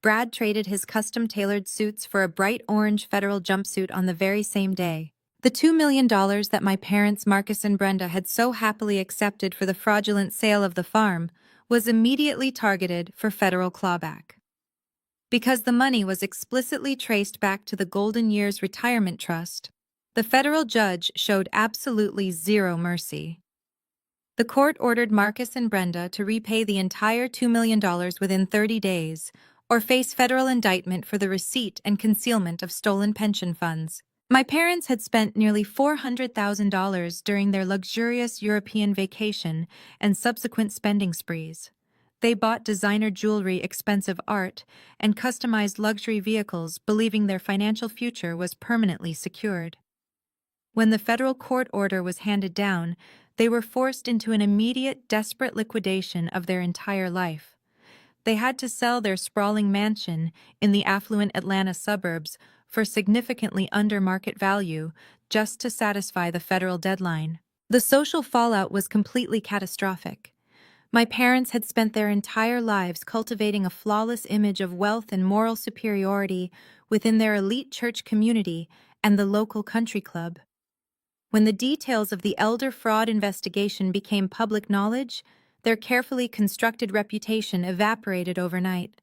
Brad traded his custom-tailored suits for a bright orange federal jumpsuit on the very same day. The $2 million that my parents, Marcus and Brenda, had so happily accepted for the fraudulent sale of the farm was immediately targeted for federal clawback. Because the money was explicitly traced back to the Golden Years Retirement Trust, the federal judge showed absolutely zero mercy. The court ordered Marcus and Brenda to repay the entire $2 million within 30 days, or face federal indictment for the receipt and concealment of stolen pension funds. My parents had spent nearly $400,000 during their luxurious European vacation and subsequent spending sprees. They bought designer jewelry, expensive art, and customized luxury vehicles, believing their financial future was permanently secured. When the federal court order was handed down, they were forced into an immediate, desperate liquidation of their entire life. They had to sell their sprawling mansion in the affluent Atlanta suburbs for significantly under market value just to satisfy the federal deadline. The social fallout was completely catastrophic. My parents had spent their entire lives cultivating a flawless image of wealth and moral superiority within their elite church community and the local country club. When the details of the elder fraud investigation became public knowledge, their carefully constructed reputation evaporated overnight.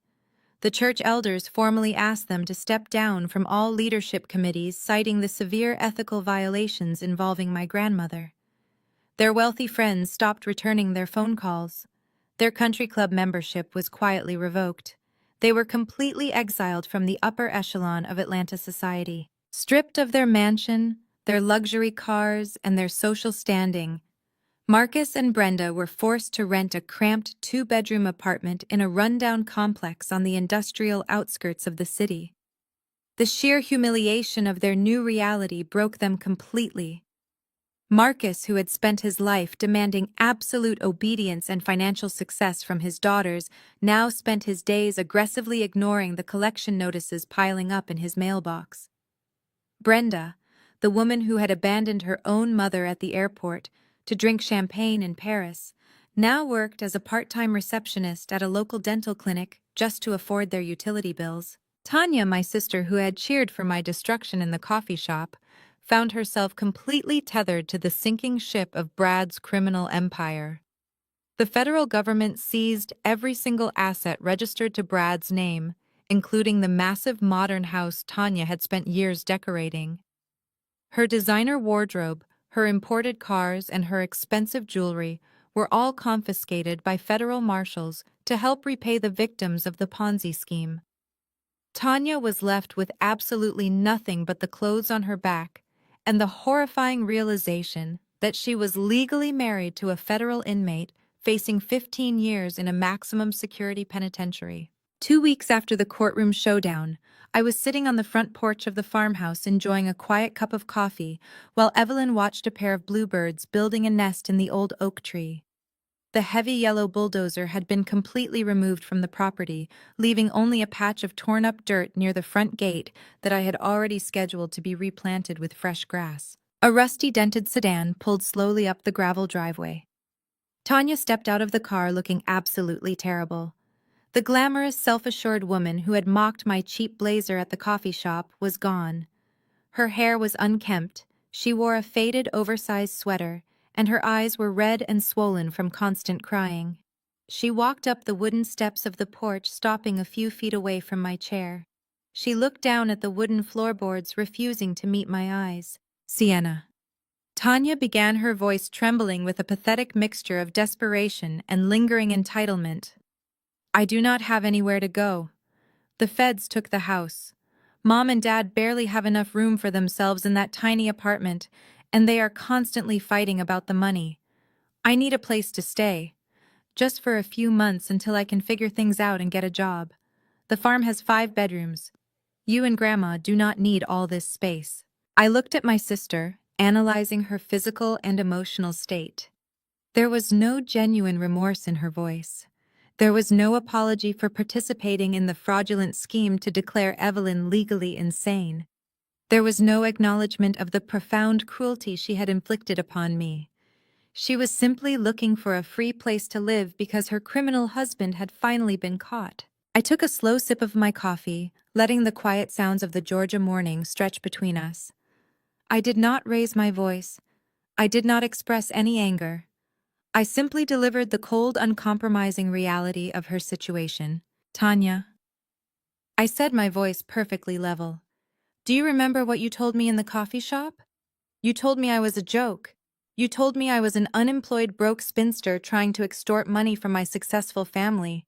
The church elders formally asked them to step down from all leadership committees, citing the severe ethical violations involving my grandmother. Their wealthy friends stopped returning their phone calls. Their country club membership was quietly revoked. They were completely exiled from the upper echelon of Atlanta society. Stripped of their mansion, their luxury cars, and their social standing, Marcus and Brenda were forced to rent a cramped two-bedroom apartment in a rundown complex on the industrial outskirts of the city. The sheer humiliation of their new reality broke them completely. Marcus, who had spent his life demanding absolute obedience and financial success from his daughters, now spent his days aggressively ignoring the collection notices piling up in his mailbox. Brenda, the woman who had abandoned her own mother at the airport to drink champagne in Paris, now worked as a part-time receptionist at a local dental clinic just to afford their utility bills. Tanya, my sister who had cheered for my destruction in the coffee shop, found herself completely tethered to the sinking ship of Brad's criminal empire. The federal government seized every single asset registered to Brad's name, including the massive modern house Tanya had spent years decorating. Her designer wardrobe, her imported cars, and her expensive jewelry were all confiscated by federal marshals to help repay the victims of the Ponzi scheme. Tanya was left with absolutely nothing but the clothes on her back and the horrifying realization that she was legally married to a federal inmate facing 15 years in a maximum security penitentiary. 2 weeks after the courtroom showdown, I was sitting on the front porch of the farmhouse enjoying a quiet cup of coffee while Evelyn watched a pair of bluebirds building a nest in the old oak tree. The heavy yellow bulldozer had been completely removed from the property, leaving only a patch of torn-up dirt near the front gate that I had already scheduled to be replanted with fresh grass. A rusty dented sedan pulled slowly up the gravel driveway. Tanya stepped out of the car looking absolutely terrible. The glamorous, self-assured woman who had mocked my cheap blazer at the coffee shop was gone. Her hair was unkempt, she wore a faded, oversized sweater, and her eyes were red and swollen from constant crying. She walked up the wooden steps of the porch, stopping a few feet away from my chair. She looked down at the wooden floorboards, refusing to meet my eyes. Sienna. Tanya began, her voice trembling with a pathetic mixture of desperation and lingering entitlement. I do not have anywhere to go. The feds took the house. Mom and Dad barely have enough room for themselves in that tiny apartment, and they are constantly fighting about the money. I need a place to stay, just for a few months until I can figure things out and get a job. The farm has 5 bedrooms. You and Grandma do not need all this space. I looked at my sister, analyzing her physical and emotional state. There was no genuine remorse in her voice. There was no apology for participating in the fraudulent scheme to declare Evelyn legally insane. There was no acknowledgement of the profound cruelty she had inflicted upon me. She was simply looking for a free place to live because her criminal husband had finally been caught. I took a slow sip of my coffee, letting the quiet sounds of the Georgia morning stretch between us. I did not raise my voice. I did not express any anger. I simply delivered the cold, uncompromising reality of her situation. Tanya. I said, my voice perfectly level. Do you remember what you told me in the coffee shop? You told me I was a joke. You told me I was an unemployed broke spinster trying to extort money from my successful family.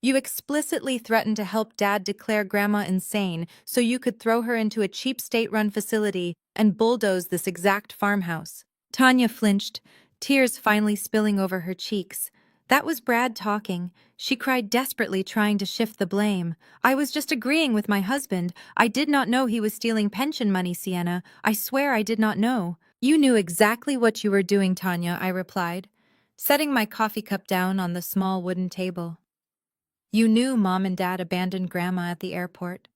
You explicitly threatened to help Dad declare Grandma insane so you could throw her into a cheap state-run facility and bulldoze this exact farmhouse. Tanya flinched, tears finally spilling over her cheeks. That was Brad talking. She cried desperately, trying to shift the blame. I was just agreeing with my husband. I did not know he was stealing pension money, Sienna. I swear I did not know. You knew exactly what you were doing, Tanya, I replied, setting my coffee cup down on the small wooden table. You knew Mom and Dad abandoned Grandma at the airport.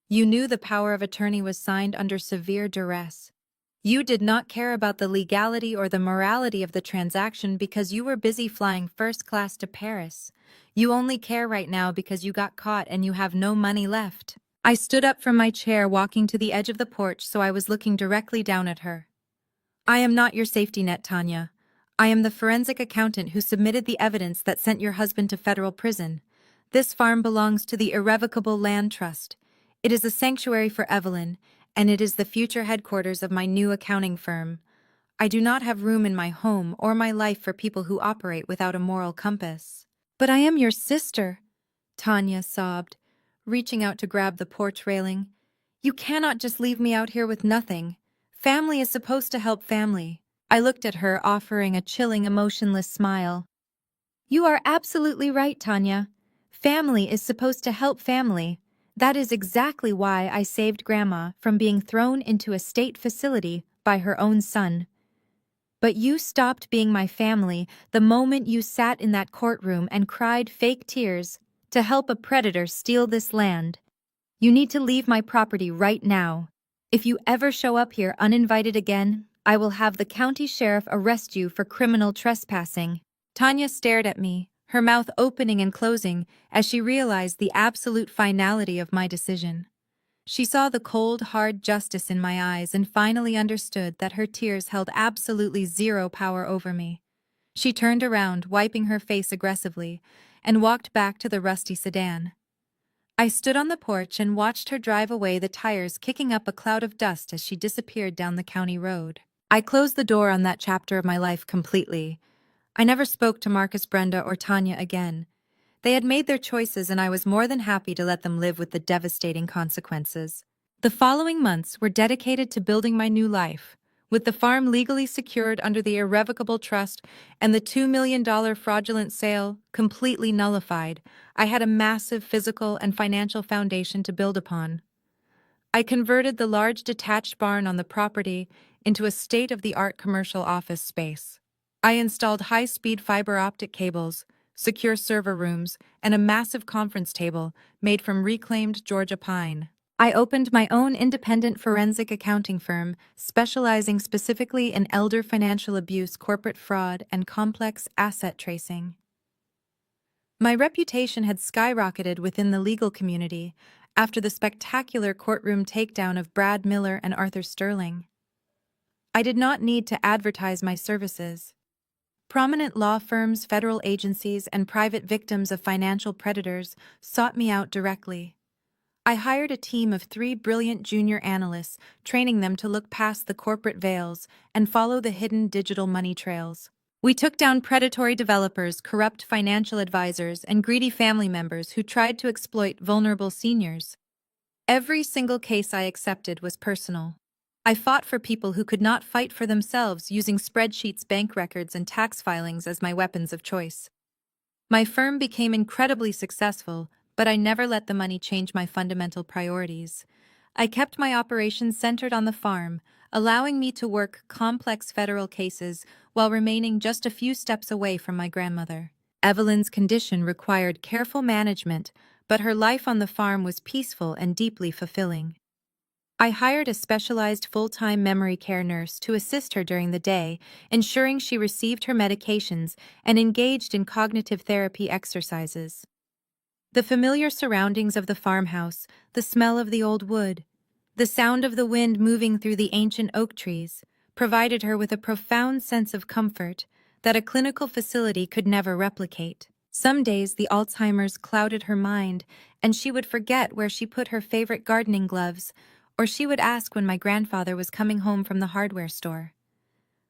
You knew the power of attorney was signed under severe duress. You did not care about the legality or the morality of the transaction because you were busy flying first class to Paris. You only care right now because you got caught and you have no money left. I stood up from my chair, walking to the edge of the porch so I was looking directly down at her. I am not your safety net, Tanya. I am the forensic accountant who submitted the evidence that sent your husband to federal prison. This farm belongs to the Irrevocable Land Trust. It is a sanctuary for Evelyn, and it is the future headquarters of my new accounting firm. I do not have room in my home or my life for people who operate without a moral compass. But I am your sister, Tanya sobbed, reaching out to grab the porch railing. You cannot just leave me out here with nothing. Family is supposed to help family. I looked at her, offering a chilling, emotionless smile. You are absolutely right, Tanya. Family is supposed to help family. That is exactly why I saved Grandma from being thrown into a state facility by her own son. But you stopped being my family the moment you sat in that courtroom and cried fake tears to help a predator steal this land. You need to leave my property right now. If you ever show up here uninvited again, I will have the county sheriff arrest you for criminal trespassing. Tanya stared at me, her mouth opening and closing as she realized the absolute finality of my decision. She saw the cold, hard justice in my eyes and finally understood that her tears held absolutely zero power over me. She turned around, wiping her face aggressively, and walked back to the rusty sedan. I stood on the porch and watched her drive away, the tires kicking up a cloud of dust as she disappeared down the county road. I closed the door on that chapter of my life completely. I never spoke to Marcus, Brenda, or Tanya again. They had made their choices, and I was more than happy to let them live with the devastating consequences. The following months were dedicated to building my new life. With the farm legally secured under the irrevocable trust and the $2 million fraudulent sale completely nullified, I had a massive physical and financial foundation to build upon. I converted the large detached barn on the property into a state-of-the-art commercial office space. I installed high-speed fiber optic cables, secure server rooms, and a massive conference table made from reclaimed Georgia pine. I opened my own independent forensic accounting firm, specializing specifically in elder financial abuse, corporate fraud, and complex asset tracing. My reputation had skyrocketed within the legal community after the spectacular courtroom takedown of Brad Miller and Arthur Sterling. I did not need to advertise my services. Prominent law firms, federal agencies, and private victims of financial predators sought me out directly. I hired a team of 3 brilliant junior analysts, training them to look past the corporate veils and follow the hidden digital money trails. We took down predatory developers, corrupt financial advisors, and greedy family members who tried to exploit vulnerable seniors. Every single case I accepted was personal. I fought for people who could not fight for themselves, using spreadsheets, bank records, and tax filings as my weapons of choice. My firm became incredibly successful, but I never let the money change my fundamental priorities. I kept my operations centered on the farm, allowing me to work complex federal cases while remaining just a few steps away from my grandmother. Evelyn's condition required careful management, but her life on the farm was peaceful and deeply fulfilling. I hired a specialized full-time memory care nurse to assist her during the day, ensuring she received her medications and engaged in cognitive therapy exercises. The familiar surroundings of the farmhouse, the smell of the old wood, the sound of the wind moving through the ancient oak trees, provided her with a profound sense of comfort that a clinical facility could never replicate. Some days the Alzheimer's clouded her mind, and she would forget where she put her favorite gardening gloves, or she would ask when my grandfather was coming home from the hardware store.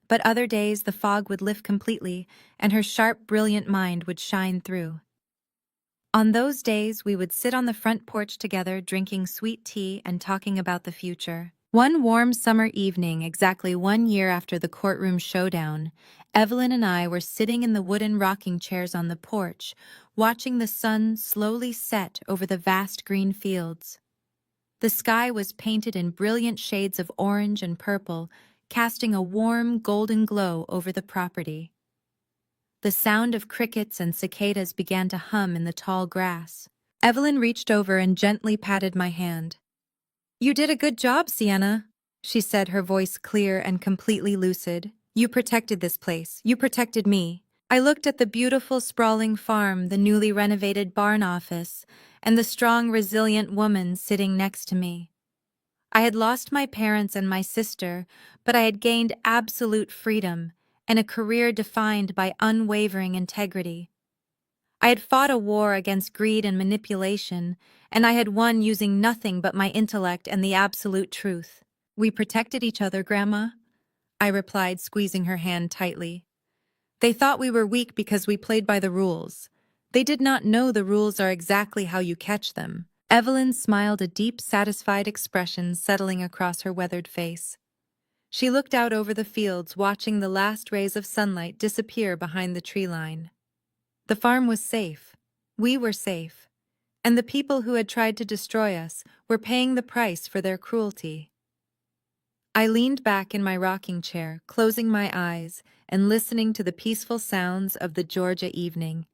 But other days the fog would lift completely, and her sharp, brilliant mind would shine through. On those days, we would sit on the front porch together, drinking sweet tea and talking about the future. One warm summer evening, exactly 1 year after the courtroom showdown, Evelyn and I were sitting in the wooden rocking chairs on the porch, watching the sun slowly set over the vast green fields. The sky was painted in brilliant shades of orange and purple, casting a warm, golden glow over the property. The sound of crickets and cicadas began to hum in the tall grass. Evelyn reached over and gently patted my hand. "You did a good job, Sienna," she said, her voice clear and completely lucid. "You protected this place. You protected me." I looked at the beautiful, sprawling farm, the newly renovated barn office, and the strong, resilient woman sitting next to me. I had lost my parents and my sister, but I had gained absolute freedom and a career defined by unwavering integrity. I had fought a war against greed and manipulation, and I had won using nothing but my intellect and the absolute truth. "We protected each other, Grandma," I replied, squeezing her hand tightly. "They thought we were weak because we played by the rules. They did not know the rules are exactly how you catch them." Evelyn smiled, a deep, satisfied expression settling across her weathered face. She looked out over the fields, watching the last rays of sunlight disappear behind the tree line. The farm was safe. We were safe. And the people who had tried to destroy us were paying the price for their cruelty. I leaned back in my rocking chair, closing my eyes and listening to the peaceful sounds of the Georgia evening.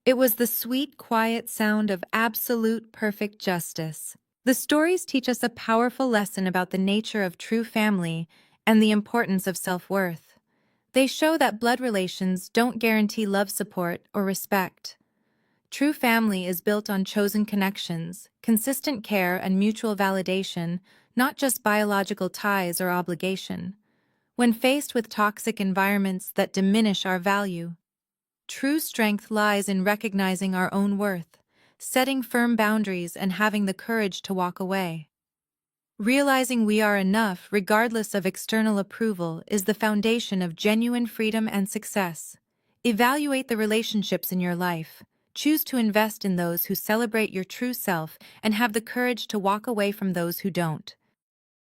It was the sweet, quiet sound of absolute, perfect justice. The stories teach us a powerful lesson about the nature of true family and the importance of self-worth. They show that blood relations don't guarantee love, support, or respect. True family is built on chosen connections, consistent care, and mutual validation, not just biological ties or obligation. When faced with toxic environments that diminish our value, true strength lies in recognizing our own worth, setting firm boundaries, and having the courage to walk away. Realizing we are enough, regardless of external approval, is the foundation of genuine freedom and success. Evaluate the relationships in your life. Choose to invest in those who celebrate your true self and have the courage to walk away from those who don't.